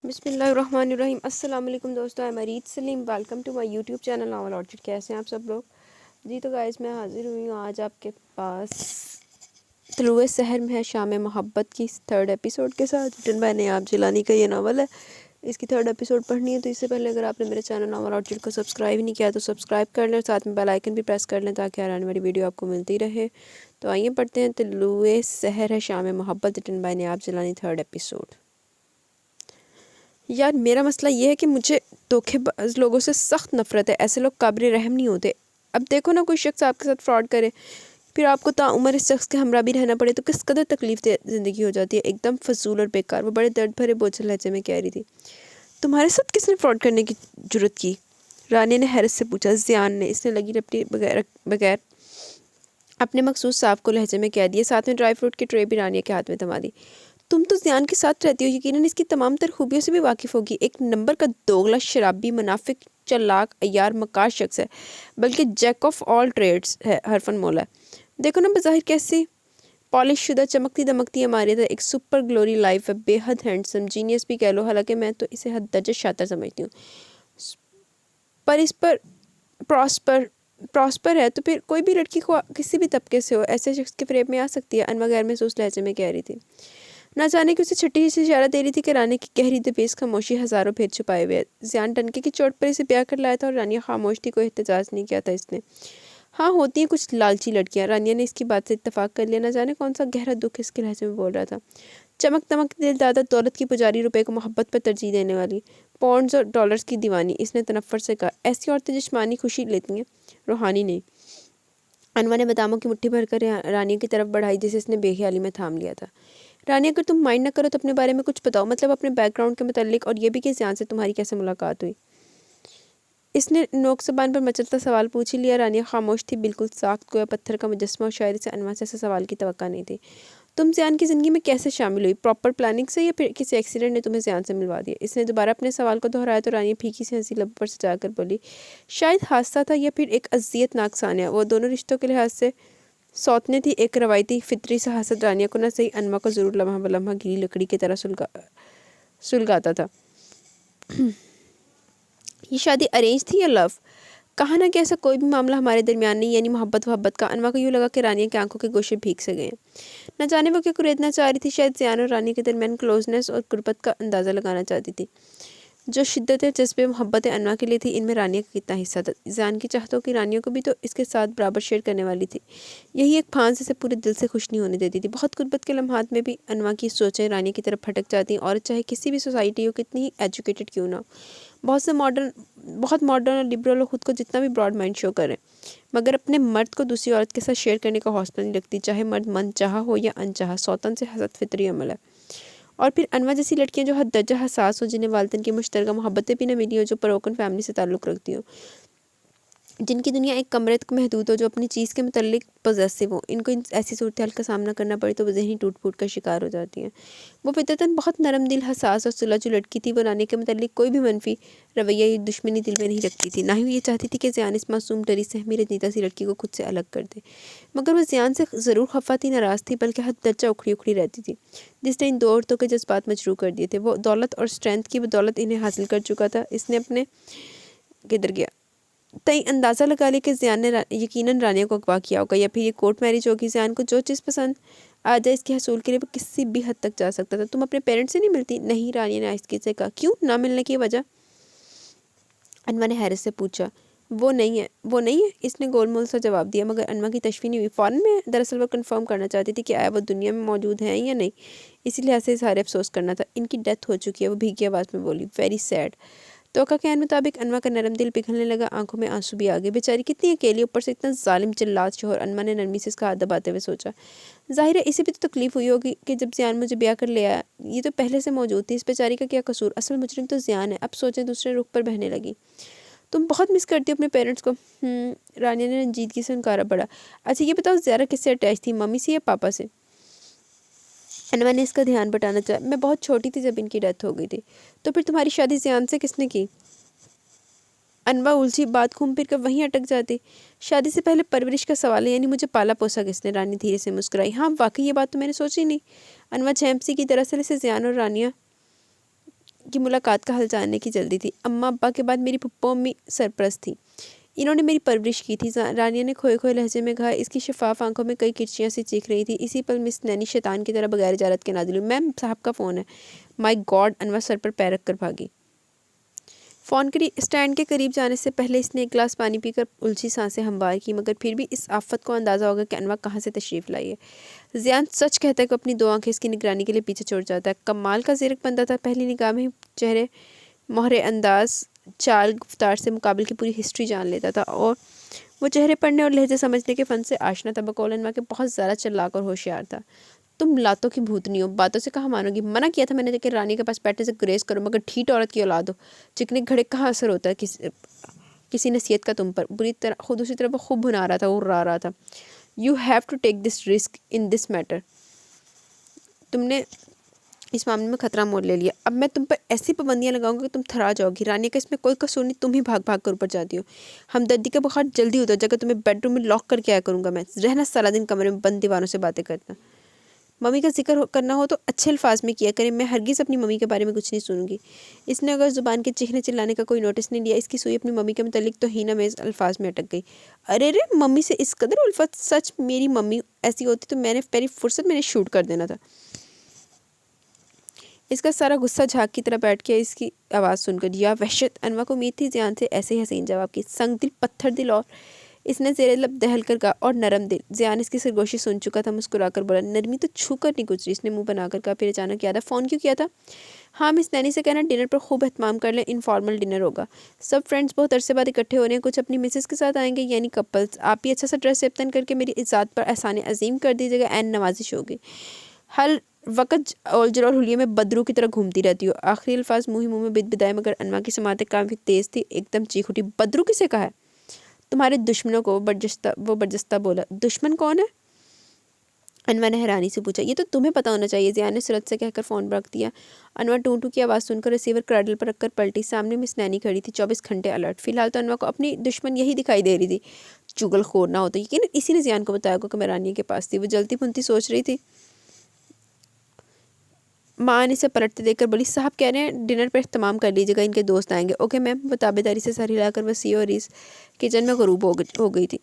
बिस्मिल्लाहिर्रहमानिर्रहीम। अस्सलाम वालेकुम दोस्तों, मैं Reet Saleem. Welcome to my YouTube channel Novel Orchid. कैसे हैं आप सब लोग जी? तो गाइस मैं हाजिर हुई हूँ आज आपके पास तलुए सहर में है शाम मोहब्बत की थर्ड एपिसोड के साथ। रिटन बाय नयाब जिलानी का ये नावल है। इसकी थर्ड एपिसोड पढ़नी है तो इससे पहले अगर आपने मेरे चैनल नावल ऑर्चिड को सब्सक्राइब नहीं किया तो सब्सक्राइब कर लें, साथ में बेल आइकन भी प्रेस कर लें ताकि आने वाली वीडियो आपको मिलती रहे। तो आइए पढ़ते हैं तलुए सहर Hai Shaam Mohabbat, written by Nayab Jilani, third episode. यार मेरा मसला ये है कि मुझे धोखेबाज लोगों से सख्त नफरत है। ऐसे लोग काबिल रहम नहीं होते। अब देखो ना, कोई शख्स आपके साथ फ्रॉड करे, फिर आपको ताउम्र इस शख्स के हमरा भी रहना पड़े तो किस कदर तकलीफ ज़िंदगी हो जाती है। एकदम फजूल और बेकार। वो बड़े दर्द भरे बोझल लहजे में कह रही थी। तुम्हारे साथ किसने फ्रॉड करने की जरूरत की? रानी ने हैरत से पूछा। ज़ियान ने। इसने लगी रपटी बगैर बगैर अपने मखसूस साफ को लहजे में कह दिया। साथ में ड्राई फ्रूट की ट्रे भी रानिया के हाथ में थमा दी। तुम तो ज़ियान के साथ रहती हो, यकीनन इसकी तमाम तर खूबियों से भी वाकिफ़ होगी। एक नंबर का दोगला, शराबी, मुनाफिक, चालाक, अय्यार, मक्कार शख्स है, बल्कि जैक ऑफ ऑल ट्रेड्स है, हरफन मौला है। देखो ना बज़ाहिर कैसी पॉलिश शुदा चमकती दमकती इमारत है, एक सुपर ग्लोरी लाइफ है, बेहद हैंडसम, जीनियस भी कह लो। हालांकि मैं तो इसे हद दर्जे शातिर समझती हूँ। पर इस पर प्रॉस्पर प्रॉस्पर है तो फिर कोई भी लड़की को किसी भी तबके से हो ऐसे शख्स के फ्रेब में आ सकती है। अनवा गैर महसूस लहजे में कह रही थी। ना जाने कि उसे छठी सी इशारा दे रही थी कि रानी की गहरी दबेस खामोशी हजारों भेद छुपाए हुए। ज़ियान डंके की चोट पर इसे ब्याह कर लाया था और रानिया खामोश थी, कोई एहतजाज नहीं किया था इसने। हाँ, होती हैं कुछ लालची लड़कियां। रानिया ने इसकी बात से इत्तेफाक कर लिया। ना जाने कौन सा गहरा दुख इसके लहजे में बोल रहा था। चमक दमक दिल दादा दौलत की पुजारी, रुपए को मोहब्बत पर तरजीह देने वाली, पौंड्स और डॉलर्स की दीवानी। इसने तनफ्फर से कहा। ऐसी औरतें जिस्मानी खुशी लेती हैं, रूहानी नहीं। अनवा ने बादामों की मुट्ठी भरकर रानी की तरफ बढ़ाई जिसे इसने बेख्याली में थाम लिया था। रानी, अगर तुम माइंड न करो तो अपने बारे में कुछ बताओ, मतलब अपने बैकग्राउंड के मुतालिक, और ये भी कि ज़ियान से तुम्हारी कैसे मुलाकात हुई। इसने नोक ज़बान पर मचलता सवाल पूछ ही लिया। रानिया खामोश थी, बिल्कुल साख्त गोया पत्थर का मुजस्मा, और शायद इसे अनवा से ऐसे सवाल की तवक्का नहीं थी। तुम ज़ियान की ज़िंदगी में कैसे शामिल हुई? प्रॉपर प्लानिंग से या फिर किसी एक्सीडेंट ने तुम्हें ज़ियान से मिलवा दिया? इसने दोबारा अपने सवाल को दोहराया तो रानिया फीकी सी हंसी लब पर सजाकर बोली। शायद हादसा था या फिर एक अजियतनाक सानिया। वो दोनों रिश्तों के लिहाज से सौतने थी। एक रवायती फितरी सा हसद रानिया को न सही, अनवा को ज़रूर लम्हा ब लम्हा गीली लकड़ी की तरह सुलगाता था। ये शादी अरेंज थी या लव? कहा ना कि ऐसा कोई भी मामला हमारे दरमियान नहीं, यानी मोहब्बत वहब्बत का। अनवा को यूँ लगा कि रानिया की आंखों के गोशे भीग से गए। न जाने वो क्या कुरेदना चाह रही थी। शायद ज़ियान और रानी के दरमियान क्लोजनेस और गुर्बत का अंदाज़ा लगाना चाहती थी। जो शिद्दत जज्बे मोहब्बत अनवा के लिए थी, इनमें रानिया का कितना हिस्सा था? ज़ियान की चाहतों की रानियों को भी तो इसके साथ बराबर शेयर करने वाली थी। यही एक फांस इसे पूरे दिल से खुश नहीं होने देती थी। बहुत गुर्बत के लम्हात में भी अनवा की सोचें रानिया की तरफ भटक जाती। और चाहे किसी भी सोसाइटी हो, कितनी ही एजुकेटेड क्यों ना हो, बहुत मॉडर्न और लिबरल और ख़ुद को जितना भी ब्रॉड माइंड शो करें, मगर अपने मर्द को दूसरी औरत के साथ शेयर करने का हौसला नहीं रखती, चाहे मर्द मन चाहा हो या अनचाहा। सौतन से हसद फितरी अमल है। और फिर अनवा जैसी लड़कियां जो हद दर्जा हसास हो, जिन्हें वालिदैन की मुश्तरका मोहब्बतें भी न मिली हो, जो परोकन फैमिली से ताल्लुक़ रखती हो, जिनकी दुनिया एक कमरे तक महदूद हो, जो अपनी चीज़ के मुतल्लिक पॉजेसिव हो, इनको ऐसी सूरत हाल का सामना करना पड़े तो वो ज़हनी टूट फूट का शिकार हो जाती हैं। वो फितरतन बहुत नरम दिल, हसास और सुलझ लड़की थी। वो रानी के मुतल्लिक कोई भी मनफी रवैया या दुश्मनी दिल में नहीं रखती थी। ना ही वो ये चाहती थी कि ज़ियान इस मासूम डरी सहमी रंजीदा सी लड़की को खुद से अलग कर दे। मगर वो ज़ियान से ज़रूर खफा थी, नाराज़ थी, बल्कि हद दर्जा उखड़ी उखड़ी रहती थी, जिसने इन दो औरतों के जज्बात मजरूह कर दिए थे। वो दौलत और स्ट्रेंथ की बदौलत इन्हें हासिल कर चुका था। इसने अपने किधर गया तई अंदाज़ा लगा लिया कि ज़ियान ने यकीनन रानिया को अगवा किया होगा, या फिर ये कोर्ट मैरिज होगी। ज़ियान को जो चीज़ पसंद आ जाए, इसके हसूल के लिए वो किसी भी हद तक जा सकता था। तुम अपने पेरेंट्स से नहीं मिलती? नहीं, रानिया ने आहिस्तगी से कहा। क्यों? ना मिलने की वजह? अनवा ने हैरत से पूछा। वो नहीं है, इसने गोलमोल सा जवाब दिया। मगर अनवा की तशफ़ी नहीं हुई। फ़ौरन में दरअसल वो कंफर्म करना चाहती थी कि आया वो दुनिया में मौजूद हैं या नहीं। इसी लिहाज से सारे अफसोस करना था। इनकी डेथ हो चुकी है, वो भीगी आवाज़ में बोली। Very sad. तो का कहने मुताबिक अनवा का नरम दिल पिघलने लगा, आंखों में आंसू भी आ गए। बेचारी कितनी अकेली, ऊपर से इतना जालिम जल्लाद शोहर। अनवा ने नरमी से इसका हाथ दबाते हुए सोचा। जाहिर है इसे भी तो तकलीफ़ हुई होगी कि जब ज़ियान मुझे ब्याह कर ले आया। ये तो पहले से मौजूद थी, इस बेचारी का क्या कसूर? असल मुजरिम तो ज़ियान है। अब सोचें। दूसरे रुख पर बहने लगी। तुम बहुत मिस करती हो अपने पेरेंट्स को? रानिया ने रंजीदगी से उनकारा पड़ा। अच्छा ये बताओ, ज़्यादा किससे अटैच थी, मम्मी से या पापा से? अनवा ने इसका ध्यान बटाना चाहा। मैं बहुत छोटी थी जब इनकी डेथ हो गई थी। तो फिर तुम्हारी शादी ज़ियान से किसने की? अनवा उलझी, बात घूम फिर कर वहीं अटक जाती। शादी से पहले परवरिश का सवाल है, यानी मुझे पाला पोसा किसने? रानी धीरे से मुस्कुराई। हाँ वाकई, ये बात तो मैंने सोची नहीं। अनवा झैंपसी की। दरअसल इसे ज़ियान और रानिया की मुलाकात का हाल जानने की जल्दी थी। अम्मा अब्बा के बाद मेरी पप्पा मम्मी सरपरस्त थी। इन्होंने मेरी परवरिश की थी। रानिया ने खोए खोए लहजे में कहा। इसकी शफाफ आंखों में कई किरचियाँ सी चीख रही थी। इसी पल मिस नैनी शैतान की तरह बगैर इजाज़त के नाजिल हुई। मैम साहब का फ़ोन है। माय गॉड, अनवर सर पर पैर रख कर भागी। फ़ोन करी। स्टैंड के करीब जाने से पहले इसने एक गिलास पानी पीकर उलझी सांसें हमवार की, मगर फिर भी इस आफत को अंदाज़ा होगा कि अनवर कहाँ से तशरीफ़ लाई है। ज़ियान सच कहता है कि अपनी दो आंखें इसकी निगरानी के लिए पीछे छोड़ जाता है। कमाल का ज़ीरक बंदा था। पहली निगाह में ही चेहरे, मोहरे अंदाज, चाल गुफ्तार से मुकाबले की पूरी हिस्ट्री जान लेता था और वो चेहरे पढ़ने और लहजे समझने के फ़न से आशना था। बकौल अनवर के बहुत ज़्यादा चालाक और होशियार था। तुम लातों की भूतनी हो, बातों से कहाँ मानोगी। मना किया था मैंने कि रानी के पास बैठने से गुरेज करो, मगर ठीठ औरत की औलाद हो। चिकने घड़े कहाँ असर होता है किसी नसीहत का तुम पर। बुरी तरह खुद उसी तरह वो खूब भुना रहा था, उड़ा रहा था। You have to take this risk in this matter. तुमने इस मामले में खतरा मोल ले लिया। अब मैं तुम पर ऐसी पाबंदियां लगाऊंगा कि तुम थरा जाओगी। रानी का इसमें कोई कसूर नहीं, तुम ही भाग भाग कर ऊपर जाती हो। हमदर्दी का बुखार जल्दी उतर जाकर तुम्हें बेडरूम में लॉक करके आया करूंगा मैं। रहना सारा दिन कमरे में बंद दीवारों से बातें करना। मम्मी का जिक्र करना हो तो अच्छे अल्फाज में किया करें। मैं हरगिज़ अपनी मम्मी के बारे में कुछ नहीं सुनूंगी। इसने अगर ज़ुबान के चीखने चिल्लाने का कोई नोटिस नहीं लिया। इसकी सुई अपनी मम्मी के मुतालिक तो हीना मेज़ अल्फाज में अटक गई। अरे रे, मम्मी से इस कदर उल्फत। सच मेरी मम्मी ऐसी होती तो मैंने पहली फुर्सत मैंने शूट कर देना था। इसका सारा गुस्सा झाग की तरह बैठ गया इसकी आवाज़ सुनकर। या वहशत। अनवा को उम्मीद थी ज़ियान से ऐसे ही हसीन जवाब की। संग दिल पत्थर दिल। और इसने ज़ेरे लब दहल कर कहा। और नरम दिल। ज़ियान इसकी सरगोशी सुन चुका था। मुस्कुराकर बोला। नरमी तो छू कर नहीं गुजरी। इसने मुंह बनाकर कहा। फिर अचानक याद आया, फ़ोन क्यों किया था। हाँ, मिस नैनी से कहना डिनर पर खूब एहतमाम कर लें। इनफॉर्मल डिनर होगा। सब फ्रेंड्स बहुत अरसे बाद इकट्ठे हो रहे हैं। कुछ अपनी मिसेस के साथ आएंगे, यानी कपल्स। आप भी अच्छा सा ड्रेस सेप्तन करके मेरी इज़्ज़त पर एहसान अजीम कर दीजिएगा। एन नवाजिश होगी। हर वक़्त ओलजर और हुलिये में बदरू की तरह घूमती रहती हो। आखिरी अल्फाज मुँह ही मुँह में बिदबिदाए, मगर अनवा की समातें काफ़ी तेज़ थी। एकदम चीख उठी। बदरू किसे कहा है। तुम्हारे दुश्मनों को। वो बरजस्ता बोला। दुश्मन कौन है। अनवर ने हैरानी से पूछा। ये तो तुम्हें पता होना चाहिए। ज़ियान ने सूरत से कहकर फ़ोन रख दिया। अनवर टू टू की आवाज़ सुनकर रिसीवर क्रैडल पर रखकर पलटी। सामने मिस नैनी खड़ी थी, 24 घंटे अलर्ट। फिलहाल तो अनवर को अपनी दुश्मन यही दिखाई दे रही थी। चुगलखोर ना होता, यकीन इसी ने ज़ियान को बताया कि मैं रानी के पास थी। वो जलती भुनती सोच रही थी। माँ ने इसे पलटते देखकर बोली। साहब कह रहे हैं डिनर पर इख्तिमाम कर लीजिएगा, इनके दोस्त आएंगे। Okay ma'am. वो ताबेदारी से सर हिलाकर वसी और इस किचन में गरूब हो गई थी।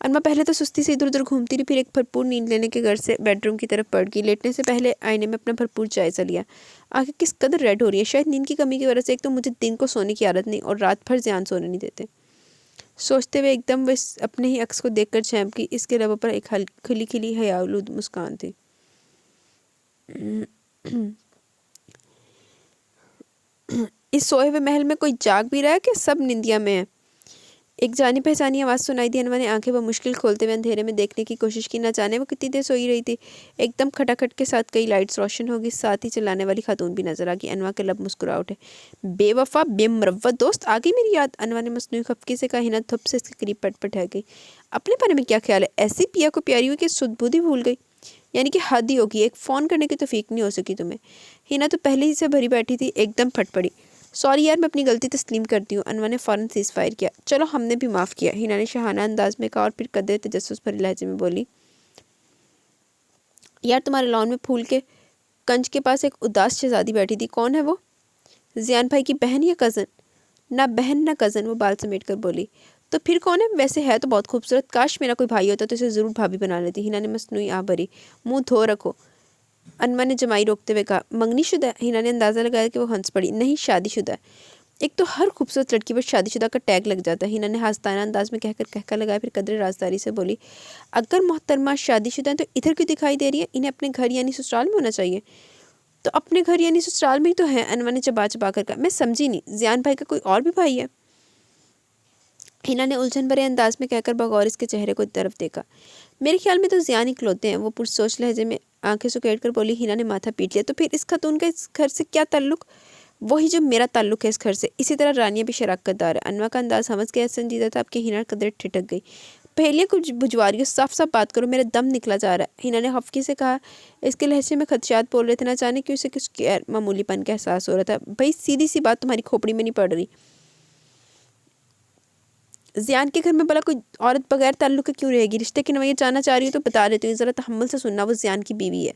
अनमा पहले तो सुस्ती से इधर उधर घूमती रही, फिर एक भरपूर नींद लेने के घर से बेडरूम की तरफ पड़ गई। लेटने से पहले आईने में अपना भरपूर जायजा लिया। आंखें किस कदर रेड हो रही है। शायद नींद की कमी की वजह से। एक तो मुझे दिन को सोने की आदत नहीं और रात भर ज़ियान सोने नहीं देते। सोचते हुए एकदम वो अपने ही अक्स को देखकर चैंप की। इसके लबों पर एक खिली खिली हयालुद मुस्कान थी। इस सोए हुए महल में कोई जाग भी रहा है कि सब निंदिया में है। एक जानी पहचानी आवाज़ सुनाई दी। अनवा ने आंखें मुश्किल खोलते हुए अंधेरे में देखने की कोशिश की। ना जाने वो कितनी देर सोई रही थी। एकदम खटाखट के साथ कई लाइट्स रोशन होगी। साथ ही चलाने वाली खातून भी नजर आ गई। अनवा के लब मुस्कुरा उठे। बेवफा बेमरवत दोस्त आ गई मेरी याद। अनवा ने मसनूई खफकी से कहा। हिना धुप से इसके करीब पट पट है गई। अपने बारे में क्या ख्याल है। ऐसी पिया को प्यारी हुई कि सुध-बुध ही भूल गई। यानी कि हद ही होगी। एक फ़ोन करने की तौफीक नहीं हो सकी तुम्हें। हिना तो पहले ही से भरी बैठी थी। एकदम फट पड़ी। सॉरी यार, मैं अपनी गलती तस्लीम करती हूँ। अनवर ने फ़ौरन सीज़ फायर किया। चलो हमने भी माफ़ किया। हिना ने शहाना अंदाज में कहा और फिर कदर तजस्सुस भरे लहजे में बोली। यार तुम्हारे लॉन में फूल के कंज के पास एक उदास शहजादी बैठी थी। कौन है वो। ज़ियान भाई की बहन या कज़न। ना बहन ना कज़न, वो बाल समेट कर बोली। तो फिर कौन है। वैसे है तो बहुत खूबसूरत। काश मेरा कोई भाई होता तो इसे ज़रूर भाभी बना लेती। हिना ने मसनूई आ भरी। मुँह धो रखो। अनवा ने जमाई रोकते हुए कहा। मंगनीशुदा है। हिना ने अंदाज़ा लगाया कि वो हंस पड़ी। नहीं, शादीशुदा है। एक तो हर खूबसूरत लड़की पर शादीशुदा का टैग लग जाता है। हिना ने हास्ताना अंदाज में कहकर कहका लगाया, फिर कदर राजदारी से बोली। अगर मोहतरमा शादीशुदा है तो इधर क्यों दिखाई दे रही है। इन्हें अपने घर यानी ससुराल में होना चाहिए। तो अपने घर यानी ससुराल में ही तो है। अनवा ने चबा चबा कर कहा। मैं समझी नहीं। ज़ियान भाई का कोई और भी भाई है। हिना ने उलझन भरे अंदाज में कहकर बगौर इसके चेहरे को तरफ देखा। मेरे ख्याल में तो ज़ियान इकलौते हैं। वो पुरसोच लहजे में आंखें सुकेट कर बोली। हिना ने माथा पीट लिया। तो फिर इस खतून का इस घर से क्या ताल्लुक। वही जो मेरा ताल्लुक है इस घर से। इसी तरह रानिया भी शराकतदार है। अनवा का अंदाज समझ गया संजीदा था। अब कि हिना कदर ठिठक गई। पहले कुछ बुझवारी साफ साफ बात करो, मेरा दम निकला जा रहा है। हिना ने हफ्की से कहा। इसके लहजे में खदशात बोल रहे थे। ना जाने क्यों उसे कुछ गैर मामूलीपन का एहसास हो रहा था। भाई सीधी सी बात तुम्हारी खोपड़ी में नहीं पड़ रही। ज़ियान के घर में भला कोई औरत बगैर ताल्लुक के क्यों रहेगी। रिश्ते की नवैया जानना चाह रही हो तो बता देती हूँ। ज़रा तहम्मुल से सुनना। वो ज़ियान की बीवी है।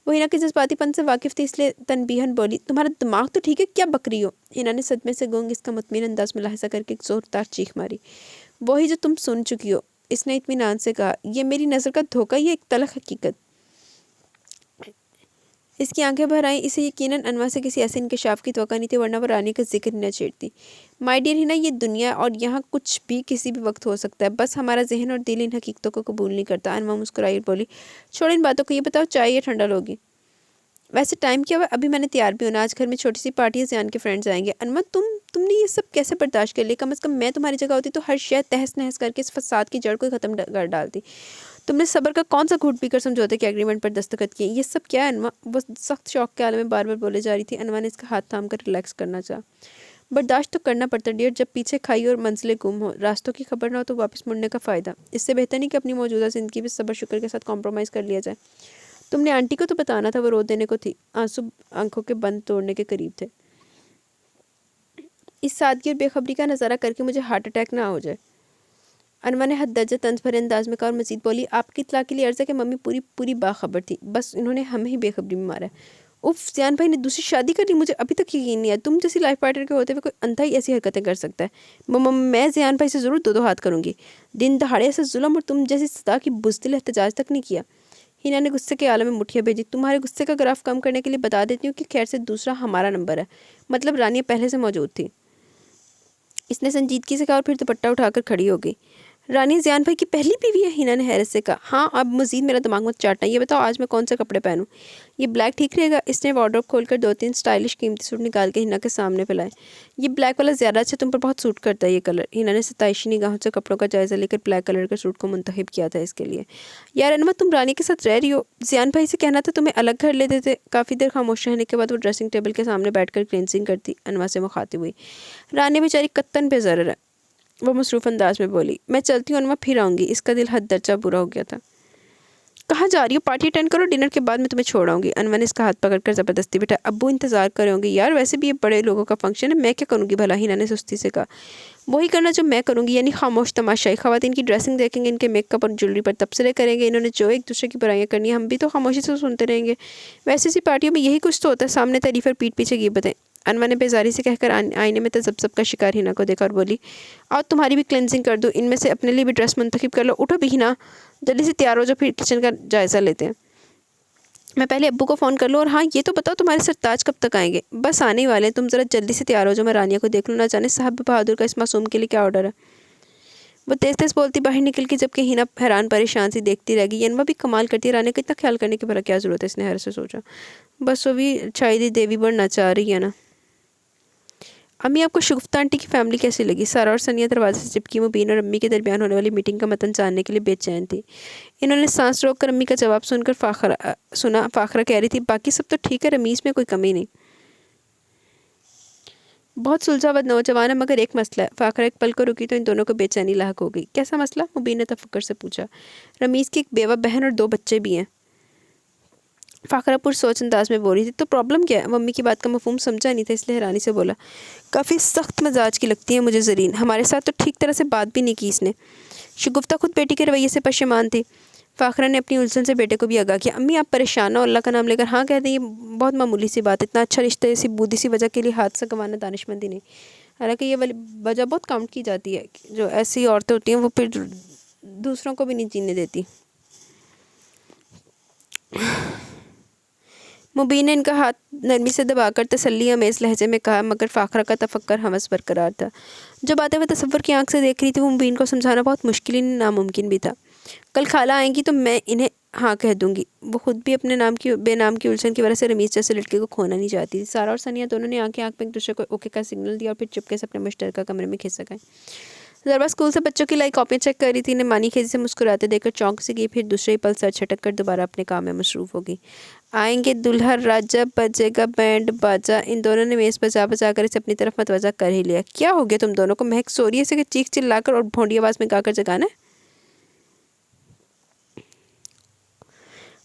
वो हिना के जज्बातीपन से वाकिफ थी, इसलिए तनबीहन बोली, तुम्हारा दिमाग तो ठीक है, क्या बक रही हो? हिना ने सदमे से गूंग इसका मुतमिन अंदाज में लाहिजा करके एक जोरदार चीख मारी। वही जो तुम सुन चुकी हो, इसने इत्मीनान से कहा। ये मेरी नज़र का धोखा, ये एक तलख हकीकत। इसकी आंखें भर आईं। इसे यकीनन अनवा से किसी ऐसे इंकशाफ की तवक्को नहीं थी, वरना वो रानी का जिक्र न छेड़ती। माय डियर हिना, ये दुनिया है और यहाँ कुछ भी किसी भी वक्त हो सकता है, बस हमारा जहन और दिल इन हकीकतों को कबूल नहीं करता। अनवा मुस्कुराई और बोली, छोड़ इन बातों को, ये बताओ चाय या ठंडा लोगी? वैसे टाइम क्या हुआ? अभी मैंने तैयार भी होना, आज घर में छोटी सी पार्टी है, ज़ियान के फ्रेंड्स आएंगे। अनवा तुमने ये सब कैसे बर्दाश्त कर लिया? कम अज़ कम मैं तुम्हारी जगह होती तो हर शय तहस नहस करके इस फसाद की जड़ को ख़त्म कर डालती। तुमने सब्र का कौन सा घूंट पीकर समझौते के एग्रीमेंट पर दस्तखत किए? ये सब क्या है अनवा? वो सख्त शौक के आलम में बार बार बोले जा रही थी। अनवा ने इसका हाथ थाम कर रिलैक्स करना चाहा। बर्दाश्त तो करना पड़ता डियर, जब पीछे खाई और मंजिलें गुम हो, रास्तों की खबर ना हो तो वापस मुड़ने का फ़ायदा। इससे बेहतर नहीं कि अपनी मौजूदा ज़िंदगी भी सब्र शुक्र के साथ कॉम्प्रोमाइज़ कर लिया जाए। तुमने आंटी को तो बताना था, वो रो देने को थी। आंसू आंखों के बंद तोड़ने के करीब थे। इस सादगी और बेखबरी का नज़ारा करके मुझे हार्ट अटैक ना हो जाए। अनवा ने हद दर्जा तंज भरे अंदाज में कहा और मजीद बोली, आपकी इत्तला के लिए अर्ज़ है कि मम्मी पूरी पूरी बाखबर थी, बस इन्होंने हमें ही बेखबरी में मारा है। उफ, ज़ियान भाई ने दूसरी शादी कर ली, मुझे अभी तक यकीन नहीं है। तुम जैसी लाइफ पार्टनर के होते हुए कोई अंधा ही ऐसी हरकतें कर सकता है। मैं ज़ियान भाई से ज़रूर दो हाथ करूँगी। दिन दहाड़े ऐसा जुल्म और तुम जैसी सदा की बुज़दिल एहतजाज तक नहीं किया। हिना ने गुस्से के आलम में मुठियाँ भेजी। तुम्हारे गुस्से का ग्राफ कम करने के लिए बता देती हूँ कि खैर से दूसरा हमारा नंबर है, मतलब रानिया पहले से मौजूद थी। इसने संजीदगी से कहा और फिर दुपट्टा उठाकर खड़ी हो गई। रानी ज़ियान भाई की पहली बीवी है? हिना ने हैरत से कहा। हाँ, अब मज़ीद मेरा दिमाग मत चाटना। ये बताओ आज मैं कौन से कपड़े पहनूं? ये ब्लैक ठीक रहेगा? इसने वार्डरोब खोलकर 2-3 स्टाइलिश कीमती सूट निकाल के हिना के सामने फैलाए। ये ब्लैक वाला ज़्यादा अच्छा तुम पर बहुत सूट करता है ये कलर। हिना ने सताइशी निगाहों से कपड़ों का जायज़ा लेकर ब्लैक कलर के सूट को मुंतखब किया था इसके लिए। यार अनवा, तुम रानी के साथ रह रही हो, ज़ियान भाई से कहना था तुम्हें अलग घर ले देते। काफ़ी देर खामोश रहने के बाद वो ड्रेसिंग टेबल के सामने बैठकर क्लींजिंग करती अनवा से मुखातिब हुई। रानी बेचारी कत्तन बेज़र है, वो मसरूफ़ अंदाज में बोली। मैं चलती हूँ अनवा, फिर आऊँगी। इसका दिल हद दर्जा बुरा हो गया था। कहाँ जा रही हो? पार्टी अटेंड करो, डिनर के बाद मैं तुम्हें छोड़ आऊँगी। अनवा ने इसका हाथ पकड़कर ज़बरदस्ती बिठा। अब्बू इंतज़ार कर रहे होंगे। यार वैसे भी ये बड़े लोगों का फंक्शन है, मैं क्या करूँगी भला? हिना ने सुस्ती से कहा। वही करना जो मैं करूँगी, यानी खामोश तमाशाई। ख़वातीन की ड्रेसिंग देखेंगे, इनके मेकअप और ज्वेलरी पर तबसरे करेंगे। इन्होंने जो एक दूसरे की बुराइयाँ करनी है, हम भी तो खामोशी से सुनते रहेंगे। वैसे सी पार्टियों में यही कुछ तो होता है, सामने तारीफ़ और पीठ पीछे गिबतें। अनवा ने बेजारी से कहकर आईने में तजब्जब का शिकार हिना को देखा और बोली, आओ तुम्हारी भी क्लेंजिंग कर दूँ, इनमें से अपने लिए भी ड्रेस मुंतखब कर लो। उठो भी हिना, जल्दी से तैयार हो जाओ, फिर किचन का जायज़ा लेते हैं। मैं पहले अब्बू को फ़ोन कर लूँ। और हाँ, ये तो बताओ तुम्हारे सरताज कब तक आएंगे? बस आने ही वाले हैं, तुम ज़रा जल्दी से तैयार हो जाओ, मैं रानिया को देख लूँ। ना जाने साहब बहादुर का इस मासूम के लिए क्या ऑर्डर है। वो तेज़ तेज़ बोलती बाहर निकल गई, जबकि हिना हैरान परेशान सी देखती रह गई। अनवा भी कमाल करती है, रानी को इतना ख्याल करने की भला क्या ज़रूरत है, इसने हैरत से सोचा। बस वो भी शायद देवी बनना चाह रही है ना। अम्मी, आपको शुगुफ्ता आंटी की फ़ैमिली कैसी लगी? सारा और सनिया दरवाजे से चिपकी मुबीन और अम्मी के दरमियान होने वाली मीटिंग का मतन जानने के लिए बेचैन थी। इन्होंने सांस रोक कर अम्मी का जवाब सुनकर फ़ाखरा कह रही थी, बाकी सब तो ठीक है, रमीज़ में कोई कमी नहीं। बहुत सुलझावा नौजवान है, मगर एक मसला है। फ़ाखरा एक पल को रुकी तो इन दोनों को बेचैनी लाहक हो गई। कैसा मसला? मुबीन ने तफक्कुर से पूछा। रमीज़ की एक बेवा बहन और 2 बच्चे भी हैं। फ़ाखरा पुरसोच अंदाज में बोल रही थी। तो प्रॉब्लम क्या है? मम्मी की बात का मफहूम समझा नहीं था, इसलिए हैरानी से बोला। काफ़ी सख्त मिजाज की लगती है मुझे ज़रीन, हमारे साथ तो ठीक तरह से बात भी नहीं की इसने। शगुफ्ता खुद बेटी के रवैये से पशेमान थी। फ़ाखरा ने अपनी उलझन से बेटे को भी आगाह किया। अम्मी, आप परेशान ना हो, अल्लाह का नाम लेकर हाँ कह दें, ये बहुत मामूली सी बात, इतना अच्छा रिश्ता ऐसी बूढ़ी सी वजह के लिए हाथ से गंवाना दानिशमंदी नहीं। हालांकि ये वाली वजह बहुत काउंट की जाती है, जो ऐसी औरतें होती हैं वो फिर दूसरों को भी नहीं जीने देती। मुबीन ने इनका हाथ नरमी से दबाकर तसल्ली अमेज़ लहजे में कहा, मगर फ़ाखरा का तफक्कर हमस बरकरार था। जो बातें वह तसव्वुर की आंख से देख रही थी, वो मुबीन को समझाना बहुत मुश्किल ही नामुमकिन भी था। कल खाला आएंगी तो मैं इन्हें हाँ कह दूंगी। वो खुद भी अपने बेनाम की उलझन की वजह से रमीज़ जैसे लड़के को खोना नहीं चाहती थी। सारा और सनिया दोनों ने आंख में एक दूसरे को ओके का सिग्नल दिया और फिर चुपके से अपने मुश्तरका कमरे में खिसक गए। ज़रबा स्कूल से बच्चों की लाई कॉपियाँ चेक कर रही थी, इन्हें मानी खेजी से मुस्कुराते देखकर चौंक से गई, फिर दूसरे ही पल सर छटक कर दोबारा अपने काम में मसरूफ़ हो गई। आएंगे दूल्हा राजा, बजेगा बैंड बाजा। इन दोनों ने मेज़ बजा बजा कर इसे अपनी तरफ मतवजा कर ही लिया। क्या हो गया तुम दोनों को? महक सो रही है इसे चीख चिल्लाकर और भोंडी आवाज़ में गाकर जगाना है?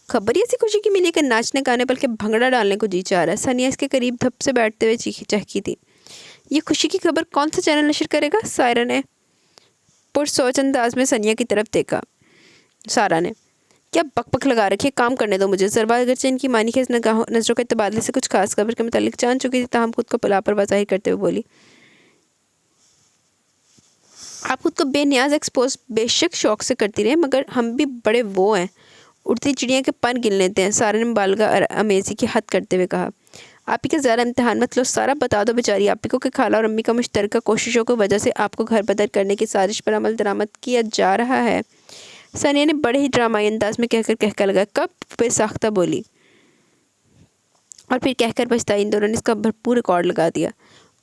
खबर ही ऐसी खुशी की मिली कि नाचने गाने बल्कि भंगड़ा डालने को जी चाह रहा है। सनिया इसके करीब धप से बैठते हुए चहकी थी। ये खुशी की खबर कौन सा चैनल नशर करेगा? सायरा ने पुरसोच अंदाज में सनिया की तरफ देखा। सारा ने क्या बकबक लगा रखी है, काम करने दो मुझे। ज़रबा अगरचे इनकी मानी के नज़रों के तबादले से कुछ खास खबर के मुतालिक जान चुकी थी, ताहम खुद को लापरवाह जाहिर करते हुए बोली, आप खुद को बेनियाज एक्सपोज बेशक शौक से करती रहे, मगर हम भी बड़े वो हैं, उड़ती चिड़िया के पर गिन लेते हैं। सारा ने मुबालगा अमेज़ी की हद करते हुए कहा, आप ही का ज़्यादा इम्तिहान मत लो सारा, बता दो बेचारी आप ही को कि खाला और अम्मी का मुश्तरका कोशिशों की वजह से आपको घर बदर करने की साजिश पर अमल दरामद किया जा रहा है। सानिया ने बड़े ही ड्रामाई अंदाज में कहकर लगा, कब बेसाख्ता बोली और फिर कहकर पछताई। इन दोनों ने इसका भरपूर रिकॉर्ड लगा दिया।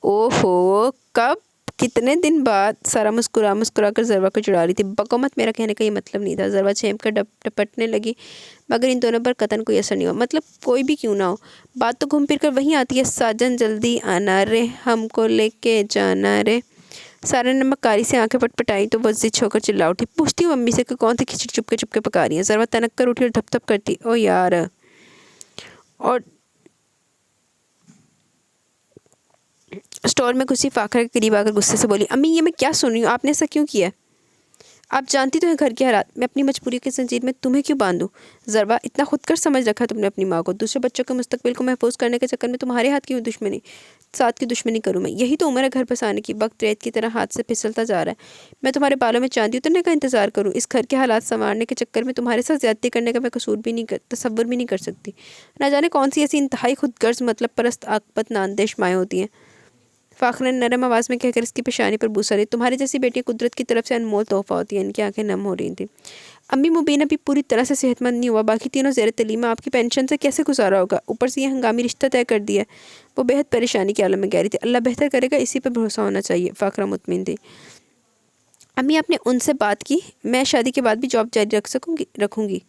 ओहो, कब, कितने दिन बाद? सारा मुस्कुरा कर ज़रबा को चिढ़ा रही थी। बकौमत मेरा कहने का ये मतलब नहीं था। ज़रबा छेम कर डपटने लगी, मगर इन दोनों पर कतन कोई असर नहीं हुआ। मतलब कोई भी क्यों ना हो, बात तो घूम फिर कर वहीं आती है, साजन जल्दी आना रे, हमको लेके जाना रे। सारा ने मक्कारी से आंखें पटपटाई तो वो जिद होकर चिल्ला उठी, पूछती हूँ मम्मी से कि कौन सी खिचड़ी चुपके चुपके पका रही है। ज़रबा तनक कर उठी और धप करती, ओ यार, और स्टोर में घुसी फाखरा के करीब आकर गुस्से से बोली, अम्मी ये मैं क्या सुन रही हूँ, आपने ऐसा क्यों किया? आप जानती तो हैं घर के हालात, मैं अपनी मजबूरी की जंजीर में तुम्हें क्यों बांधूं? ज़रबा, इतना खुद कर समझ रखा तुमने अपनी माँ को, दूसरे बच्चों के मुस्तकबिल को महफूज करने के चक्कर में तुम्हारे हाथ की दुश्मनी साथ की दुश्मनी करूँ मैं? यही तो उम्र है घर बसाने की। वक्त रेत की तरह हाथ से फिसलता जा रहा है। मैं तुम्हारे बालों में चांदी उतरने का इंतजार करूँ? इस घर के हालात संवारने के चक्कर में तुम्हारे साथ ज्यादती करने का मैं तसव्वुर भी नहीं कर सकती। ना जाने कौन सी ऐसी इंतहाई खुदगर्ज मतलब परस्त आकबत नांदेश माएँ होती हैं। फ़ाखरा ने नरम आवाज़ में कहकर इसकी पेशानी पर बूसा ली, तुम्हारी जैसी बेटियाँ कुदरत की तरफ से अनमोल तोहफा होती है। इनकी आंखें नम हो रही थी। अम्मी, मुबीन अभी पूरी तरह से सेहतमंद नहीं हुआ, बाकी तीनों ज़ेर तलीम, आपकी पेंशन से कैसे गुजारा होगा? ऊपर से ये हंगामी रिश्ता तय कर दिया। वो बेहद परेशानी के आलम में कह रही थी। अल्लाह बेहतर करेगा, इसी पर भरोसा होना चाहिए। फ़ाखरा मुतमिन थी। अम्मी, आपने उनसे बात की? मैं शादी के बाद भी जॉब जारी रखूँगी।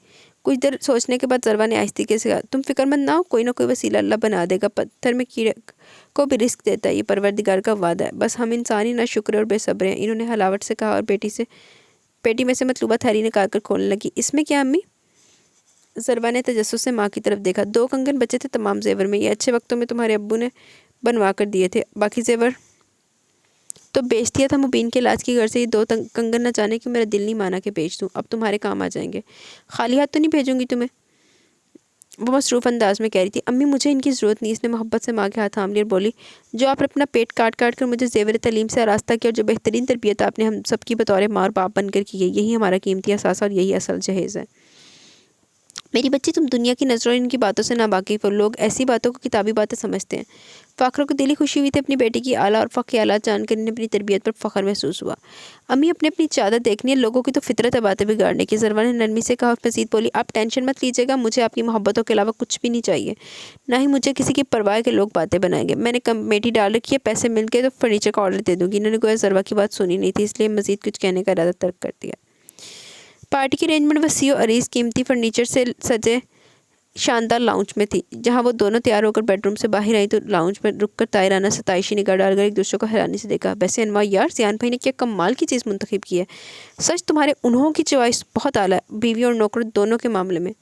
कुछ देर सोचने के बाद ज़रबा ने आहिस्ते से कहा, तुम फिक्रमंद ना हो, कोई ना कोई वसीला अल्लाह बना देगा। पत्थर में कीड़े को भी रिस्क देता है, ये परवरदिगार का वादा है। बस हम इंसान ही ना शुक्र और बेसब्र हैं। इन्होंने हलावट से कहा और पेटी में से मतलूबा थैली निकाल कर खोलने लगी। इसमें क्या अम्मी? ज़रबा ने तजस्सुस से माँ की तरफ देखा। 2 कंगन बचे थे तमाम जेवर में, ये अच्छे वक्तों में तुम्हारे अब्बू ने बनवा कर दिए थे, बाकी जेवर तो बेच दिया था मुबीन के इलाज की घर से। ये 2 कंगन न जाने कि मेरा दिल नहीं माना कि बेच दूँ, अब तुम्हारे काम आ जाएंगे। खाली हाथ तो नहीं भेजूंगी तुम्हें, वो मसरूफ़ अंदाज में कह रही थी। अम्मी, मुझे इनकी ज़रूरत नहीं। इसने मोहब्बत से माँ के हाथ थाम लिया और बोली, जो आप अपना पेट काट कर मुझे ज़ेवर तलीम से आरास्ता किया और जो बेहतरीन तरबियत आपने हम सबकी बतौर माँ और बाप बनकर की है, यही हमारा कीमती असासा और यही असल जहेज़ है। मेरी बच्ची, तुम दुनिया की नज़रों इनकी बातों से ना वाकिफ़ हो। लोग ऐसी बातों को किताबी बातें समझते हैं। फ़ाखरा को दिली खुशी हुई थी अपनी बेटी की आला और ख्यालात जानकर इन्हें अपनी तरबियत पर फ़ख्र महसूस हुआ। अम्मी, अपनी चादर देखनी है, लोगों की तो फितरत है बातें बिगाड़ने की। ज़रबा ने नरमी से कहा और मज़ीद बोली, आप टेंशन मत लीजिएगा, मुझे आपकी मोहब्बतों के अलावा कुछ भी नहीं चाहिए, ना ही मुझे किसी की परवाह के लोग बातें बनाएंगे। मैंने कमेटी डाल रखी है, पैसे मिल गए तो फर्नीचर का ऑर्डर दे दूँगी। इन्होंने गोया ज़रबा की बात सुनी नहीं थी, इसलिए मज़ीद कुछ कहने का इरादा तर्क कर दिया। पार्टी की अरेंजमेंट वसी और अरीज़ कीमती फर्नीचर से सजे शानदार लाउंज में थी। जहां वो दोनों तैयार होकर बेडरूम से बाहर आई तो लाउंज में रुककर तायराना सताइशी निगाह डालकर एक दूसरे को हैरानी से देखा। वैसे अनवा यार, ज़ियान भाई ने क्या कमाल की चीज़ मुंतखब की है। सच तुम्हारे उन्हों की चॉइस बहुत आला है। बीवी और नौकर दोनों के मामले में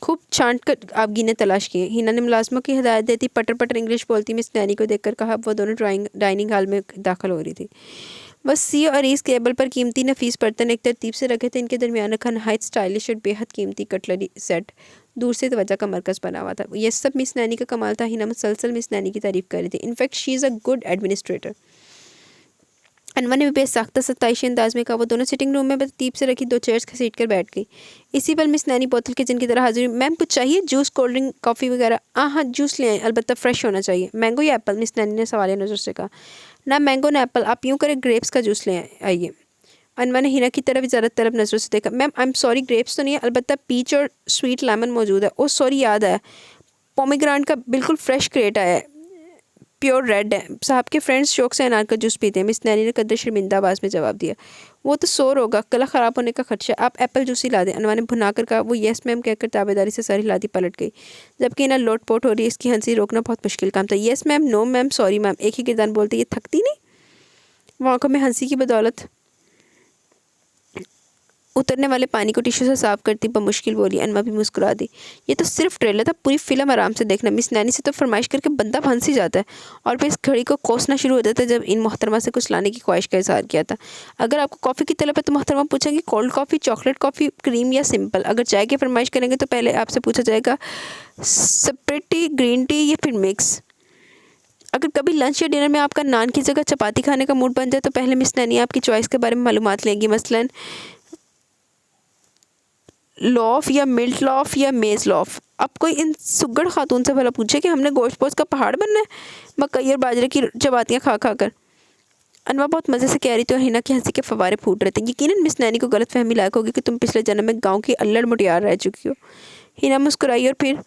खूब छांट कर आप गिने तलाश किए। हिना ने मुलाजमों की हिदायत देती पटर इंग्लिश बोलती मिस नैनी को देखकर कहा। वो दोनों डाइनिंग हॉल में दाखिल हो रही थी। वसी और अरीज़ टेबल पर कीमती नफीस बर्तन एक तरतीब से रखे थे। इनके दरमियान रखा नहायत स्टाइलिश और बेहद कीमती कटलरी सेट दूर से तवज्जो का मरकज़ बना हुआ था। ये सब मिस नैनी का कमाल था। हिना मुसलसल मिस नैनी की तारीफ़ कर रही थी। In fact she is a good administrator. Anwar ने भी बेसाख्ता सताइशी अंदाज में कहा। वो दोनों सिटिंग रूम में तरतीब से रखी 2 चेयर्स घसीट कर बैठ गई। इसी पर मिस नैनी बोतल के जिनकी तरह हाजिर हुई। मैम, कुछ चाहिए? जूस, कोल्ड ड्रिंक, कॉफ़ी वगैरह? हाँ, जूस ले आए, अलबत्ता फ्रेश होना चाहिए। मैंगो या एप्पल? मिस नैनी ने सवालिया नज़र से कहा। ना मैंगो ना एप्पल, आप यूँ करें ग्रेप्स का जूस ले आइए। अनवर ने हिना की तरफ इजाज़त तलब नज़रों से देखा। Ma'am, I am sorry, grapes तो नहीं है, अलबत्ता पीच और स्वीट लेमन मौजूद है। ओह सॉरी, याद है, पोमीग्रानेट का बिल्कुल फ्रेश क्रेट आया है, प्योर रेड है। साहब के फ्रेंड्स शौक से अनार का जूस पीते हैं। मिस नैनी ने कदर शर्मिंदा आवाज़ में जवाब दिया। वो तो सोर होगा, गला ख़राब होने का खदशा, आप एप्पल जूस ही ला दें। अनवर ने भुना कर कहा। वो येस मैम कहकर ताबेदारी से सर हिलाती पलट गई, जबकि इन्हें लोट पोट हो रही है। इसकी हंसी रोकना बहुत मुश्किल काम था। Yes ma'am, no ma'am, sorry ma'am, एक ही किरदार बोलते। ये थकती नहीं? वो आंखों में हंसी की बदौलत उतरने वाले पानी को टिश्यू से साफ करती बमुश्किल बोली। अनवा भी मुस्कुरा दी। ये तो सिर्फ ट्रेलर था, पूरी फिल्म आराम से देखना। मिस नैनी से तो फरमाइश करके बंदा फंस ही जाता है। और फिर इस घड़ी को कोसना शुरू हो जाता है जब इन मोहतरमा से कुछ लाने की ख्वाहिश का इजहार किया था। अगर आपको कॉफ़ी की तलब है तो मोहतरमा पूछेंगी cold coffee, chocolate coffee, cream या सिंपल। अगर चाय की फरमाइश करेंगे तो पहले आपसे पूछा जाएगा सेपरेट टी, ग्रीन टी या फिर मिक्स। अगर कभी लंच या डिनर में आपका नान की जगह चपाती खाने का मूड बन जाए तो पहले मिस नैनी आपकी चॉइस के बारे में मालूमात लेंगी। मसलन लॉफ या मिल्ट लॉफ या मेज़ लॉफ। अब कोई इन सुगड़ खातून से भला पूछे कि हमने गोश्त पोस्ट का पहाड़ बनना है मकई और बाजरे की चपातियाँ खा खा कर। अनवा बहुत मज़े से कह रही थी और हिना की हंसी के फवारे फूट रहे थे। यकीनन मिस नैनी को गलत फहमी लायक होगी कि तुम पिछले जन्म में गाँव की अल्लड़ मुटियार रह चुकी हो। हिना मुस्कुराई और फिर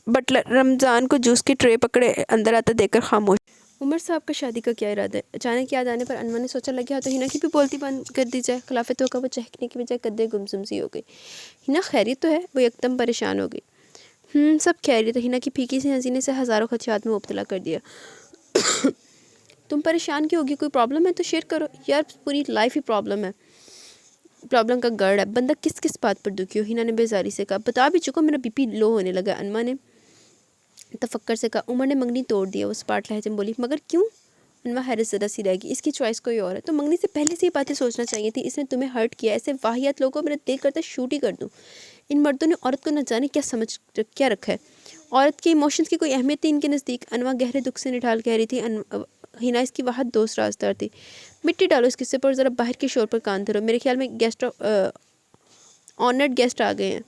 बटलर रमज़ान को जूस की ट्रे पकड़े अंदर आता देखकर खामोश। उमर साहब का शादी का क्या इरादा है? अचानक याद आने पर अनवा ने सोचा लगा तो हिना की भी बोलती बंद कर दी जाए। खिलाफे तो का वो चहकने की बजाय कद्दे गुमसुम सी हो गई। हिना खैरियत तो है? वो एकदम परेशान हो गई। सब खैरियत है। हिना की फीकी सी हंसी ने से हज़ारों खदशात में मुब्तला कर दिया। तुम परेशान क्यों होगी? कोई प्रॉब्लम है तो शेयर करो यार, पूरी लाइफ ही प्रॉब्लम है। प्रॉब्लम का गढ़ है, बंदा किस किस बात पर दुखी हो? हिना ने बेजारी से कहा। बता भी चुको मेरा बीपी लो होने लगा। अनवा ने तफक्कर से कहा। उमर ने मंगनी तोड़ दिया। वो स्पाट लहजे में बोली। मगर क्यों? अनवा हैरत ज़रा सी रहेगी। इसकी चॉइस कोई और है तो मंगनी से पहले से ये बातें सोचना चाहिए थी। इसने तुम्हें हर्ट किया। ऐसे वाहियात लोगों को मेरा दिल करता शूट ही कर दूँ। इन मर्दों ने औरत को न जाने क्या समझ क्या रखा है। औरत के इमोशंस की कोई अहमियत थी इनके नज़दीक? अनवा गहरे दुख से निठाल कह रही थी। हिना इसकी वाहद दोस्त राजदार थी। मिट्टी डालो इस किस्से पर, ज़रा बाहर के शोर पर कान धरो। मेरे ख्याल में गेस्ट ऑनर्ड गेस्ट आ गए हैं।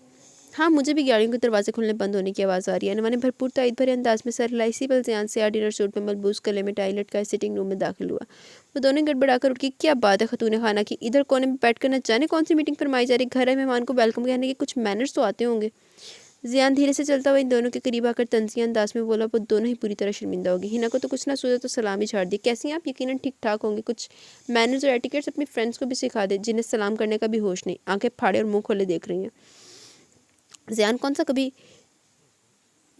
हाँ, मुझे भी गाड़ियों के दरवाजे खुलने बंद होने की आवाज़ आ रही है। अनवा ने भरपूर ताईद भरे अंदाज में सर हिलाई। इसी पल ज़ियान से डिनर सूट में मलबूस गले में टाई लटकाए सिटिंग रूम में दाखिल हुआ। वो दोनों गड़बड़ाकर उठ गई। क्या बात है खतून खाना की, इधर कोने में बैठ कर न जाने कौन सी मीटिंग फरमाई जा रही। घर है, मेहमान को वेलकम कहने के कुछ मैनर्स तो आते होंगे। ज़ियान धीरे से चलता हुआ इन दोनों के करीब आकर तंजिया अंदाज में बोला। वो दोनों ही पूरी तरह शर्मिंदा होगी। हिना को तो कुछ ना सूझा तो सलाम ही झाड़ दी। कैसी हैं आप? यकीनन ठीक ठाक होंगे। कुछ मैनर्स और एटिकेट्स अपनी फ्रेंड्स को भी सिखा दे जिन्हें सलाम करने का भी होश नहीं। आंखें फाड़े और मुंह खोले देख रही हैं। ज़ियान कौन सा कभी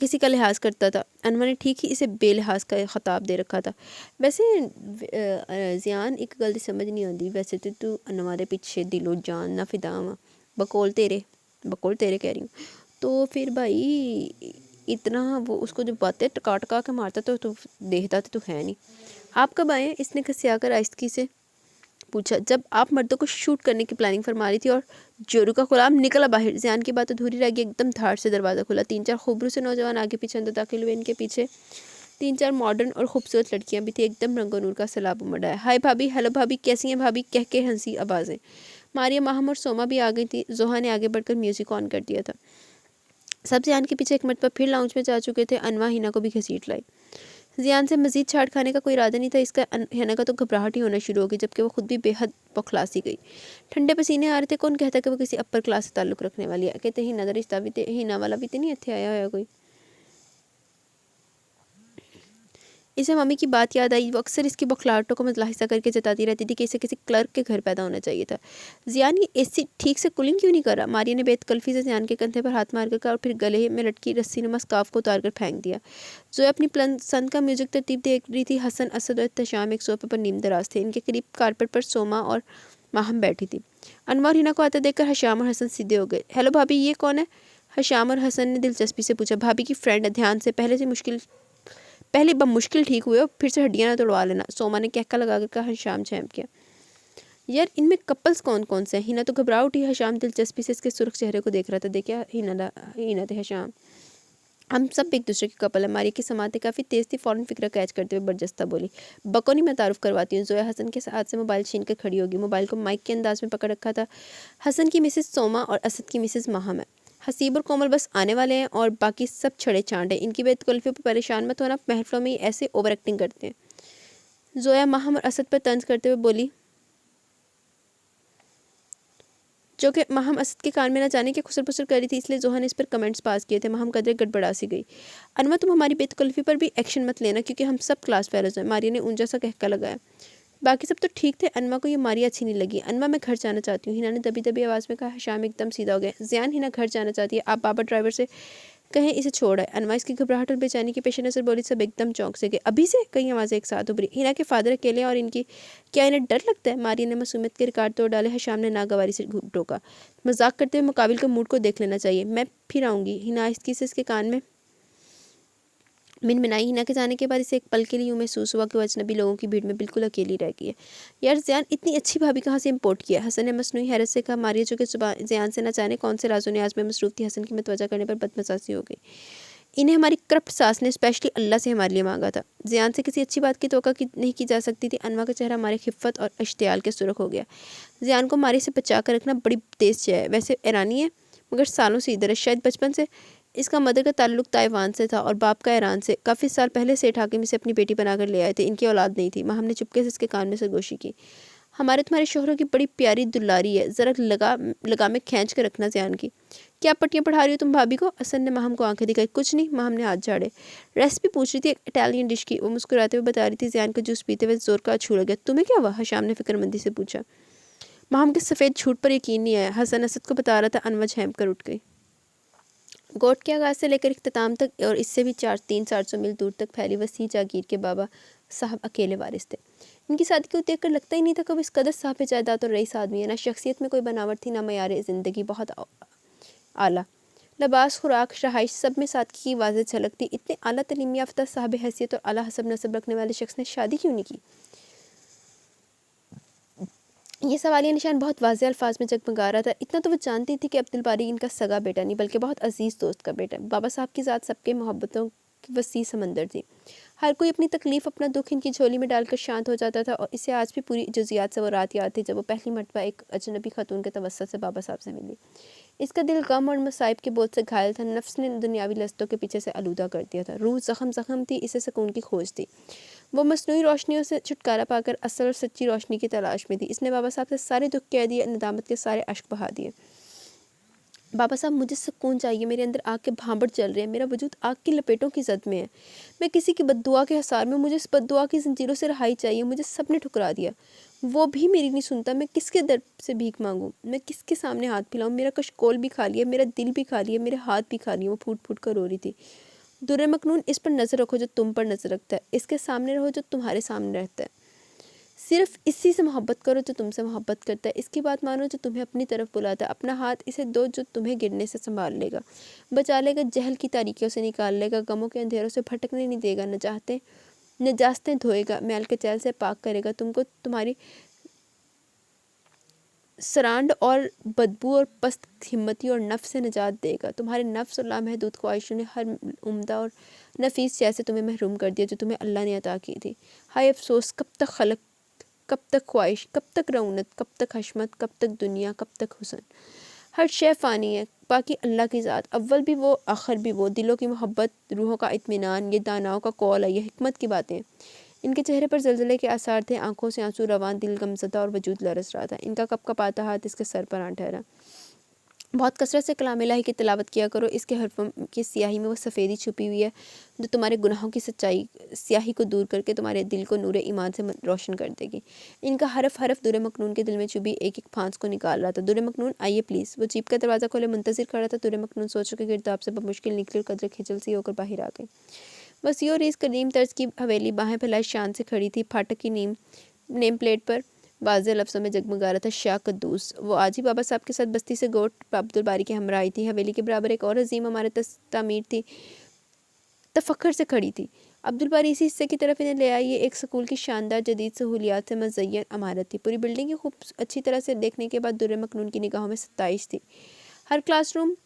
किसी का लिहाज करता था? अनवा ने ठीक ही इसे बेलिहाज का खिताब दे रखा था। वैसे ज़ियान एक गलती समझ नहीं आती। वैसे तो तू अनवा दे पीछे दिलो जान ना फिदा वा। बकौल तेरे कह रही हूँ। तो फिर भाई इतना वो उसको जो बातें टका टका के मारता तो देखता तो है नहीं। आप कब आए? इसने खसिया कर आहिस्तगी से पूछा। जब आप मर्दों को शूट करने की प्लानिंग फरमा रही थी और जोरू का गुलाम निकला बाहर। ज़ियान की बात अधूरी रह गई। एकदम धाड़ से दरवाज़ा खुला। 3-4 खूबरू से नौजवान आगे पीछे अंदर दाखिल हुए। इनके पीछे 3-4 मॉडर्न और खूबसूरत लड़कियां भी थी। एकदम रंगो नूर का सैलाब उमड़ आया। हाय भाभी, हेलो भाभी, कैसी हैं भाभी कह के हंसी आवाज़ें। मारिया, माहम और सोमा भी आ गई थी। जोहा ने आगे बढ़कर म्यूज़िक ऑन कर दिया था। सब ज़ियान के पीछे एक मरतबा फिर लाउंज में जा चुके थे। अनवा हिना को भी घसीट लाई। ज़ियान से मज़ीद छाड़ खाने का कोई इरादा नहीं था। इसका हिना का तो घबराहट ही होना शुरू हो गई, जबकि वो खुद भी बेहद बौखलासी गई। ठंडे पसीने आ रहे थे। कौन कहता कि वो किसी अपर क्लास से ताल्लुक़ रखने वाली है? कहते हिना का रिश्ता भी हिना वाला भी तो नहीं इत्थे आया होया कोई। इसे मम्मी की बात याद आई। वो अक्सर इसकी बौखलाहटों को मुलाहिजा करके जताती रहती थी कि इसे किसी क्लर्क के घर पैदा होना चाहिए था। ज़ियान ये एसी ठीक से कूलिंग क्यों नहीं कर रहा? मारिया ने बेतकल्फ़ी से ज़ियान के कंधे पर हाथ मार कर कहा और फिर गले में लटकी रस्सी नुमा स्कार्फ को उतार कर फेंक दिया। जोया अपनी पसंद का म्यूज़िक तरतीब देख रही थी। हसन, असद और एहतशाम एक सोफे पर नीम दराज थे। इनके करीब कारपेट पर सोमा और माहम बैठी थी। अनवा और हिना को आते देखकर हशाम और हसन सीधे हो गए। हेलो भाभी, ये कौन है? हशाम और हसन ने दिलचस्पी से पूछा। भाभी की फ्रेंड है, ध्यान से, पहले मुश्किल ठीक हुए और फिर से हड्डियाँ ना तोड़वा लेना। सोमा ने कहका लगा कर कहा। हशाम झैम किया। यार इनमें कपल्स कौन कौन से हैं? हिना तो घबरा उठी। हशाम दिलचस्पी से इसके सुर्ख चेहरे को देख रहा था। देखा हिना थे हशाम, हम सब एक दूसरे के कपल है। मारिया की समातें काफ़ी तेज़ थी। फ़ौरन फिक्र कैच करते हुए बरजस्ता बोली। बको नहीं, मैं तारुफ करवाती हूँ। जोया हसन के हाथ से मोबाइल छीन कर खड़ी होगी। मोबाइल को माइक के अंदाज में पकड़ रखा था। हसन की मिसेस सोमा और असद की मिसेस माहम है। हसीब और कोमल बस आने वाले हैं और बाकी सब छड़े चांड हैं। इनकी बेतकल्फियों पर परेशान मत होना, महफिलों में ऐसे ओवर एक्टिंग करते हैं। जोया माहम और असद पर तंज करते हुए बोली, जो कि माहम असद के कान में न जाने के खुसर पुसर कर रही थी, इसलिए जोहा ने इस पर कमेंट्स पास किए थे। माहम कदरे गड़बड़ा सी गई। अनवा, तुम हमारी बेतकल्फी पर भी एक्शन मत लेना क्योंकि हम सब क्लास फेलोज हैं। मारिया ने ऊंचा सा कहका लगाया। बाकी सब तो ठीक थे। अनवा को ये मारिया अच्छी नहीं लगी। अनवा, मैं घर जाना चाहती हूँ, हिना ने दबी दबी आवाज़ में कहा। हशाम एकदम सीधा हो गया। ज़ियान, हिना घर जाना चाहती है, आप बाबा ड्राइवर से कहें इसे छोड़ आए। अनवा इसकी घबराहट और बेचैनी के पेश नज़र बोली। सब एकदम चौंक से गए। अभी से? कई आवाज़ें एक साथ उभरी। हिना के फादर अकेले हैं और इनकी क्या इन्हें डर लगता है? मारिया ने मासूमियत के रिकॉर्ड तोड़ डाले। हशाम ने नागवारी से टोका। मजाक करते हुए मुकाबिल के मूड को देख लेना चाहिए। मैं फिर आऊँगी। हिना आहिस्ती से इसके कान में मिनमिनाई। हिना के जाने के बाद इसे एक पल के लिए यूँ महसूस हुआ कि वो अजनबी लोगों की भीड़ में बिल्कुल अकेली रह गई है। यार ज़ियान इतनी अच्छी भाभी कहाँ से इम्पोर्ट किया? हसन ने मसनूई हैरत से कहा। मारिया जो कि ज़ियान से न जाने कौन से राजों ने आज में मसरूफ़ थी, हसन की मतवजा करने पर बदमजाजी हो गई। इन्हें हमारी करप्ट सास ने स्पेशली अल्लाह से हमारे लिए मांगा था। ज़ियान से किसी अच्छी बात की तवक्को नहीं की जा सकती थी। अनवा का चेहरा हमारे खिफ़्फ़त और इश्तियाल के सुर्ख हो गया। ज़ियान को मारी से बचा कर रखना बड़ी तेज़ चाह है। वैसे ईरानी है मगर सालों से इधर है, शायद बचपन से। इसका मदर का ताल्लुक ताइवान से था और बाप का ईरान से। काफ़ी साल पहले सेठ हाकिम इसे अपनी बेटी बनाकर ले आए थे। इनकी औलाद नहीं थी। हमने चुपके से इसके कान में सरगोशी की। हमारे तुम्हारे शोहरों की बड़ी प्यारी दुलारी है, ज़रा लगा में खींच कर रखना ज़ियान की। क्या पट्टियाँ पढ़ा रही हो तुम भाभी को? हसन ने माहम को आंखें दिखाई। कुछ नहीं। माहम ने हाथ झाड़े। रेसिपी पूछ रही थी एक इटालियन डिश की। वो मुस्कुराते हुए बता रही थी। ज़ियान का जूस पीते हुए जोर का छू लग गया। तुम्हें क्या हुआ? हशाम ने फिक्रमंदी से पूछा। माहम के सफ़ेद झूठ पर यकीन नहीं आया। हसन असद को बता रहा था। अनवा झेंप कर उठ गई। गोट के आगाज़ से लेकर इख्तिताम तक और इससे भी 300-400 मील दूर तक फैली वसी जागीर के बाबा साहब अकेले वारिस थे। इनकी सादगी को देखकर लगता ही नहीं था कि वो इस कदर साहब जायदाद और रईस आदमी है। ना शख्सियत में कोई बनावट थी, ना मयार ज़िंदगी बहुत आला। लिबास, खुराक, रहाइश सब में सादगी की वाज़ेह झलक थी। इतने आला तलीम याफ्ता साहब हैसियत और आला हसब नसब रखने वाले शख्स ने शादी क्यों नहीं की? ये सवालिया निशान बहुत वाज़ेह अल्फाज में जगमगा रहा था। इतना तो वो जानती थी कि अब्दुल बारी इनका सगा बेटा नहीं बल्कि बहुत अजीज़ दोस्त का बेटा। बाबा साहब की ज़ात सबके मोहब्बतों की वसी समंदर थी। हर कोई अपनी तकलीफ़ अपना दुख इनकी झोली में डालकर शांत हो जाता था और इसे आज भी पूरी जुज़ियात से वो रात याद थी जब वो पहली मरतबा एक अजनबी खातून के तवस्सुत से बाबा साहब से मिली। इसका दिल गम और मसाइब के बोझ से घायल था। नफ्स ने दुनियावी लस्तों के पीछे से आलूदा कर दिया था। रूह ज़ख्म थी, इसे सुकून की खोज थी। वो मस्नूई रोशनियों से छुटकारा पाकर असल और सच्ची रोशनी की तलाश में थी। इसने बाबा साहब से सारे दुख कह दिए, नदामत के सारे अश्क बहा दिए। बाबा साहब मुझे सुकून चाहिए। मेरे अंदर आग के भांबड़ चल रहे हैं। मेरा वजूद आग की लपेटों की जद में है। मैं किसी की बद्दुआ के हसार में, मुझे इस बद्दुआ की जंजीरों से रहाई चाहिए। मुझे सब ने ठुकरा दिया, वो भी मेरी नहीं सुनता। मैं किसके दर से भीख मांगूँ? मैं किसके सामने हाथ फैलाऊँ? मेरा कशकोल भी खा लिया, मेरा दिल भी खा लिया, मेरे हाथ भी खा लिए। वो फूट फूट कर रो रही थी। दुर्रे मखनून, इस पर नज़र रखो जो तुम पर नज़र रखता है। इसके सामने रहो जो तुम्हारे सामने रहता है। सिर्फ इसी से मोहब्बत करो जो तुमसे मोहब्बत करता है। इसकी बात मानो जो तुम्हें अपनी तरफ बुलाता है। अपना हाथ इसे दो जो तुम्हें गिरने से संभाल लेगा, बचा लेगा, जहल की तारीकियों से निकाल लेगा, गमों के अंधेरों से भटकने नहीं देगा, नजास्तें धोएगा, मैल के चैल से पाक करेगा तुमको, तुम्हारी सरांड और बदबू और पस्त हिम्मती और नफ्स से निजात देगा। तुम्हारे नफ्स और लामहदूद ख्वाहिशों ने हर उम्दा और नफीस जैसे तुम्हें महरूम कर दिया जो तुम्हें अल्लाह ने अता की थी। हाय अफसोस, कब तक खलक, कब तक ख्वाहिश, कब तक रौनत, कब तक हशमत, कब तक दुनिया, कब तक हुसन। हर शय फ़ानी है, बाकी अल्लाह की ज़ात। अव्वल भी वो, आखिर भी वो। दिलों की मोहब्बत, रूहों का इत्मीनान, ये दानाओं का कौल है, ये हिकमत की बातें। इनके चेहरे पर जलजले के आसार थे। आंखों से आंसू रवान, दिल गमज़दा और वजूद लरस रहा था। इनका कपकपाता हाथ इसके सर पर आ ठहरा। बहुत कसरत से कलाम इलाही की तिलावत किया करो। इसके हरफों की स्याही में वो सफ़ेदी छुपी हुई है जो तुम्हारे गुनाहों की सच्चाई स्याही को दूर करके तुम्हारे दिल को नूरे ईमान से रोशन कर देगी। इनका हरफ हरफ दुर्रे मखनून के दिल में चुभी एक एक फांस को निकाल रहा था। दुर्रे मखनून आइए प्लीज़। वो जीप का दरवाज़ा खोले मुंतज़िर खड़ा था। दुर्रे मखनून सोचों के गिरदाब से बमुश्किल निकली और कदर खिंचल सी होकर बाहर आ गई। वसी और इस कदीम तर्ज की हवेली बाहें फैलाई शान से खड़ी थी। फाटक की नेम प्लेट पर वाज़ेह लफ्ज़ों में जगमगा रहा था शाह कद्दूस। वो आज ही बाबा साहब के साथ बस्ती से गोट अब्दुल बारी के हमरा आई थी। हवेली के बराबर एक और अजीम इमारत तामीर थी, तफक्र से खड़ी थी। अब्दुल बारी इसी हिस्से की तरफ इन्हें ले आई। ये एक स्कूल की शानदार जदीद सहूलियात से मुज़य्यन इमारत थी। पूरी बिल्डिंग की खूब अच्छी तरह से देखने के बाद दुर्रे मखनून की निगाहों में 27 थी। हर क्लासरूम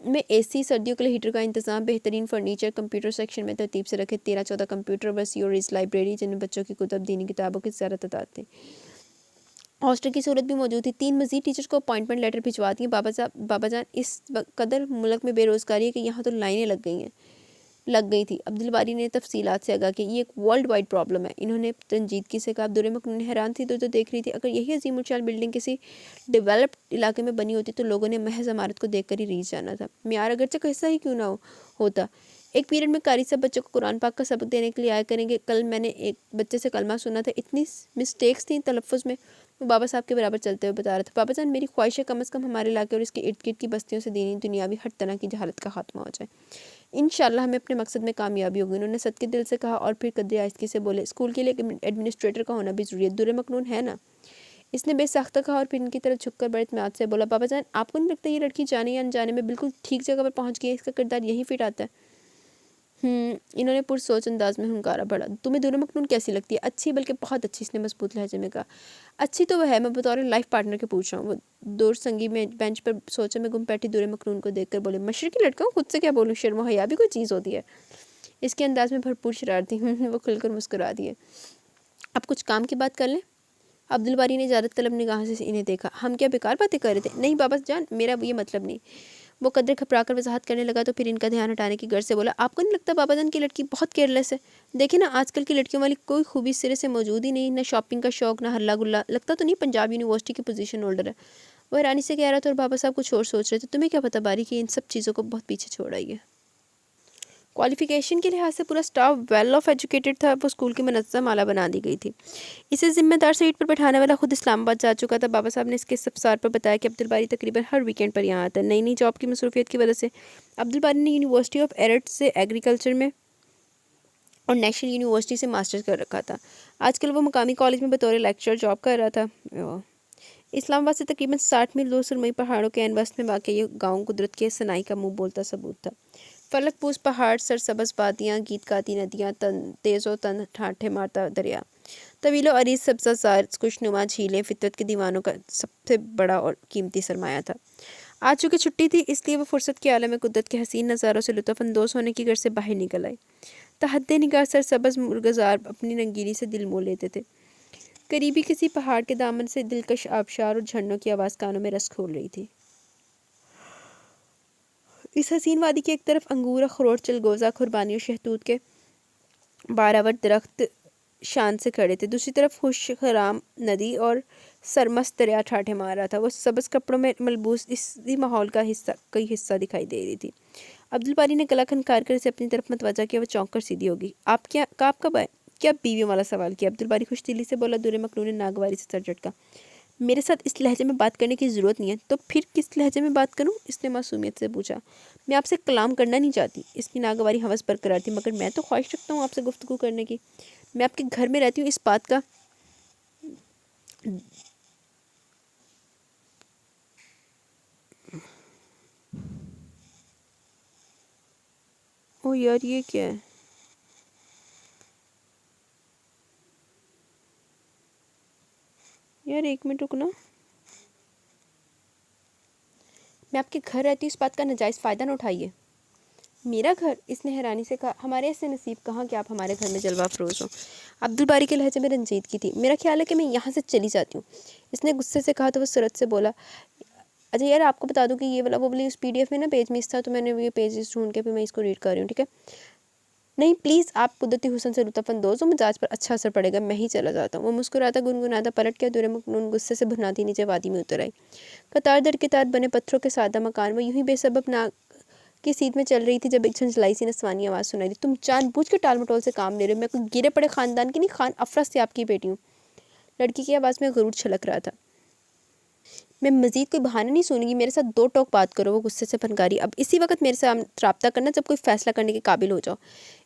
में एसी, सर्दियों के लिए हीटर का इंतजाम, बेहतरीन फर्नीचर, कंप्यूटर सेक्शन में तरतीब से रखे 13-14 कंप्यूटर, वसी और इस लाइब्रेरी जिनमें बच्चों की कुतब, दीनी किताबों की ज़्यादा तादाद थी। हॉस्टल की सूरत भी मौजूद थी। 3 मजीद टीचर्स को अपॉइंटमेंट लेटर भिजवा दिए। बाबा जान, इस कदर मुल्क में बेरोज़गारी है कि यहाँ तो लाइनें लग गई थी। अब्दुल बारी ने तफसीलात से आगाह कि ये एक वर्ल्ड वाइड प्रॉब्लम है। इन्होंने तंजीदगी से कहा। दुर्रे मखनून हैरान थी तो देख रही थी। अगर यही अजीम उलचाल बिल्डिंग किसी डेवलप्ड इलाके में बनी होती तो लोगों ने महज इमारत को देख कर ही रीझ जाना था। म्यार अगरचे कैसा ही क्यों ना होता, एक पीरियड में कारी सब बच्चों को कुरान पाक का सबक देने के लिए आया करेंगे। कल मैंने एक बच्चे से कलमा सुना था, इतनी मिस्टेक्स थी तलफ़ुज़ में, वो बाबा साहब के बराबर चलते हुए बता रहा था, बाबा जान मेरी ख्वाहिश है कम अज़ कम हमारे इलाके और इसके इर्द गिर्द की बस्तियों से दीनी दुनियावी हर तरह की जहालत का खात्मा हो जाए, इंशाल्लाह हमें अपने मकसद में कामयाबी होगी। उन्होंने सदके दिल से कहा और फिर कदर आहिस्ती से बोले, स्कूल के लिए एक एडमिनिस्ट्रेटर का होना भी ज़रूरी है, दुर्र मखनून है ना। इसने बेसाख्ता कहा और फिर इनकी तरफ झुककर बड़े इत्मीनान से बोला, बाबा जान आपको नहीं लगता ये लड़की जाने या अनजाने में बिल्कुल ठीक जगह पर पहुंच गई है, इसका किरदार यही फिट आता है। इन्होंने पुरसोच अंदाज में हुंकारा भरा, तुम्हें दुर्र मखनून कैसी लगती है? अच्छी, बल्कि बहुत अच्छी, इसने मजबूत लहजे में कहा। अच्छी तो वह है, मैं बतौर लाइफ पार्टनर के पूछ रहा हूँ। वो दूर संगी में बेंच पर सोचे में गुम बैठी दुर्र मखनून को देखकर बोले, मशरकी लड़का हूँ, खुद से क्या बोलूँ, शर्म व हया भी कोई चीज़ होती है। इसके अंदाज में भरपूर शरारती वो खुलकर मुस्कुरा दिए। अब कुछ काम की बात कर लें। अब्दुल बारी ने इजाज़त तलब निगाह से इन्हें देखा। हम क्या बेकार बातें कर रहे थे? नहीं बाबा जान, मेरा ये मतलब नहीं। वो कदर घबरा कर वजाहत करने लगा तो फिर इनका ध्यान हटाने की गर्ज से बोला, आपको नहीं लगता बाबा जान की लड़की बहुत केयरलेस है? देखिए ना, आजकल की लड़कियों वाली कोई खूबी सिरे से मौजूद ही नहीं, ना शॉपिंग का शौक, ना हल्ला गुल्ला। लगता तो नहीं पंजाब यूनिवर्सिटी की पोजीशन होल्डर है। वह हैरानी से कह रहा था और बाबा साहब कुछ और सोच रहे थे। तुम्हें क्या पता बारी कि इन सब चीज़ों को बहुत पीछे छोड़ आई है। क्वालिफिकेशन के लिहाज से पूरा स्टाफ वेल ऑफ एजुकेटेड था। वो स्कूल की मुनज़्ज़म आला बना दी गई थी। इसे ज़िम्मेदार सीट पर बैठाने वाला खुद इस्लामाबाद जा चुका था। बाबा साहब ने इसके सब्सार पर बताया कि अब्दुल बारी तकरीबन हर वीकेंड पर यहाँ आता है। नई नई जॉब की मसरूफियत की वजह से अब्दुल बारी ने यूनिवर्सिटी ऑफ एरट से एग्रीकल्चर में और नेशनल यूनिवर्सिटी से मास्टर्स कर रखा था। आजकल वो मुकामी कॉलेज में बतौर लेक्चरर जॉब कर रहा था। इस्लामाबाद से तकरीबन 60 मील दूर सुरमई पहाड़ों के एनवस्त में वाक़ ये गाँव कुदरत के सनाई का मुँह बोलता सबूत था। फलकपूस पहाड़, सरसब्ज़ वादियाँ, गीत गाती नदियाँ, तेज़ो तन ठाठे मारता दरिया, तवीलो अरीज सब्ज़ाज़ार, खुशनुमा झीलें फितरत के दीवानों का सबसे बड़ा और कीमती सरमाया था। आज चूँकि छुट्टी थी, इसलिए वो फुर्सत के आलम में कुदरत के हसीन नज़ारों से लुत्फ़अंदोज़ होने की घर से बाहर निकल आए। तहद्दे निगाह सरसब्ज़ मुर्गज़ार अपनी रंगीनी से दिल मोह लेते थे। करीबी किसी पहाड़ के दामन से दिलकश आबशार और झरनों की आवाज़ कानों में रस खोल रही थी। इस हसीन वादी की एक तरफ अंगूर, अखरोट, चिलगोज़ा, खुरबानी और शहतूत के बारावर दरख्त शान से खड़े थे। दूसरी तरफ खुश खराम नदी और सरमस्त दरिया ठाठे मार रहा था। वो सब्ज़ कपड़ों में मलबूस इसी माहौल का कई हिस्सा दिखाई दे रही थी। अब्दुल बारी ने गला खनकार कर इसे अपनी तरफ मतवजा किया। वो चौंक कर सीधी होगी। आप कब आए? क्या बीवियों वाला सवाल किया? अब्दुल बारी खुश दिली से बोला। दुर्र मखनून ने नागवारी से सर झटका। मेरे साथ इस लहजे में बात करने की ज़रूरत नहीं है। तो फिर किस लहजे में बात करूं? इसने मासूमियत से पूछा। मैं आपसे कलाम करना नहीं चाहती। इसकी नागवारी हवस बरकरार थी, मगर मैं तो ख्वाहिश रखता हूँ आपसे गुफ्तगू करने की। मैं आपके घर में रहती हूँ, इस बात का ओ यार, ये क्या है? यार एक मिनट रुकना। मैं आपके घर रहती हूँ, इस बात का नाजायज़ फ़ायदा न उठाइए। मेरा घर? इसने हैरानी से कहा। हमारे ऐसे नसीब कहाँ कि आप हमारे घर में जलवा अफरोज़ हो। अब्दुल बारी के लहजे में रंजीदगी थी। मेरा ख्याल है कि मैं यहाँ से चली जाती हूँ, इसने गुस्से से कहा। तो वो सूरत से बोला, अच्छा यार आपको बता दूँ कि ये वाला वो वाली उस PDF में ना पेज मिस था, तो मैंने ये पेज ढूंढ के फिर मैं इसको रीड कर रही हूँ, ठीक है? नहीं प्लीज़, आप कुदरती हुस्न से लुत्फ़अंदोज़ हो, मिजाज पर अच्छा असर पड़ेगा, मैं ही चला जाता हूँ। वो मुस्कुराता गुनगुनाता पलट गया। दुर्र मखनून गुस्से से भुनाती नीचे वादी में उतर आई। कतार दर कतार बने पत्थरों के सादा मकान में यूं ही बेसबब नाक की सीध में चल रही थी जब एक झंझलाई सी नस्वानी आवाज़ सुनाई दी। तुम जानबूझ के टाल मटोल से काम ले रहे हो। मैं कोई गिरे पड़े ख़ानदान की नहीं, खान अफरस से आपकी बेटी हूँ। लड़की की आवाज़ में गुरूर छलक रहा था। मैं मज़ीद कोई बहाना नहीं सुनूंगी, मेरे साथ दो टोक बात करो। वो गुस्से से फनकारी। अब इसी वक्त मेरे साथ रब्ता करना जब कोई फ़ैसला करने के काबिल हो जाओ।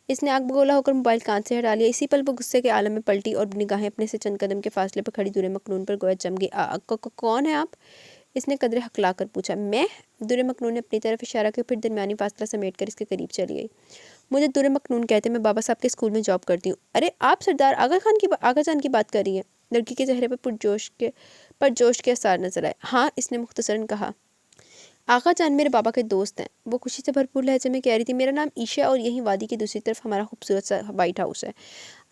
इसने आग बगोला होकर मोबाइल कान से हटा लिया। इसी पल वो गुस्से के आलम में पलटी और निगाहें अपने से चंद कदम के फासले पर खड़ी दुर्र मखनून पर गोया जम गई। कौन है आप? इसने कदरे हकला कर पूछा। मैं? दुर्र मखनून ने अपनी तरफ इशारा किया, फिर दरमियानी फासला समेट कर इसके करीब चली गई। मुझे दुर्र मखनून कहते, मैं बाबा साहब के स्कूल में जॉब करती हूँ। अरे आप सरदार आगा जान की बात कर रही हैं? लड़की के चेहरे पर जोश के आसार नजर आए। हाँ, इसने मुख्तसरन कहा। आगा जान मेरे बाबा के दोस्त हैं। वो खुशी से भरपूर लहजे में कह रही थी। मेरा नाम ईशा और यहीं वादी की दूसरी तरफ हमारा खूबसूरत सा वाइट हाउस है।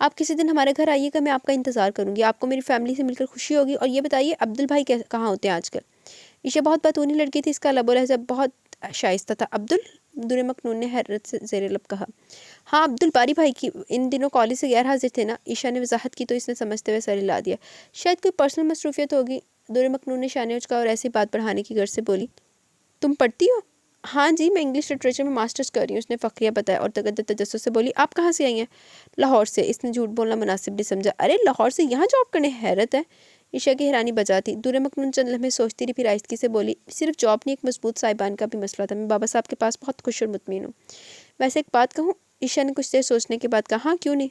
आप किसी दिन हमारे घर आइएगा, मैं आपका इंतज़ार करूँगी। आपको मेरी फैमिली से मिलकर खुशी होगी। और ये बताइए अब्दुल भाई कहाँ होते हैं आजकल? ईशा बहुत बतूनी लड़की थी। इसका लबो लहजा बहुत शाइस्ता था। अब्दुल? दुर्र मखनून ने हैरत से ज़ेरे लब कहा। हाँ, अब्दुल बारी भाई की इन दिनों कॉलेज से गैर हाजिर थे ना। ईशा ने वजाहत की तो इसने समझते हुए सर हिला दिया। शायद कोई पर्सनल मसरूफियत होगी। दुर्र मखनून ने शाने उचका और ऐसी बात बढ़ाने की गर्ज से बोली, तुम पढ़ती हो? हाँ जी, मैं इंग्लिश लिटरेचर में मास्टर्स कर रही हूँ, उसने फ़ख्रिया बताया और तगद्दर तजस्सुस से बोली, आप कहाँ से आई हैं? लाहौर से। इसने झूठ बोलना मुनासिब नहीं समझा। अरे लाहौर से यहाँ जॉब करने, हैरत है। ईशा की हैरानी बजा थी। दूर मखनून चंद लम्हे सोचती रही, फिर आहिस्तगी से बोली, सिर्फ जॉब नहीं, एक मजबूत साहिबान का भी मसला था। मैं बाबा साहब के पास बहुत खुश और मुतमईन हूँ। वैसे एक बात कहूँ? ईशा ने कुछ देर सोचने के बाद कहा, हाँ क्यों नहीं।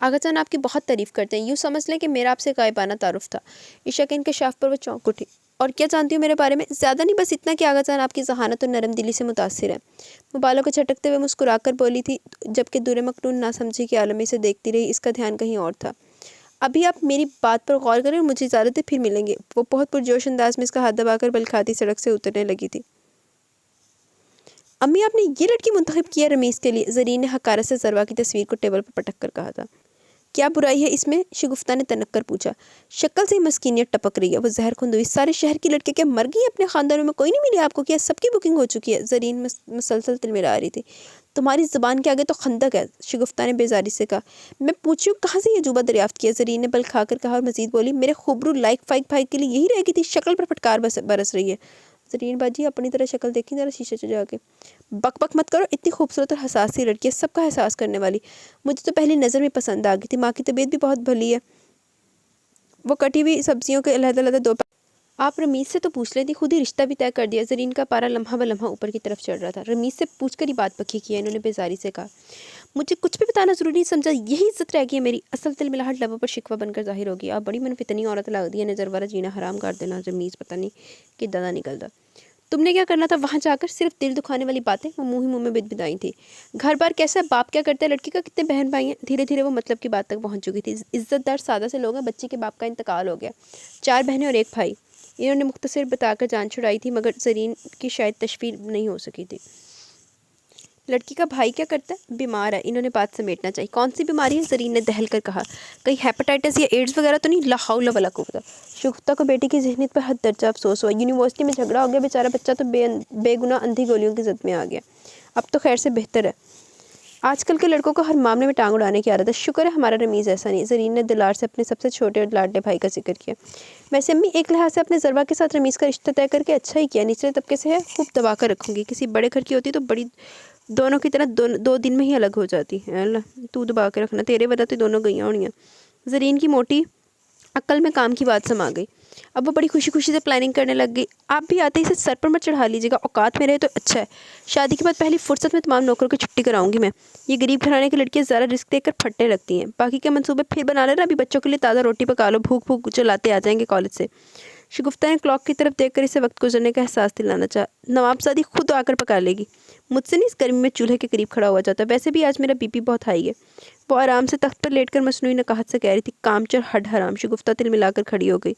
आगा जान आपकी बहुत तारीफ़ करते हैं, यूँ समझ लें कि मेरा आपसे गायबाना तारुफ था। ईशा के इंकशाफ पर वो चौंक उठी। और क्या जानती हूँ मेरे बारे में? ज़्यादा नहीं, बस इतना कि आगा जान आपकी जहानत और नरम दिली से मुतासिर है। वो बालों को झटकते हुए मुस्कुराकर बोली थी, जबकि दूर मखनून नासमझी की आलमी से देखती रही। इसका ध्यान कहीं और था। अभी आप मेरी बात पर गौर करें और मुझे इजाज़त है, फिर मिलेंगे। वो बहुत पुरजोश अंदाज में इसका हाथ दबाकर बल खाती सड़क से उतरने लगी थी। अम्मी, आपने ये लड़की मुंतखब किया रमीज़ के लिए? ज़रीन ने हकारत से ज़रवा की तस्वीर को टेबल पर पटक कर कहा था। क्या बुराई है इसमें? शगुफ्ता ने तनक कर पूछा। शक्ल से ही मस्कीनियत टपक रही है। वो जहर खुंद हुई। सारे शहर की लड़के क्या मर गई? अपने खानदानों में कोई नहीं मिली आपको? क्या सबकी बुकिंग हो चुकी है? ज़रीन मुसलसल तिलमिला रही थी। तुम्हारी ज़बान के आगे तो खंदक है, शगुफ्ता ने बेजारी से कहा। मैं पूछी हूँ कहाँ से ये अजूबा दरियाफ्त किया? ज़रीन ने बल खाकर कहा और मजीद बोली, मेरे खुबरू लाइक फाइक भाई के लिए यही रह गई थी? शक्ल पर फटकार बरस रही है। ज़रीन बाजी, अपनी तरह शक्ल देखी ज़रा शीशे से जाके। बक बक मत करो, इतनी खूबसूरत और हसास सी लड़की है, सबका एहसास करने वाली। मुझे तो पहली नज़र में पसंद आ गई थी। माँ की तबीयत भी बहुत भली है। वो कटी हुई सब्जियों के अलग-अलग दो। आप रमीज़ से तो पूछ लेती, खुद ही रिश्ता भी तय कर दिया। ज़रीन का पारा लम्हा ब लम्हा ऊपर की तरफ चढ़ रहा था। रमीज़ से पूछकर ही बात पक्की की है, इन्होंने बेजारी से कहा। मुझे कुछ भी बताना ज़रूरी नहीं समझा, यही इज्जत रह गई है मेरी। असल तिलमिलाहट लबों पर शिकवा बनकर जाहिर होगी। आप बड़ी मनफितनी औरत लगती है, नज़र वाला जीना हराम कर देना। रमीज़ पता नहीं कि दादा निकलता। तुमने क्या करना था वहाँ जाकर? सिर्फ दिल दुखाने वाली बातें वो मुँह ही मुँह में बिदबिदाई थी। घर बार कैसा है? बाप क्या करता है? लड़की का कितने बहन भाई हैं? धीरे धीरे वो मतलब की बात तक पहुँच चुकी थी। इज्जतदार सादा से लोग हैं। बच्ची के बाप का इंतकाल हो गया। 4 बहनें और 1 भाई। इन्होंने मुख्तसर बताकर जान छुड़ाई थी, मगर ज़रीन की शायद तशवीर नहीं हो सकी थी। लड़की का भाई क्या करता है? बीमार है। इन्होंने बात समेटना चाहिए। कौन सी बीमारी है? ज़रीन ने दहल कर कहा। कहीं हेपेटाइटिस या एड्स वगैरह तो नहीं? ला हौला वला कुव्वता। शगुफ्ता को बेटी की ज़हनियत पर हद दर्जा अफसोस हुआ। यूनिवर्सिटी में झगड़ा हो गया, बेचारा बच्चा तो बेगुनाह अंधी गोलियों की जद में आ गया। अब तो खैर से बेहतर है। आजकल के लड़कों को हर मामले में टांग उड़ाने की आदत है। शुक्र है हमारा रमीज़ ऐसा नहीं। ज़रीन ने दिलार से अपने सबसे छोटे और लाडले भाई का जिक्र किया। वैसे अम्मी, एक लिहाज से अपने ज़रवा के साथ रमीज़ का रिश्ता तय करके अच्छा ही किया। निचले तबके से है, खूब दबा कर रखूँगी। किसी बड़े घर की होती तो बड़ी दोनों की तरह 2 दिन में ही अलग हो जाती है। अल्लाह, तू दबा के रखना, तेरे वजह तो दोनों गईयाँ होनी। ज़रीन की मोटी अक्ल में काम की बात समा गई। अब वो बड़ी खुशी खुशी से प्लानिंग करने लग गई। आप भी आते ही इसे सर पर मत चढ़ा लीजिएगा, औकात में रहे तो अच्छा है। शादी के बाद पहली फुर्सत में तमाम नौकरों की छुट्टी कराऊंगी मैं। ये गरीब घराने की लड़कियां ज़रा रिस्क देकर फटने लगती हैं। बाकी के मंसूबे फिर बना लेना। अभी बच्चों के लिए ताज़ा रोटी पका लो, भूख भूख चलाते आ जाएंगे कॉलेज से। शगुफ्ता ने क्लॉक की तरफ देखकर इसे वक्त गुजरने का एहसास दिलाना चाहा। नवाबजादी खुद आकर पका लेगी, मुझसे नहीं इस गर्मी में चूल्हे के करीब खड़ा हुआ जाता। वैसे भी आज मेरा बीपी बहुत हाई है। वो आराम से तख्त पर लेटकर मसनूई नकाहत से कह रही थी, कामचोर हड हराम। शगुफ्ता तिल मिलाकर खड़ी हो गई।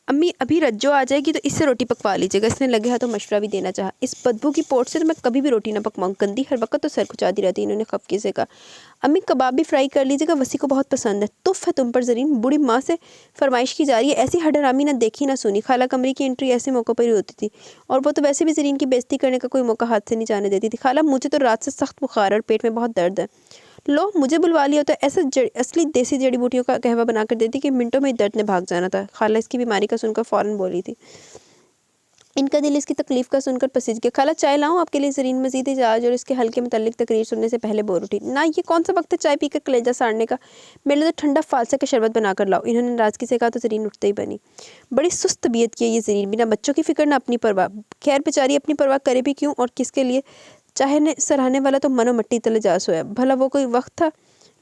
अम्मी, अभी रज्जो आ जाएगी तो इससे रोटी पकवा लीजिएगा। इसने लगे हाथों मशवरा भी देना चाहा। इस बदबू की पोट से तो मैं कभी भी रोटी ना पकवाऊँ, गंदी हर वक्त तो सर खुचाती रहती। इन्होंने खफकी से कहा। अम्मी, कबाब भी फ्राई कर लीजिएगा, वसी को बहुत पसंद है। तुफ है तुम पर ज़रीन, बूढ़ी माँ से फरमाइश की जा रही है। ऐसी हडरामी ना देखी ना सुनी। खाला कमरी की एंट्री ऐसे मौक़ों पर ही होती थी, और वो तो वैसे भी ज़रीन की बेइज्जती करने का कोई मौका हाथ से नहीं जाने देती थी। खाला, मुझे तो रात से सख्त बुखार और पेट में बहुत दर्द है। लो, मुझे बुलवा लिया तो ऐसा असली देसी जड़ी बूटियों का कहवा बनाकर देती कि मिनटों में ही दर्द ने भाग जाना था। खाला इसकी बीमारी का सुनकर फ़ौरन बोली थी। इनका दिल इसकी तकलीफ़ का सुनकर पसीज गया। खाला, चाय लाऊं आपके लिए? ज़रीन मज़ीद इजाज़ और इसके हल के मुतल्लिक तकरीर सुनने से पहले बोल उठी। ना, ये कौन सा वक्त है चाय पीकर कलेजा साड़ने का? मेरे लिए तो ठंडा फालसा का शरबत बनाकर लाओ। इन्होंने नाराज़गी से कहा तो ज़रीन उठते ही बनी। बड़ी सुस्त तबीयत की है ये ज़रीन, बिना बच्चों की फ़िक्र ना अपनी परवाह। खैर बेचारी अपनी परवाह करे भी क्यों और किसके लिए? चाहे सराहने वाला तो मनो मट्टी तले जा सोया। भला वो कोई वक्त था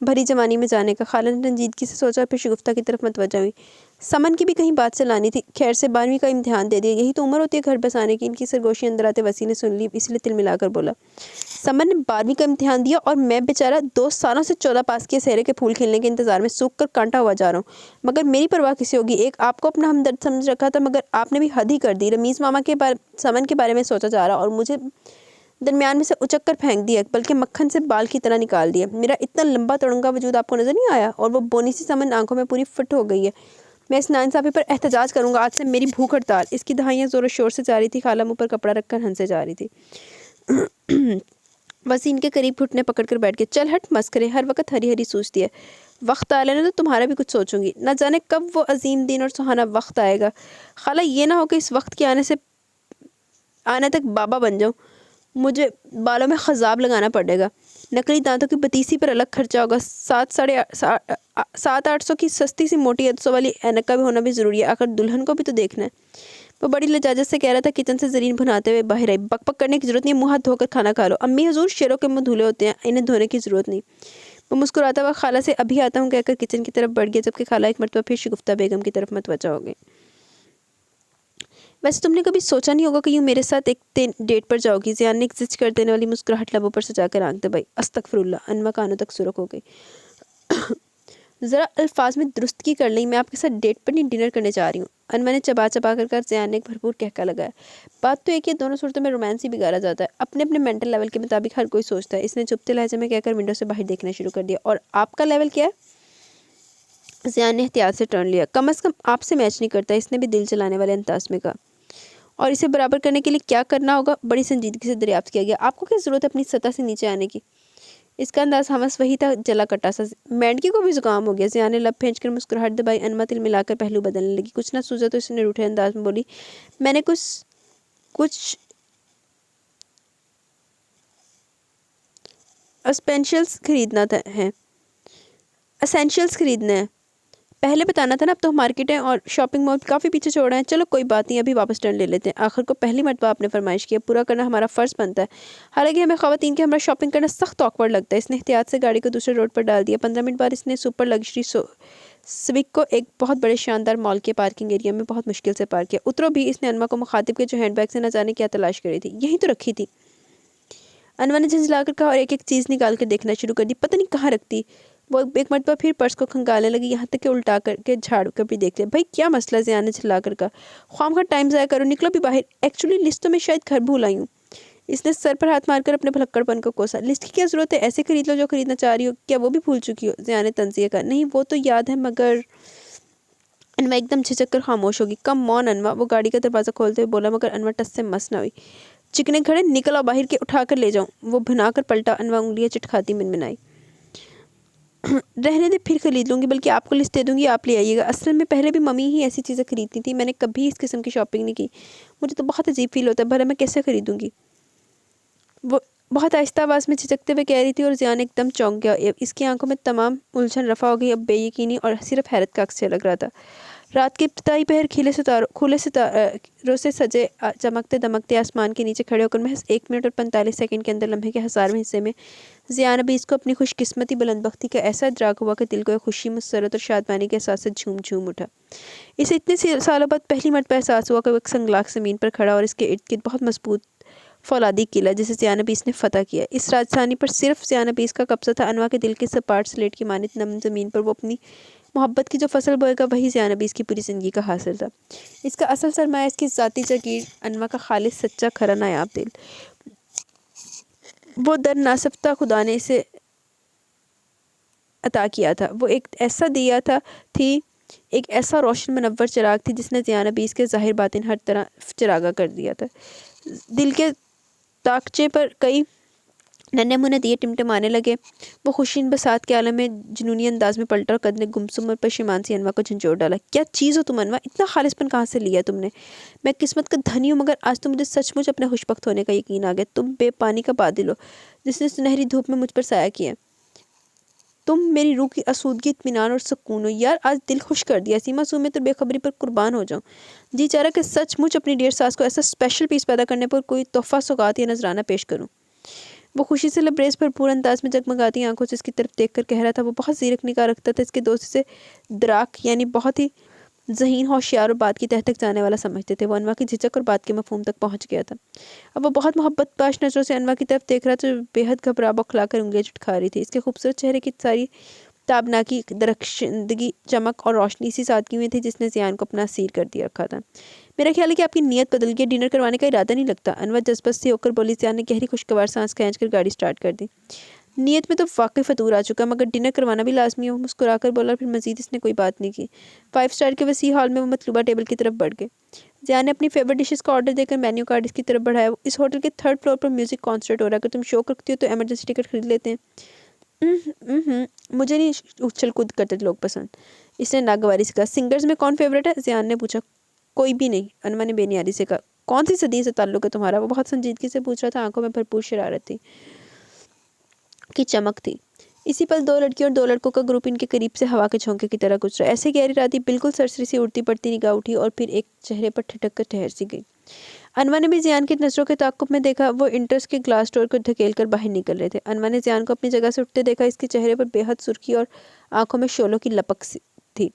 भरी जवानी में जाने का? खाला ने रंजीदगी से सोचा, फिर शगुफ्ता की तरफ मतवज्जा हुई। समन की भी कहीं बात से लानी थी। खैर से 12वीं का इम्तिहान दे दिया, यही तो उम्र होती है घर बसाने की। इनकी सरगोशी अंदर आते वसी ने सुन ली, इसलिए तिल मिलाकर बोला। समन ने 12वीं का इम्तिहान दिया और मैं बेचारा 2 सालों से 14 पास किए सहरे के फूल खिलने के इंतजार में सूख कर कांटा हुआ जा रहा हूँ। मगर मेरी परवाह किसी होगी? एक आपको अपना हमदर्द समझ रखा था, मगर आपने भी हद ही कर दी। रमीज़ मामा के समन के बारे में सोचा जा रहा और मुझे दरमियान में से उचक कर फेंक दिया, बल्कि मक्खन से बाल की तरह निकाल दिया। मेरा इतना लंबा तड़ंगा वजूद आपको नज़र नहीं आया? और वो बोनी सी समन आंखों में पूरी फिट हो गई है। मैं इस नाइंसाफ़ी पर एहतजाज करूँगा। आज से मेरी भूख हड़ताल। इसकी दहाइयाँ ज़ोर शोर से जा रही थी। खाला मुँह पर कपड़ा रखकर हंसे जा रही थी। वसीन के करीब घुटने पकड़ कर बैठ के, चल हट मस्करे, हर वक्त हरी हरी सूझती है। वक्त आ लेना तो तुम्हारा भी कुछ सोचूंगी। न जाने कब वो अजीम दिन और सुहाना वक्त आएगा। खाला, ये ना हो कि इस वक्त के आने से आना तक बाबा बन जाऊँ, मुझे बालों में खजाब लगाना पड़ेगा, नकली दांतों की बतीसी पर अलग खर्चा होगा, 700-800 की सस्ती सी मोटी 100 वाली ऐनक का भी होना भी ज़रूरी है, आखिर दुल्हन को भी तो देखना है। वो बड़ी लजाजत से कह रहा था। किचन से ज़रीन भुनाते हुए बाहर आई। बकबक करने की ज़रूरत नहीं, मुँह हाथ धोकर खाना खा लो। अम्मी हजूर, शेरों के मुँह धुले होते हैं, इन्हें धोने की ज़रूरत नहीं। वो मुस्कुराता हुआ खाला से अभी आता हूँ कहकर किचन की तरफ बढ़ गया, जबकि खाला एक मरतबा फिर शगुफ्ता बेगम की तरफ मतवजा हो गई। वैसे तुमने कभी सोचा नहीं होगा कि यूँ मेरे साथ एक डेट पर जाओगी? ज़ियान ने एक जिच कर देने वाली मुस्कुराहट लबों पर सजाकर आंख दबाई। अस्तगफिरुल्लाह, अनवा कानों तक सुरख हो गई। ज़रा अल्फाज में दुरुस्तगी कर ली, मैं आपके साथ डेट पर नहीं डिनर करने जा रही हूँ। अनवा ने चबा चबा कर ज़ियान ने एक भरपूर कहका लगाया। बात तो एक ही, दोनों सूरतों में रोमांस ही बिगाड़ा जाता है। अपने अपने मेंटल लेवल के मुताबिक हर कोई सोचता है। इसने चुपते लहजे में कहकर विंडो से बाहर देखना शुरू कर दिया। और आपका लेवल क्या है? ज़ियान ने एहतियात से टर्न लिया। कम अज़ कम आपसे मैच नहीं करता, इसने भी दिल चलाने वाले अंदाज में कहा। और इसे बराबर करने के लिए क्या करना होगा? बड़ी संजीदगी से दरियाफ्त किया गया। आपको क्या ज़रूरत है अपनी सतह से नीचे आने की? इसका अंदाज हमस वही था, जला कटा सा। मेंढकी को भी जुकाम हो गया। ज़ियान ने लब फेंचकर मुस्कुराहट दबाई। अनवा तिल मिलाकर पहलू बदलने लगी। कुछ ना सूझा तो इसने रूठे अंदाज में बोली, मैंने कुछ एसेंशियल्स खरीदना है। पहले बताना था ना, अब तो मार्केट है और शॉपिंग मॉल काफ़ी पीछे छोड़ा है। चलो कोई बात नहीं, अभी वापस टर्न ले लेते हैं। आखिर को पहली मरतबा आपने फरमाइश किया, पूरा करना हमारा फ़र्ज़ बनता है। हालांकि हमें ख़वातीन के हमरा शॉपिंग करना सख्त ऑकवर्ड लगता है। इसने एहतियात से गाड़ी को दूसरे रोड पर डाल दिया। 15 मिनट बाद इसने सुपर लग्जरी सिविक को एक बहुत बड़े शानदार मॉल के पार्किंग एरिया में बहुत मुश्किल से पार्क किया। उतरो भी। इसने अनवा को मुखातिब के जो हैंडबैग से न जाने क्या तलाश करी थी, यहीं तो रखी थी। अनवा ने झंझलाकर कहा और एक एक चीज़ निकाल कर देखना शुरू कर दी। पता नहीं कहाँ रखती। वो एक मरतबा फिर पर्स को खंगालने लगी, यहाँ तक कि उल्टा करके झाड़ कर भी देख ले। भाई क्या मसला? ज़ियान ने झल्ला कर कहा। ख्वाम का टाइम ज़ाया करो, निकलो भी बाहर। एक्चुअली लिस्ट तो मैं शायद घर भूल आई हूँ। इसने सर पर हाथ मारकर अपने भुलक्कड़पन को कोसा। लिस्ट की क्या ज़रूरत है? ऐसे खरीद लो जो खरीदना चाह रही हो। क्या वो भी भूल चुकी हो? ज़ियान ने तंज़िया कहा। नहीं, वो तो याद है, मगर अनवा एकदम झिझक कर खामोश होगी। कम मौन अनवा, वो गाड़ी का दरवाज़ा खोलते हुए बोला, मगर अनवा टस से मस ना हुई। चिकने खड़े, निकल आओ बाहर के, उठा कर ले जाऊँ। वो भुना कर पलटा। अनवा उंगलियाँ चिटखाती मिनमिनाई। रहने दे, फिर खरीद लूँगी, बल्कि आपको लिस्ट दे दूँगी, आप ले आइएगा। असल में पहले भी मम्मी ही ऐसी चीज़ें खरीदती थी, मैंने कभी इस किस्म की शॉपिंग नहीं की। मुझे तो बहुत अजीब फील होता है, भला मैं कैसे खरीदूँगी? वो बहुत आहिस्ता आवाज़ में झिझकते हुए कह रही थी और ज़ियान एकदम चौंक गया। इसकी आंखों में तमाम उलझन रफ़ा हो गई। अब बेयकीनी और सिर्फ हैरत का अक्स लग रहा था। रात के इब्तिदाई पहर खुले सितारों से सजे चमकते दमकते आसमान के नीचे खड़े होकर महज 1 मिनट और 45 सेकंड के अंदर लम्हे के 1000वें हिस्से में ज़ियान अभी इसको अपनी खुशकिस्मती बुलंदबख्ती का ऐसा इदराक हुआ कि दिल को एक खुशी, मुसरत और शादमानी के एहसास से झूम झूम उठा। इसे इतने सालों बाद पहली मरतबा एहसास हुआ कि वो एक संगलाख ज़मीन पर खड़ा और इसके इर्द गिर्द बहुत मजबूत फौलादी किला जिसे ज़ियान अबीस ने फतह किया। इस राजधानी पर सिर्फ ज़ियान अबीस का कब्जा था। अनवा के दिल के सपाट स्लेट की मानित नम ज़मीन पर वो अपनी मोहब्बत की जो फसल बोएगा, वही ज़ियान अबीस की पूरी ज़िंदगी का हासिल था। इसका असल सरमाया इसकी ज़ाती जागीर, अनवा का खालिस सच्चा खरा नायाब दिल। वो दर नासफ्ता खुदा ने इसे अता किया था। वो एक ऐसा दिया एक ऐसा रोशन मनव्वर चिराग थी जिसने ज़ियान अबीस के ज़ाहिर बातिन हर तरह चिरागा कर दिया था। दिल के ताकचे पर कई नन्हे मुन्ने दिए टिमटिमाने लगे। वो खुशीन बसात के आलम में जुनूनी अंदाज में पलटा और कदने गुमसुम और पशिमान सी अनवा को झंझोड़ डाला। क्या चीज़ हो तुम अनवा? इतना खालिसपन कहाँ से लिया तुमने? मैं किस्मत का धनी हूँ, मगर आज तो मुझे सचमुच अपने खुशबख्त होने का यकीन आ गया। तुम बेपानी का बादल हो जिसने सुनहरी धूप में मुझ पर साया किया। तुम मेरी रूह की आसूदगी, इत्मीनान और सुकून हो। यार आज दिल खुश कर दिया। ऐसी मासूमियत और बेखबरी पर कुर्बान हो जाऊँ। जी चाह रहा कि सचमुच अपनी डियर सास को ऐसा स्पेशल पीस पैदा करने पर कोई तोहफा सौगात या नजराना पेश करूँ। वो खुशी से लबरेज भरपूर अंदाज में जगमगाती आंखों से इसकी तरफ देखकर कह रहा था। वो बहुत ज़ीरक निगाह रखता था। इसके दोस्त से दराक यानी बहुत ही ज़हीन, होशियार और बात की तह तक जाने वाला समझते थे। वो अनवा की झिझक और बात के मफहूम तक पहुँच गया था। अब वो बहुत मोहब्बत पाश नज़रों से अनवा की तरफ देख रहा था, जो बेहद घबरा बौखला कर उंगलियाँ चटखा रही थी। इसके खूबसूरत चेहरे की सारी ताबनाकी, दरख्शंदगी, चमक और रोशनी इसी सादगी में थी जिसने ज़ियान को अपना असीर कर दिया रखा था। मेरा ख्याल है कि आपकी नीयत बदल गई, डिनर करवाने का इरादा नहीं लगता। अनवा जज्बत से होकर बोली। ज़ियान ने गहरी खुशगवार सांस खींच कर गाड़ी स्टार्ट कर दी। नीयत में तो वाकई फतूर आ चुका, मगर डिनर करवाना भी लाजमी हो, मुस्कुराकर बोला। फिर मजीद इसने कोई बात नहीं की। 5 स्टार के वसी हॉल में वो मतलूबा टेबल की तरफ बढ़ गए। ज़ियान ने अपनी फेवरेट डिशेस का ऑर्डर देकर मेन्यू कार्ड इसकी तरफ बढ़ाया। इस होटल के 3rd फ्लोर पर म्यूजिक कॉन्सर्ट हो रहा है, अगर तुम शौक रखती हो तो एमरजेंसी टिकट खरीद लेते हैं। मुझे नहीं उछल कूद करते लोग पसंद, इसने नागवारी से कहा। सिंगर्स में कौन फेवरेट है? ज़ियान ने पूछा। कोई भी नहीं, अनवा ने बेनियारी से कहा। कौन सी सदी से ताल्लुक है तुम्हारा? वो बहुत संजीदगी से पूछ रहा था, आंखों में भरपूर शरारत थी की चमक थी। इसी पल दो लड़कियों और दो लड़कों का ग्रुप इनके करीब से हवा के झोंके की तरह गुजरा। ऐसे गहरी रात बिल्कुल सरसरी सी उड़ती पड़ती निगाह उठी और फिर एक चेहरे पर ठिठक कर ठहर सी गई। अनवा ने भी जियान की नजरों के ताक़ुब में देखा। वो इंटर्स के ग्लास डोर को धकेल कर बाहर निकल रहे थे। अनवा ने जियान को अपनी जगह से उठते देखा। इसके चेहरे पर बेहद सुर्खी और आंखों में शोलों की लपक थी।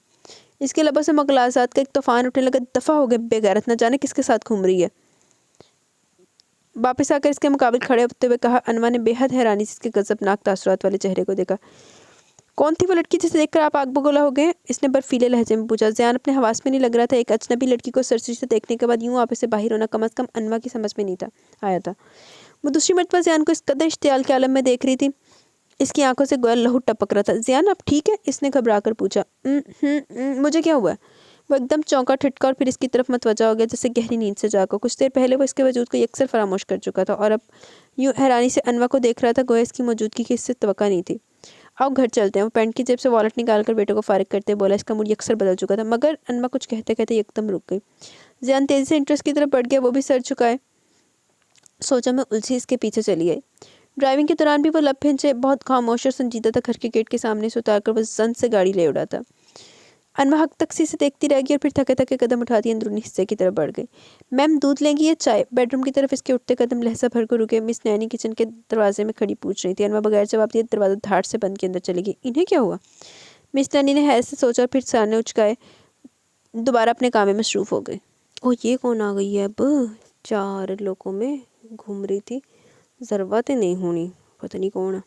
इसके लबों से मुगलाजात का एक तूफान उठने लगा। दफा हो गए बेगैरत, न जाने किसके साथ घूम रही है। वापस आकर इसके मुकाबले खड़े होते हुए कहा। अनवा ने बेहद हैरानी से इसके गजबनाक तासुरात वाले चेहरे को देखा। कौन थी वो लड़की जिसे देखकर आप आग बगोला हो गए? इसने बर्फीले लहजे में पूछा। ज़ियान अपने हवास में नहीं लग रहा था। एक अजनबी लड़की को सरसरी से देखने के बाद यूं वापस से बाहर होना कम अज़ कम अनवा की समझ में नहीं था आया था। वो दूसरी मरतबा ज़ियान को इस कदर इश्तियाल के आलम में देख रही थी। इसकी आंखों से गोया लहू टपक रहा था। ज़ियान आप ठीक है? इसने घबरा कर पूछा। मुझे क्या हुआ? वो एकदम चौंका, ठिठका और फिर इसकी तरफ मतवजा हो गया जैसे गहरी नींद से जागा। कुछ देर पहले वो इसके वजूद को यकसर फरामोश कर चुका था और अब यूं हैरानी से अनवा को देख रहा था गोया इसकी मौजूदगी की इससे तवक्का नहीं थी। आओ घर चलते हैं। वो पैंट की जेब से वॉलेट निकालकर बेटे को फारिग करते बोला। इसका मूड यकसर बदल चुका था, मगर अनवा कुछ कहते कहते एकदम रुक गई। ज़ियान तेजी से इंटरेस्ट की तरफ बढ़ गया। वो भी सर झुकाए सोचा में उलझी इसके पीछे चली गई। ड्राइविंग के दौरान भी वो लब हिंचे बहुत खामोश और संजीदा था। घर के गेट के सामने से उतारकर वो जन से गाड़ी ले उड़ा था। अनवा हक तक्सी से देखती रह गई और फिर थके थके कदम उठाती अंदरूनी हिस्से की तरफ बढ़ गई। मैम दूध लेंगी या चाय? बेडरूम की तरफ इसके उठते कदम लहजा भर को रुके। मिस नैनी किचन के दरवाजे में खड़ी पूछ रही थी। अनवा बगैर जवाब दिए दरवाजा धाड़ से बंद के अंदर चली गई। इन्हें क्या हुआ? मिस नैनी ने हैरत से सोचा, फिर सामने उचकाए दोबारा अपने काम में मसरूफ़ हो गई। ओ ये कौन आ गई है? अब 4 लोगों में घूम रही थी, ज़रूरतें नहीं होनी, पता नहीं कौन है।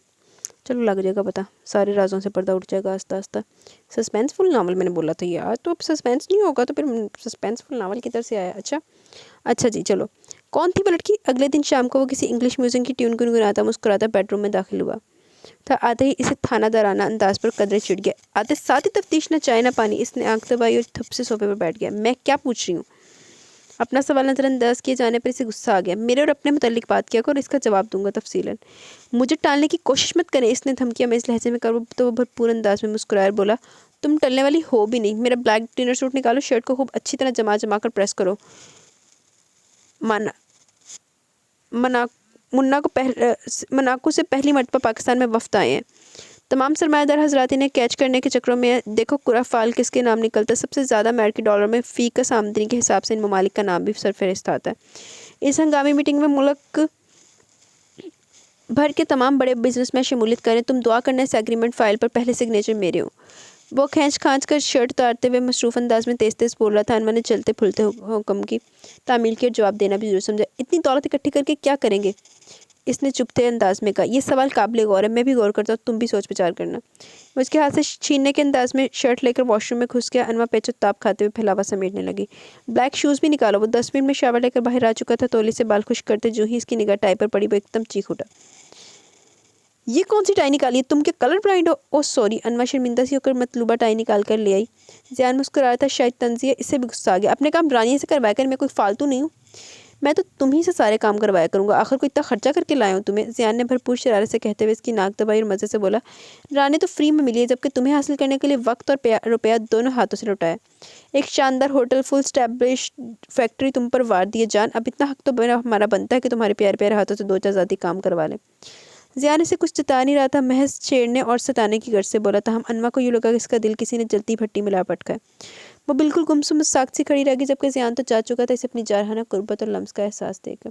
चलो लग जाएगा पता, सारे राजों से पर्दा उठ जाएगा आस्ता आस्ता। सस्पेंसफुल नावल मैंने बोला था यार, तो अब सस्पेंस नहीं होगा तो फिर सस्पेंसफुल नावल किधर से आया? अच्छा जी चलो। कौन थी वो लड़की? अगले दिन शाम को वो किसी इंग्लिश म्यूजिक की ट्यून गुनगुनाता मुस्कुराता बेडरूम में दाखिल हुआ था। आते ही इसे थानादाराना अंदाज पर कदरे चिढ़ गया। आते साथ ही तफ्तीश न चाय न पानी। इसने आंख दबाई और थप से सोफे पर बैठ गया। मैं क्या पूछ रही हूँ? अपना सवाल नज़रअंदाज किए जाने पर इसे गुस्सा आ गया। मेरे और अपने मुतालिक बात किया कर और इसका जवाब दूंगा तफसीलन। मुझे टालने की कोशिश मत करें, इसने धमकिया में इस लहजे में कर। तो वो भरपूर अंदाज में मुस्कुराया बोला, तुम टलने वाली हो भी नहीं। मेरा ब्लैक डिनर सूट निकालो, शर्ट को खूब अच्छी तरह जमा जमा कर प्रेस करो। मनाकू से पहली मरतबा पाकिस्तान में वफ्द आए हैं। तमाम सरमायादार हजरात इन्हें कैच करने के चक्रों में देखो कुराफाल किसके नाम निकलता है। सबसे ज़्यादा अमेरिकी डॉलर में फ़ी का आमदनी के हिसाब से इन ममालिक का नाम भी सरफहरिस्त आता है। इस हंगामी मीटिंग में मुल्क भर के तमाम बड़े बिजनेसमैन शमूलियत करें। तुम दुआ करना इस एग्रीमेंट फ़ाइल पर पहले सिग्नेचर मेरे हो। वो खींच खांच कर शर्ट उतारते हुए मसरूफ़ अंदाज में तेज़ तेज़ बोल रहा था। अनवा ने चलते फुलते हुक्म की तामील के जवाब देना भी जरूर समझा। इतनी दौलत इकट्ठी करके क्या करेंगे? इसने चुपते अंदाज में कहा। यह सवाल काबिल गौर है, मैं भी गौर करता हूँ, तुम भी सोच विचार करना। वो उसके हाथ से छीनने के अंदाज में शर्ट लेकर वॉशरूम में घुस गया। अनवा पेचो ताप खाते हुए फैलावा समेटने लगी। ब्लैक शूज़ भी निकालो। वो 10 मिनट में शावर लेकर बाहर आ चुका था। तौली से बाल खुश करते जो ही इसकी निगाह टाई पर पड़ी वो एकदम चीख उठा। ये कौन सी टाई निकाली है? तुम क्या कलर ब्लाइंड हो? Oh sorry. अनवा शर्मिंदा सी होकर मतलूबा टाई निकाल कर ले आई। ज़ियान मुस्कुरा था, शायद तंजिया। इससे भी गुस्सा आ गया। अपने काम रानी से करवाया कर, मैं कोई फालतू नहीं हूँ। मैं तो तुम ही से सारे काम करवाया करूँगा, आखिर को इतना खर्चा करके लाया हूँ तुम्हें। ज़ियान ने भरपूर शरारत से कहते हुए इसकी नाक दबाई और मज़े से बोला, रानी तो फ्री में मिली है, जबकि तुम्हें हासिल करने के लिए वक्त और रुपया दोनों हाथों से लुटाया। एक शानदार होटल, फुल स्टैब्लिश फैक्ट्री तुम पर वार दिए जान। अब इतना हक तो हमारा बनता है कि तुम्हारे प्यारे प्यारे हाथों से 2-4 ज़्यादा काम करवा लें। ज़ियान इसे कुछ जता नहीं रहा था, महज छेड़ने और सताने की गर्ज से बोला था। हम अनवा को यूँ लगा कि इसका दिल किसी ने जलती भट्टी में ला पटका है। वो बिल्कुल गुमसुम साख्त सी खड़ी रह गई, जबकि ज़ियान तो जा चुका था इसे अपनी जारहाना कुर्बत और लम्स का एहसास देकर।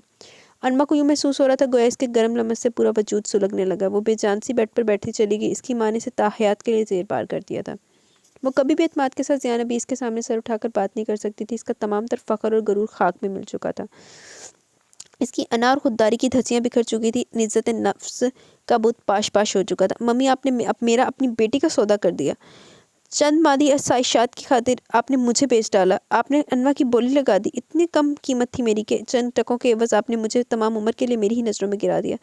अनवा को यूँ महसूस हो रहा था गोया इसके गर्म लम्स से पूरा वजूद सुलगने लगा। वो बेजान सी बेड पर बैठी चली गई। इसकी माँ ने इसे ताहयात के लिए ज़ेर पार कर दिया था। वो कभी भी एतमाद के साथ ज़ियान अभी इसके सामने सर उठाकर बात नहीं कर सकती थी। इसका तमाम तर फ़ख्र और गरूर खाक में मिल चुका था। इसकी अना और खुददारी की धज्जियाँ बिखर चुकी थी। इज़्ज़त नफ्स का बुत पाश पाश हो चुका था। मम्मी, आपने मेरा अपनी बेटी का सौदा कर दिया। चंद मादी आसाइशात की खातिर आपने मुझे बेच डाला। आपने अनवा की बोली लगा दी। इतनी कम कीमत थी मेरी कि चंद टकों के एवज़ आपने मुझे तमाम उम्र के लिए मेरी ही नज़रों में गिरा दिया।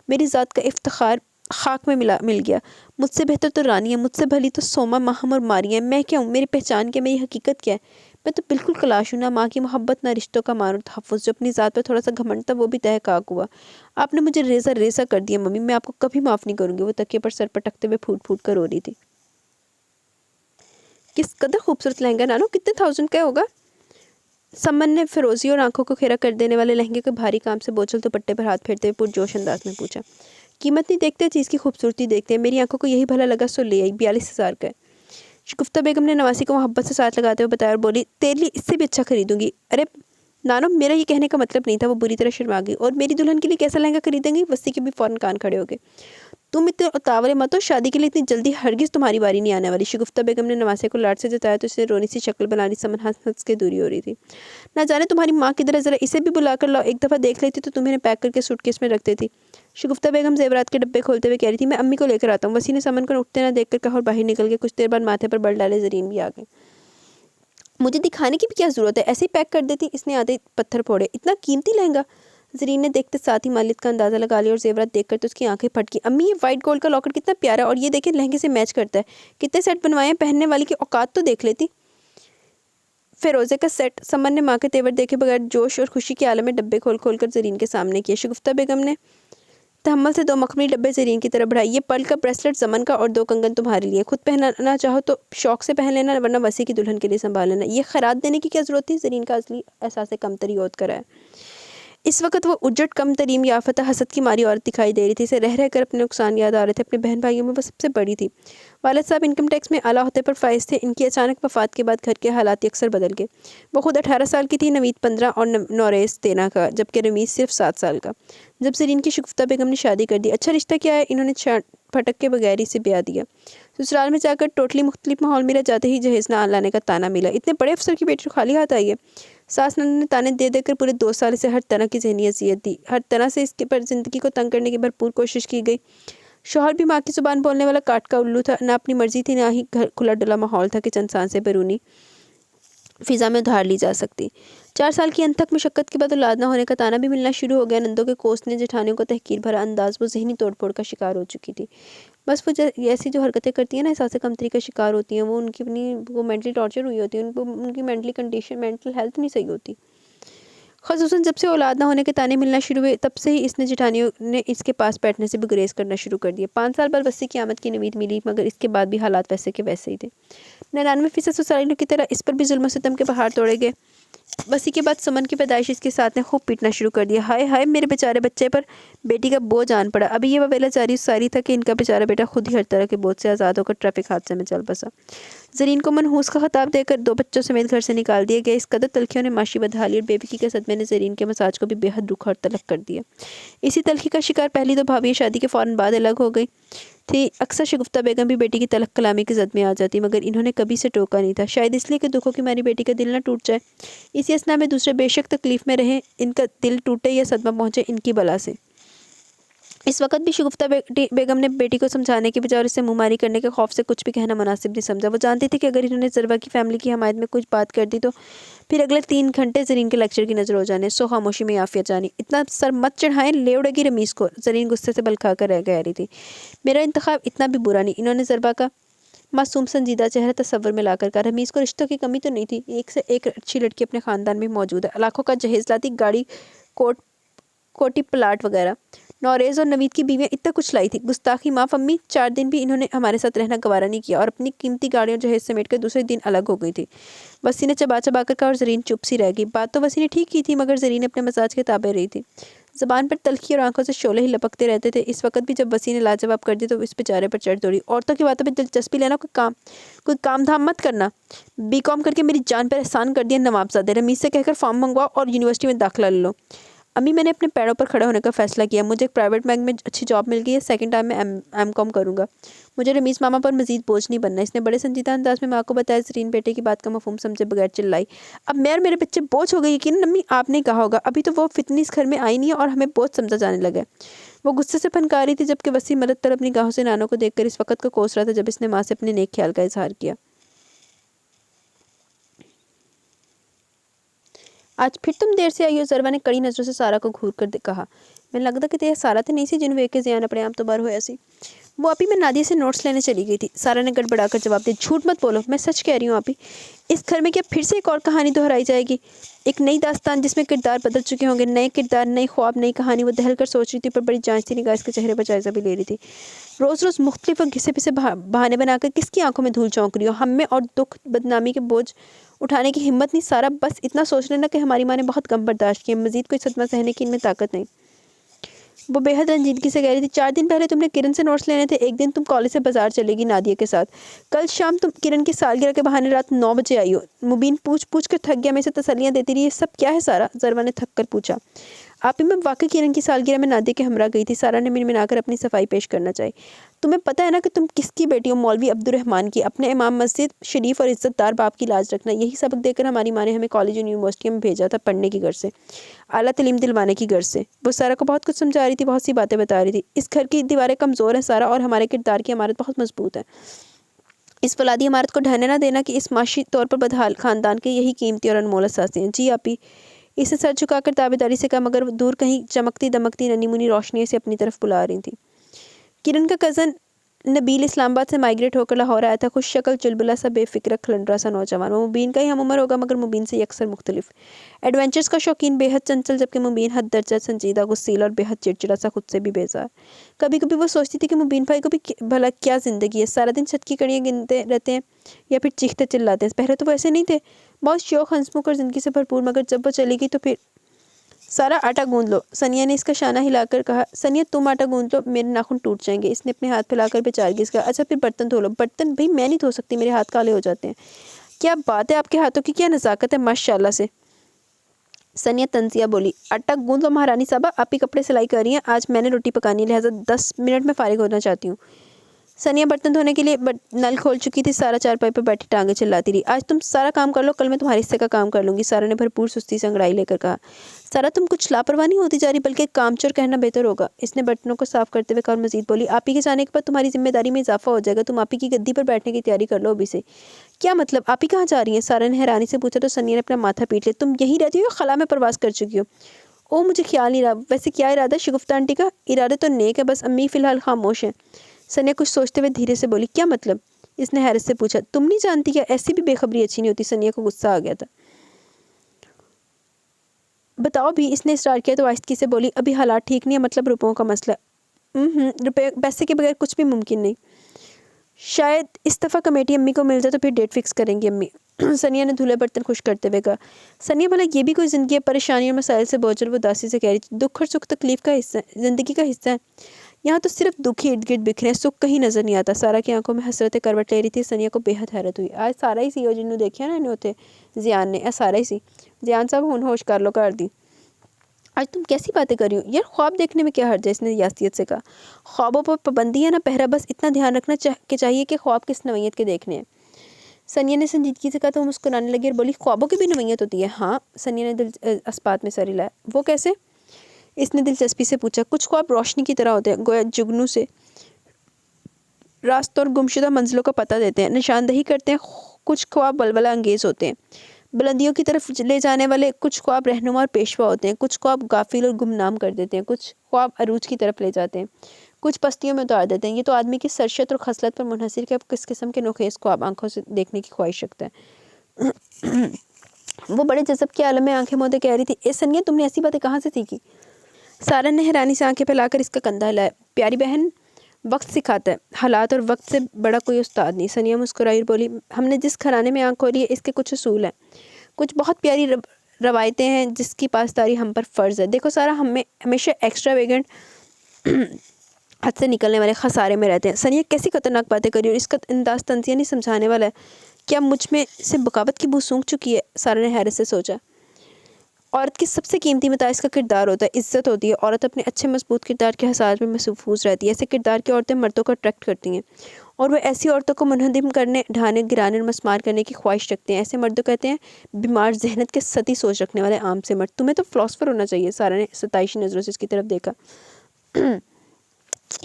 मेरी ज़ात का इफ्तिखार खाक में मिल गया। मुझसे बेहतर तो रानी है, मुझसे भली तो सोमा, माहम और मारी है। मैं क्या हूँ? मेरी पहचान क्या? मेरी हकीकत क्या है? मैं तो बिल्कुल कलाश हूँ। ना माँ की मोहब्बत, ना रिश्तों का मान और तहफ़्फ़ुज़। जो अपनी ज़ात पर थोड़ा सा घमंड था वो भी तहक़ाक़ हुआ। आपने मुझे रेज़ा रेज़ा कर दिया मम्मी, मैं आपको कभी माफ़ नहीं करूँगी। वो तकिए पर सर पटकते हुए फूट फूट कर रो रही थी। किस कदर खूबसूरत लहंगा नानो, कितने 1000 का होगा? समन ने फिरोजी और आंखों को खेरा कर देने वाले लहंगे के भारी काम से बोझल दुपट्टे पर हाथ फेरते हुए पुरजोश अंदाज में पूछा, कीमत नहीं देखते, चीज़ की खूबसूरती देखते हैं। मेरी आंखों को यही भला लगा, सो ले आई, 42,000 का है। शगुफ्ता बेगम ने नवासी को मोहब्बत से साथ लगाते हुए बताया और बोली, तेरे लिए इससे भी अच्छा खरीदूंगी। अरे नानो, मेरा ये कहने का मतलब नहीं था। वो बुरी तरह शर्मा गई। और मेरी दुल्हन के लिए कैसा लहंगा खरीदेंगी? वस्सी के भी फौरन कान खड़े हो गए। तुम इतने उतावले मत हो, शादी के लिए इतनी जल्दी हरगिज तुम्हारी बारी नहीं आने वाली। शगुफ्ता बेगम ने नवासे को लाड से जताया तो इसने रोनी सी शक्ल बना ली। समन हंस हंस के दूरी हो रही थी। ना जाने तुम्हारी माँ किधर है, जरा इसे भी बुला कर लाओ, एक दफ़ा देख लेती तो तुम्हें पैक करके सूटकेस में रख देती। शगुफ्ता बेगम जेवरात के डब्बे खोलते हुए कह रही थी, मैं अम्मी को लेकर आता हूँ। वसी ने समन को उठते ना देखकर कहा और बाहर निकल गए। कुछ देर बाद माथे पर बल डाले जरीन भी आ गई। मुझे दिखाने की भी क्या ज़रूरत है, ऐसे ही पैक कर देती। इसने आधे पत्थर फोड़े। इतना कीमती लहंगा? जरीन ने देखते साथ ही मालिक का अंदाज़ा लगा लिया और जेवरात देखकर तो उसकी आंखें फटकी। अम्मी, ये वाइट गोल्ड का लॉकेट कितना प्यारा है, और ये देखें लहंगे से मैच करता है। कितने सेट बनवाए हैं, पहनने वाली की औकात तो देख लेती। फिरोजे का सेट। समन ने माँ के तेवर देखे बगैर जोश और खुशी के आलम में डब्बे खोल खोल कर जरीन के सामने किए। शगुफ्ता बेगम ने तहम्मुल से 2 मखमली डब्बे जरीन की तरफ बढ़ाई। ये पर्ल का ब्रेसलेट समन का और 2 कंगन तुम्हारे लिए। खुद पहनना चाहो तो शौक से पहन लेना, वरना वसी की दुल्हन के लिए संभाल लेना। ये खैरात देने की क्या जरूरत थी? जरीन का असली एहसास कमतरी ओत कर है। इस वक्त वो उज्जट कम तरीम याफता हसद की मारी औरत दिखाई दे रही थी। इसे रह रह कर अपने नुकसान याद आ रहे थे। अपने बहन भाइयों में वो सबसे बड़ी थी। वालिद साहब इनकम टैक्स में आला होते पर फाइज थे। इनकी अचानक वफात के बाद घर के हालात अक्सर बदल गए। वो खुद 18 साल की थी, नवीद 15 और नौरेस 13 का, जबकि रमीज सिर्फ 7 साल का। जब जरीन की शगुफ्ता बेगम ने शादी कर दी। अच्छा रिश्ता क्या है, इन्होंने फटक के बगैर ही से ब्याह दिया। ससुराल में जाकर टोटली मुख्तलिफ माहौल मिला। जाते ही जहेज ना लाने का ताना मिला। इतने बड़े अफसर की बेटी खाली हाथ आई है। सास नंद ने ताने दे देकर पूरे 2 साल से हर तरह की जहनी अजियत दी। हर तरह से इसके पर ज़िंदगी को तंग करने की भरपूर कोशिश की गई। शौहर भी माँ की ज़ुबान बोलने वाला काट का उल्लू था। ना अपनी मर्जी थी, ना ही घर खुला डुला माहौल था कि चंद सांसें बैरूनी फ़िज़ा में उधार ली जा सकती। 4 साल की अनथक मुशक्क़त के बाद औलाद न होने का ताना भी मिलना शुरू हो गया। नंदों के कोसने जेठानियों को तहकीर भरा अंदाज़, वो ज़हनी तोड़-फोड़ का शिकार हो चुकी थी। बस वो ऐसी जो हरकतें करती हैं ना, एहसास कमतरी का शिकार होती हैं, वो उनकी अपनी वो मेंटली टॉर्चर हुई होती है। उनको उनकी मेंटली कंडीशन, मेंटल हेल्थ नहीं सही होती। ख़ुसूसन जब से औलाद ना होने के ताने मिलना शुरू हुए, तब से ही इसने जेठानियों ने इसके पास बैठने से भी गुरेज करना शुरू कर दिया। 5 साल बाद वसी की आमद की उम्मीद मिली, मगर इसके बाद भी हालात वैसे के वैसे ही थे। 99% सोसाइटियों की तरह इस पर भी जुल्म सितम के पहाड़ तोड़े गए। बसी के बाद सुमन की पैदाइश इसके साथ ने खूब पीटना शुरू कर दिया। हाय हाय, मेरे बेचारे बच्चे पर बेटी का बोझ आन पड़ा। अभी ये ववेला जारी सारी था कि इनका बेचारा बेटा खुद ही हर तरह के बोझ से आज़ाद होकर ट्रैफिक हादसे में चल बसा। जरीन को मनहूस का खिताब देकर 2 बच्चों समेत घर से निकाल दिया गया। इस कदर तलखियों ने माशी बदहाली और बेबकी के सदमे ने जरीन के मसाज को भी बेहद रुखा और तलख कर दिया। इसी तलखी का शिकार पहली 2 भाभियाँ शादी के फ़ौरन बाद अलग हो गई थी। अक्सर शगुफ्ता बेगम भी बेटी की तलख कलामी के जद में आ जाती, मगर इन्होंने कभी से टोका नहीं था। शायद इसलिए कि दुखों की मारी बेटी का दिल न टूट जाए। इसी असना में दूसरे बेशक तकलीफ़ में रहे, इनका दिल टूटे या सदमा पहुँचे इनकी बला से। इस वक्त भी शगुफ्ता बेगम ने बेटी को समझाने के बजाय और इससे मुँहमारी करने के खौफ से कुछ भी कहना मुनासिब नहीं समझा। वो जानती थी कि अगर इन्होंने ज़रबा की फैमिली की हमायत में कुछ बात कर दी तो फिर अगले 3 घंटे जरीन के लेक्चर की नज़र हो जाने। सो खामोशी में आफिया जानी। इतना सर मत चढ़ाएं, ले उड़ेगी रमीज़ को। जरीन गुस्से से बलखा कर रह रही थी। मेरा इंतखाब इतना भी बुरा नहीं। इन्होंने ज़रबा का मासूम संजीदा चेहरा तस्वर में लाकर कहा, रमीज़ को रिश्तों की कमी तो नहीं थी। एक से एक अच्छी लड़की अपने ख़ानदान में मौजूद है। लाखों का जहेज लाती, गाड़ी, कोटी प्लाट वगैरह। नौरेज़ और नवीद की बीवियाँ इतना कुछ लाई थी। गुस्ताखी माफ़ अम्मी, 4 दिन भी इन्होंने हमारे साथ रहना गवारा नहीं किया और अपनी कीमती गाड़ियों जहेज समेट कर दूसरे दिन अलग हो गई थी। वसी ने चबा चबा कर कहा और जरीन चुप सी रह गई। बात तो वसी ने ठीक की थी, मगर जरीन अपने मजाज के ताबे रही थी। ज़बान पर तलखी और आंखों से शोले ही लपकते रहते थे। इस वक्त भी जब वसी ने लाजवाब कर दी तो इस बेचारे पर चढ़ दौड़ी। औरतों की बातों पर दिलचस्पी लेना, कोई काम धाम मत करना। बीकॉम करके मेरी जान पर एहसान कर दिया नवाबजादे। रमीज़ से कहकर फॉर्म मंगवाओ और यूनिवर्सिटी में दाखिला ले लो। अम्मी, मैंने अपने पैरों पर खड़े होने का फ़ैसला किया। मुझे एक प्राइवेट बैंक में अच्छी जॉब मिल गई है। सेकंड टाइम में एम.कॉम करूँगा। मुझे रमीज़ मामा पर मज़ीद बोझ नहीं बनना। इसने बड़े संजीदा अंदाज में माँ को बताया। जरीन बेटे की बात का मफहूम समझे बगैर चिल्लाई, अब मैं और मेरे बच्चे बोझ हो गए। यकीन अम्मी, आपने कहा होगा, अभी तो वो फितनी इस घर में आई नहीं है और हमें बोझ समझा जाने लगा है। वो गुस्से से फनका रही थी, जबकि वसी मदद तर अपनी गाहों से नानों को देखकर इस वक्त को कोस रहा था जब इसने माँ से अपने नेक ख्याल का इजहार किया। आज फिर तुम देर से आई हो, ज़रवा ने कड़ी नज़रों से सारा को घूर कर कहा। मैं लगता कि ते सारा तो नहीं सी जिन्होंने वेख के ज़ियान अपने आप तो बाहर होया सी। वो आपी मैं नादिया से नोट्स लेने चली गई थी। सारा ने गड़बड़ाकर जवाब दिया, झूठ मत बोलो, मैं सच कह रही हूँ आपी। इस घर में क्या फिर से एक और कहानी दोहराई जाएगी? एक नई दास्तान जिसमें किरदार बदल चुके होंगे, नए किरदार, नई ख्वाब, नई कहानी। वो दहल कर सोच रही थी, पर बड़ी जांचती निगाह इसके चेहरे पर जायजा भी ले रही थी। रोज़ रोज़ मुख्तलिफ और घिसे पिसे बहाने बनाकर किसकी आंखों में धूल झोंक रही हो? हम में और दुख बदनामी के बोझ उठाने की हिम्मत नहीं। सारा बस इतना सोच लेना कि हमारी माँ ने बहुत गम बर्दाश्त किया, मजीद कोई सदमा सहने की इनमें ताकत नहीं। वो बेहद रंजीदगी से कह रही थी, 4 दिन पहले तुमने किरण से नोट्स लेने थे, एक दिन तुम कॉलेज से बाजार चलेगी नादिया के साथ, कल शाम तुम किरण की सालगिरह के बहाने रात 9 बजे आई हो। मुबीन पूछ पूछ कर थक गया, मैं इसे तसल्लियाँ देती रही। ये सब क्या है सारा? जरवा ने थक कर पूछा। आप ही मैं वाकई किरण की सालगिरह में नादिया के हमरा गई थी। सारा ने मिनमिनाकर अपनी सफाई पेश करना चाहिए। तुम्हें पता है ना कि तुम किसकी बेटी हो? मौलवी अब्दुर्रहमान की। अपने इमाम मस्जिद, शरीफ और इज्जतदार बाप की लाज रखना। यही सबक देकर हमारी माँ ने हमें कॉलेज और यूनिवर्सिटी में भेजा था, पढ़ने की घर से, आला तलीम दिलवाने की घर से। वो सारा को बहुत कुछ समझा रही थी, बहुत सी बातें बता रही थी। इस घर की दीवारें कमज़ोर हैं सारा, और हमारे किरदार की इमारत बहुत मजबूत है। इस फौलादी इमारत को ढहने ना देना कि इस माशी तौर पर बदहाल खानदान के यही कीमती और अनमोल असासे हैं। जी आपी, इसे सर झुकाकर ताबेदारी से कहा, मगर दूर कहीं चमकती दमकती नन्ही मुनी रोशनी से अपनी तरफ बुला रही थी। किरण का कज़न नबील इस्लामाबाद से माइग्रेट होकर लाहौर आया था। खुश शक्ल, चुलबुला सा, बेफिक्र खलंडरा सा नौजवान। वो मुबीन का ही हम उम्र होगा, मगर मुबीन से यकसर मुख्तलिफ। एडवेंचर्स का शौकीन, बेहद चंचल, जबकि मुबीन हद दर्जा संजीदा, गुस्सीला और बेहद चिड़चिड़ा सा, खुद से भी बेजार। कभी कभी वो सोचती थी कि मुबीन भाई को भी भला क्या ज़िंदगी है, सारा दिन छत की कड़ियाँ गिनते रहते हैं या फिर चीखते चिल्लाते हैं। पहले तो वो ऐसे नहीं थे, बहुत शौक, हंसमुख और ज़िंदगी से भरपूर, मगर जब वो चली गई तो फिर। सारा आटा गूंद लो, सनिया ने इसका शाना हिलाकर कहा। सनिया तुम आटा गूंद लो, मेरे नाखून टूट जाएंगे। इसने अपने हाथ फैलाकर बेचारगी से कहा। अच्छा फिर बर्तन धो लो। बर्तन भाई मैं नहीं धो सकती, मेरे हाथ काले हो जाते हैं। क्या बात है, आपके हाथों की क्या नज़ाकत है माशाल्लाह से। सनिया तंजिया बोली। आटा गूंद लो महारानी साहबा, आप ही कपड़े सिलाई कर रही हैं, आज मैंने रोटी पकानी है, लिहाजा 10 मिनट में फारिग होना चाहती हूँ। सनिया बर्तन धोने के लिए नल खोल चुकी थी। सारा चारपाई पर बैठी टांगे चिल्लाती रही। आज तुम सारा काम कर लो, कल मैं तुम्हारे हिस्से का काम कर लूंगी। सारा ने भरपूर सुस्ती से अंगड़ाई लेकर कहा। सारा तुम कुछ लापरवाह नहीं होती जा रही, बल्कि कामचोर कहना बेहतर होगा, इसने बर्तनों को साफ करते हुए कहा। और मजीद बोली, आप ही के जाने के बाद तुम्हारी जिम्मेदारी में इजाफा हो जाएगा, तुम आप ही की गद्दी पर बैठने की तैयारी कर लो अभी से। क्या मतलब, आप ही कहाँ जा रही हैं? सारा ने हैरानी से पूछा तो सनिया ने अपना माथा पीट लिया। तुम यही रहती हो या खला में प्रवास कर चुकी हो? ओ मुझे ख्याल नहीं रहा। वैसे क्या इरादा शगुफ्ता आंटी का? इरादे तो नेक है, बस अम्मी फ़िलहाल खामोश हैं। सनिया कुछ सोचते हुए धीरे से बोली। क्या मतलब? इसने हैरत से पूछा। तुम नहीं जानती क्या? ऐसी भी बेखबरी अच्छी नहीं होती। सनिया को गुस्सा आ गया था। बताओ भी, इसने इसरार किया तो आहिस्तगी से बोली। अभी हालात ठीक नहीं है, मतलब रुपयों का मसला। रुपये पैसे के बगैर कुछ भी मुमकिन नहीं। शायद इस दफ़ा कमेटी अम्मी को मिल जाए तो फिर डेट फिक्स करेंगी अम्मी। सनिया ने धुले बर्तन खुश करते हुए कहा। सनिया भला ये भी कोई ज़िंदगी है? परेशानी और मसाइल से बोझल वो दासी से कह रही थी। दुख और सुख तकलीफ का हिस्सा है, ज़िंदगी का हिस्सा है। यहाँ तो सिर्फ दुख ही इर्द गिर्द बिखरे हैं, सुख कहीं नज़र नहीं आता। सारा की आंखों में हसरतें करवट ले रही थी। सनिया को बेहद हैरत हुई। आज सारा ही सी हो जिन्होंने देखिया ना इन्हें होते जियान ने, सारा ही सी। जियान साहब हुन होश कर लो कर दी। आज तुम कैसी बातें कर रही हो यार? ख्वाब देखने में क्या हर्ज है? इसने यासियत से कहा। ख्वाबों पर पाबंदी है ना पहरा, बस इतना ध्यान रखना चाहिए कि ख्वाब किस नवैयत के देखने हैं। सनिया ने संजीदगी से कहा तो मुस्कुराने लगी और बोली, ख्वाबों की भी नवैयत होती है? हाँ। सनिया ने अस्पात में सर हिलाया। वो कैसे? इसने दिलचस्पी से पूछा। कुछ ख्वाब रोशनी की तरह होते हैं, गोया जुगनू से रास्तों और गुमशुदा मंजिलों का पता देते हैं, निशानदही करते हैं। कुछ ख्वाब बलबला अंगेज होते हैं, बुलंदियों की तरफ ले जाने वाले। कुछ ख्वाब रहनुमा और पेशवा होते हैं। कुछ ख्वाब गाफिल और गुमनाम कर देते हैं। कुछ ख्वाब अरूज की तरफ ले जाते हैं, कुछ पस्तियों में उतार देते हैं। ये तो आदमी की सरशत और खसलत पर मुनहसर कि अब किस किस्म के नोखेस ख्वाब आंखों से देखने की ख्वाहिश रखता है। वो बड़े जज़ब के आलम में आंखें मोदे कह रही थी। ए सनिया, तुमने ऐसी बातें कहाँ से सीखी? सारा ने हैरानी से आंखें फैलाकर इसका कंधा हिलाया। प्यारी बहन, वक्त सिखाता है, हालात और वक्त से बड़ा कोई उस्ताद नहीं। सनिया मुस्कुराई और बोली, हमने जिस घराने में आंख खोली है इसके कुछ असूल हैं, कुछ बहुत प्यारी रवायतें हैं जिसकी पासदारी हम पर फ़र्ज़ है। देखो सारा, हमें हमेशा एक्स्ट्रा वेगेंट हद से निकलने वाले खसारे में रहते हैं। सनिया कैसी खतरनाक बातें करी, और इसका अंदाज तंजिया नहीं समझाने वाला है। क्या मुझ में से बगावत की बू सूंघ चुकी है? सारा ने हैरत से सोचा। औरत की सबसे कीमती मता इसका किरदार होता है, इज्जत होती है। औरत अपने अच्छे मजबूत किरदार के हसास में महफूज रहती है। ऐसे किरदार की औरतें मर्दों को अट्रैक्ट करती हैं, और वह ऐसी औरतों को मुनहदिम करने, ढाने, गिराने और मस्मार करने की ख्वाहिश रखते हैं। ऐसे मर्दों कहते हैं बीमार जहनत के सती सोच रखने वाले आम से मर्द। तुम्हें तो फ़िलासफ़र होना चाहिए। सारा ने सताइशी नज़रों से इसकी तरफ देखा।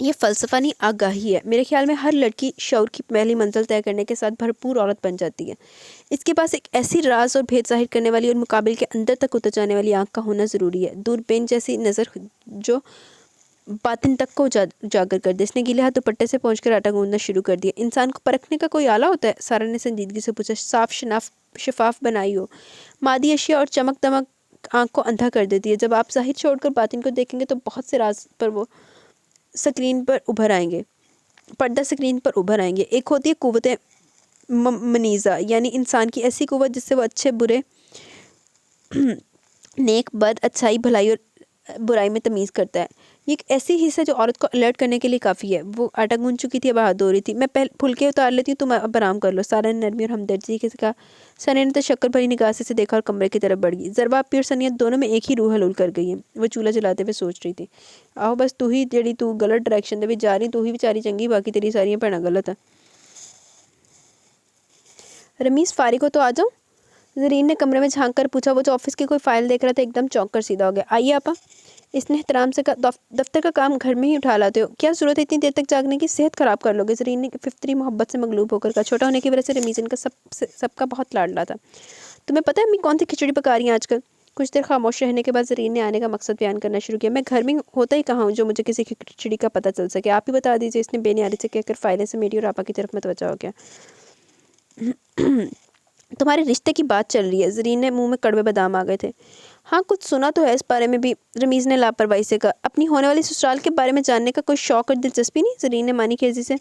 ये फ़लसफ़ा नहीं, आगाही है। मेरे ख़्याल में हर लड़की शऊर की पहली मंज़िल तय करने के साथ भरपूर औरत बन जाती है। इसके पास एक ऐसी राज़ और भेद ज़ाहिर करने वाली और मुकाबिल के अंदर तक उतर जाने वाली आँख का होना ज़रूरी है। दूरबीन जैसी नज़र जो बातिन तक को उजागर कर दे। इसने गीले हाथ दुपट्टे से पहुँचकर आटा गूँथना शुरू कर दिया। इंसान को परखने का कोई आला होता है? सारा ने संजीदगी से पूछा। साफ शफाफ बनाई हो। मादी अशिया और चमक दमक आँख को अंधा कर देती है। जब आप ज़ाहिर छोड़कर बातिन को देखेंगे तो बहुत से राज पर वो स्क्रीन पर उभर आएंगे, पर्दा स्क्रीन पर उभर आएंगे। एक होती है कुव्वत मनीज़ा, यानी इंसान की ऐसी कुव्वत जिससे वो अच्छे बुरे, नेक बद, अच्छाई भलाई और बुराई में तमीज़ करता है। ये एक ऐसी हिस्सा जो औरत को अलर्ट करने के लिए काफ़ी है। वो आटा गूंथ चुकी थी, अब हाथ धो रही थी। मैं पहले फुलके उतार लेती हूँ, तुम अब आराम कर लो। सारा ने नरमी और हमदर्दी से कहा। सनिया ने तो शक्कर भरी निगाह से देखा और कमरे की तरफ बढ़ गई। ज़रबा अपी और सनिया दोनों में एक ही रूह हलूल कर गई है। वो चूल्हा जलाते हुए सोच रही थी, आहो बस तू ही जड़ी तू गलत डायरेक्शन दे जा रही, तू ही बेचारी चंगी, बाकी तेरी सारियां भैणां गलत है। रमीज़ फारिग हो तो आ जाओ, ज़रीन ने कमरे में झांक कर पूछा। वो जो ऑफिस की कोई फाइल देख रहा था एकदम चौंक कर सीधा हो गया। आइए आपा, इसने एहतराम से कहा। दफ्तर का काम घर में ही उठा लाते हो, क्या ज़रूरत है इतनी देर तक जागने की? सेहत ख़राब कर लोगे। ज़रीन ने फिफ्तरी मोहब्बत से मगलूब होकर कहा। छोटा होने की वजह से रमीज़न का सबका बहुत लाडला था। तुम्हें पता है अम्मी कौन सी खिचड़ी पका रही हैं आजकल? कुछ देर खामोश रहने के बाद ज़रीन ने आने का मकसद बयान करना शुरू किया। मैं घर में होता ही कहाँ हूँ जो मुझे किसी खिचड़ी का पता चल सके? आप ही बता दीजिए। इसने बेनियारी से कहकर फाइलें से मेरी और आपा की तरफ मतवजा हो गया। तुम्हारे रिश्ते की बात चल रही है। ज़रीन ने मुंह में कड़वे बादाम आ गए थे। हाँ, कुछ सुना तो है इस बारे में भी, रमीज़ ने लापरवाही से कहा। अपनी होने वाली ससुराल के बारे में जानने का कोई शौक और दिलचस्पी नहीं? ज़रीन ने मानी खेजी से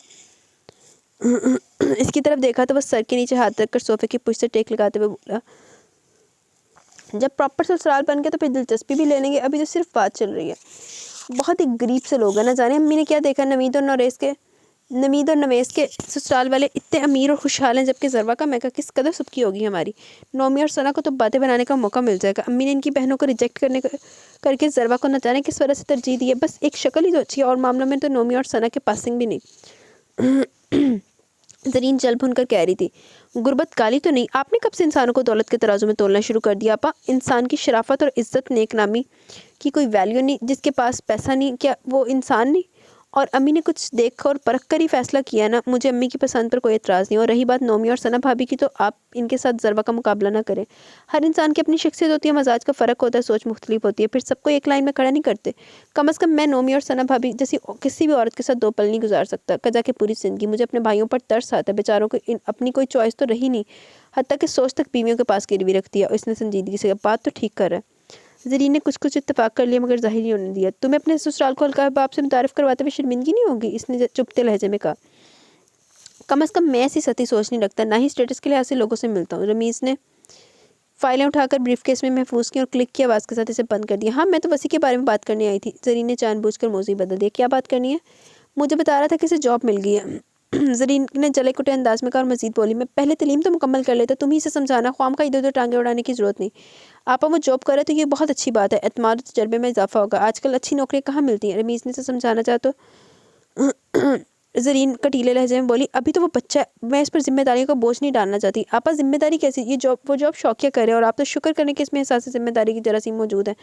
इसकी तरफ देखा तो वह सर के नीचे हाथ रखकर सोफे की पुश से टेक लगाते हुए बोला, जब प्रॉपर ससुराल बन गया तो फिर दिलचस्पी भी ले लेंगे, अभी तो सिर्फ बात चल रही है। बहुत ही गरीब से लोग हैं, ना जाने अम्मी ने क्या देखा। नमीद और नवेश के ससुराल वाले इतने अमीर और खुशहाल हैं, जबकि ज़रवा का मैका किस कदर सबकी होगी हमारी। नोमी और सना को तो बातें बनाने का मौका मिल जाएगा। अम्मी ने इनकी बहनों को रिजेक्ट करके ज़रवा को न जाने किस वजह से तरजीह दी है। बस एक शक्ल ही तो अच्छी है, और मामलों में तो नोमी और सना के पासिंग भी नहीं। ज़रीन जल भुन कर कह रही थी, गुर्बत काली तो नहीं? आपने कब से इंसानों को दौलत के तराजू में तोलना शुरू कर दिया? आपा, इंसान की शराफत और इज्जत नेक नामी की कोई वैल्यू नहीं? जिसके पास पैसा नहीं, क्या वो इंसान नहीं? और अम्मी ने कुछ देख और परख कर ही फैसला किया ना। मुझे अम्मी की पसंद पर कोई एतराज़ नहीं। और रही बात नोमी और सना भाभी की, तो आप इनके साथ ज़रवा का मुकाबला ना करें। हर इंसान की अपनी शख्सियत होती है, मजाज का फ़र्क होता है, सोच मुख्तलिफ होती है, फिर सबको एक लाइन में खड़ा नहीं करते। कम अज़ कम मैं नोमी और सना भाभी जैसी किसी भी औरत के साथ 2 पल नहीं गुजार सकता, कजा के पूरी ज़िंदगी। मुझे अपने भाइयों पर तरस आता है, बेचारों को अपनी कोई चॉइस तो रही नहीं, हत्ता कि सोच तक बीवियों के पास गिरवी रखती है। और इसने संजीदगी से बात तो ठीक कर रहा है। ज़रीन ने कुछ इत्तेफाक कर लिया, मगर जाहिर नहीं होने दिया। तुम्हें अपने ससुराल को हल्का बाप से मुतारिफ करवाते हुए शर्मिंदगी नहीं होगी? इसने चुपते लहजे में कहा। कम अज़ कम मैं ऐसी सती सोच नहीं रखता, ना ही स्टेटस के लिहाज से लोगों से मिलता हूँ। रमीज़ ने फाइलें उठाकर ब्रीफकेस में महफूज की और क्लिक की आवाज़ के साथ इसे बंद कर दिया। हाँ, मैं तो वसी के बारे में बात करने आई थी। ज़रीन ने जानबूझकर मौज़ू बदल दिया। क्या बात करनी है? मुझे बता रहा था कि इसे जॉब मिल गई है। ज़रीन ने जले कुटे अंदाज में कहा और मज़ीद बोली, मैं पहले तलीम तो मुकम्मल कर लेता, तुम ही इसे समझाना, ख्वाम का इधर उधर टांगे उड़ाने की ज़रूरत नहीं। आपा वो जॉब करे तो ये बहुत अच्छी बात है, एतमाद और तजर्बे में इजाफा होगा। आजकल अच्छी नौकरी कहाँ मिलती हैं? रमीज़ ने इसे समझाना चाहा तो ज़रीन कटीले लहजे में बोली, अभी तो वो बच्चा है, मैं इस पर जिम्मेदारियों का बोझ नहीं डालना चाहती। आपा, जिम्मेदारी कैसी? ये वो जॉब शौकिया करे, और आप तो शुक्र करें कि इसमें एहसास जिम्मेदारी की जरासीम मौजूद है,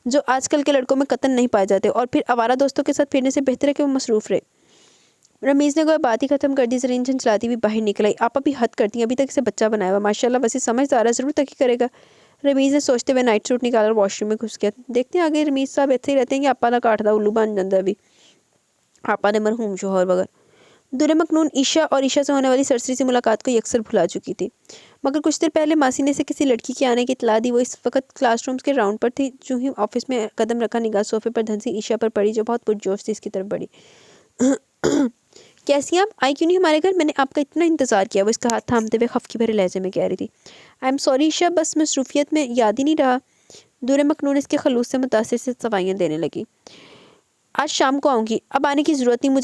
जो आजकल के लड़कों में कतन नहीं पाए जाते। और फिर आवारा दोस्तों के साथ फिरने से बेहतर है कि वो मसरूफ़ रहे। रमीज़ ने कोई बात ही खत्म कर दी। ज़रीन झंझलाती हुई बाहर निकल आई। आपा भी हद करती हैं, अभी तक इसे बच्चा बनाया हुआ, माशाल्लाह, वैसे समझदार है, ज़रूर तकी करेगा। रमीज़ ने सोचते हुए नाइट सूट निकाला और वॉशरूम में घुस गया। देखते हैं आगे रमीज़ साहब ऐसे ही रहते हैं कि आपा ना काटदा उल्लू बन जाता अभी। आपा ने मरहूम शोहर बगैर दुरे मखनून ईशा और ईशा से होने वाली सरसरी से मुलाकात को यकसर भुला चुकी थी, मगर कुछ देर पहले मासी ने इसे किसी लड़की के आने की इतला दी। वो इस वक्त क्लासरूम्स के राउंड पर थी। जो ही ऑफिस में कदम रखा, निगाह सोफे पर धंसी ईशा पर पड़ी, जो बहुत पुरजोश थी इसकी तरफ बढ़ी। कैसी आप? आई क्यों नहीं हमारे घर? मैंने आपका इतना इंतज़ार किया। वो इसका हाथ थामते हुए खफकी भरे लहजे में कह रही थी। आई एम सॉरी ईशा, बस मसरूफियत में याद ही नहीं रहा। दुरे मखनून इसके खलूस से मुतासिर से सफाइयाँ देने लगी। आज शाम को आऊँगी, अब आने की ज़रूरत नहीं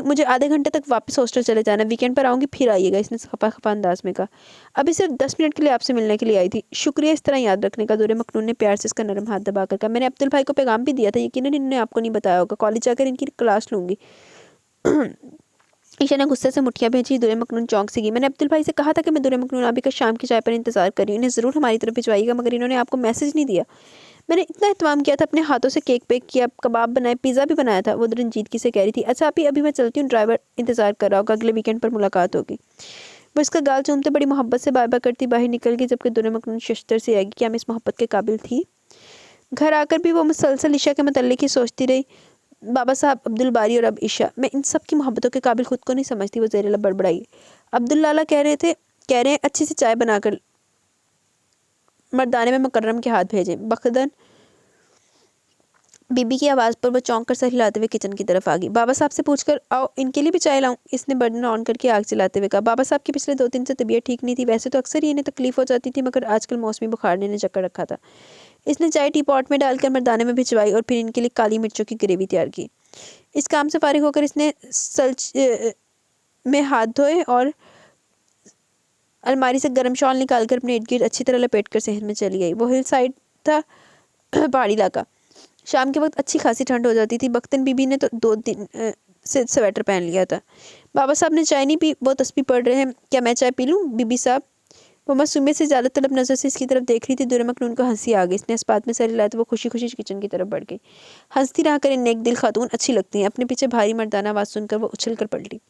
मुझे आधे घंटे तक वापस हॉस्टल चले जाना, वीकेंड पर आऊँगी, फिर आइएगा, इसने खपा खपा अंदाज में कहा। अभी सिर्फ 10 मिनट के लिए आपसे मिलने के लिए आई थी। शुक्रिया इस तरह याद रखने का। दुरे मखनून ने प्यार से इसका नरम हाथ दबा कर कहा। मैंने अब्दुल भाई को पैगाम भी दिया था, यकीनन इन्होंने आपको नहीं बताया होगा। कॉलेज जाकर इनकी क्लास लूँगी। ईशा ने गुस्से से मुठियाँ भेजी। दुरे मखनून चौंक सी गई। मैंने अब्दुल भाई से कहा था कि मैं दुरे मखनून आबी का शाम की चाय पर इंतजार कर रही हूँ, इन्हें ज़रूर हमारी तरफ भिजवाइएगा, मगर इन्होंने आपको मैसेज नहीं दिया। मैंने इतना एहतमाम किया था, अपने हाथों से केक बेक किया, कबाब बनाए, पिज़्ज़ा भी बनाया था। वो रंजीदगी से कह रही थी, अच्छा अभी मैं चलती हूँ, ड्राइवर इंतज़ार कर रहा होगा, अगले वीकेंड पर मुलाकात होगी। वो इसका गाल चूमते बड़ी मोहब्बत से बाय बाय करती बाहर निकल गई, जबकि दुर्रे मखनून शश्तर से आएगी, क्या मैं इस मोहब्बत के काबिल थी? घर आकर भी वो मुसलसल ईशा के मतलब ही सोचती रही। बाबा साहब, अब्दुल बारी और अब ईशा, मैं इन सब की मोहब्बतों के काबिल खुद को नहीं समझती। वो ज़ेरे लब बड़बड़ाई। अब्दुल लाला कह रहे हैं अच्छी सी चाय बनाकर मर्दाने में मुकर्रम के हाथ भेजें। बखदन बीबी की आवाज़ पर वो चौंक कर सर हिलाते हुए किचन की तरफ आ गई। बाबा साहब से पूछकर आओ, इनके लिए भी चाय लाऊं? इसने बर्तन ऑन करके आग जलाते हुए कहा। बाबा साहब की पिछले 2 दिन से तबीयत ठीक नहीं थी। वैसे तो अक्सर ही इन्हें तकलीफ हो जाती थी, मगर आजकल मौसमी बुखार ने इन्हें जकड़ रखा था। इसने चाय टी पॉट में डालकर मर्दाने में भिजवाई और फिर इनके लिए काली मिर्चों की ग्रेवी तैयार की। इस काम से फारिग होकर इसने सल्च में हाथ धोए और अलमारी से गर्म शॉल निकालकर अपने इर्द गिर्द अच्छी तरह लपेट कर शहर में चली आई। वो हिल साइड था, पहाड़ी इलाका। शाम के वक्त अच्छी खासी ठंड हो जाती थी। बख्तन बीबी ने तो 2 दिन से स्वेटर पहन लिया था। बाबा साहब ने चाय नहीं पी, वो तस्बीह पढ़ रहे हैं। क्या मैं चाय पी लूँ बीबी साहब? वो मासूमियत से ज़्यादा तलब नज़र से इसकी तरफ देख रही थी। दुर्रे मखनून को हंसी आ गई। इसने इस बात में सर हिलाया तो वो खुशी खुशी किचन की तरफ बढ़ गई। हंसती रहा कर नेक दिल खातून अच्छी लगती हैं। अपने पीछे भारी मर्दाना आवाज़ सुनकर वो उछल कर पलटी।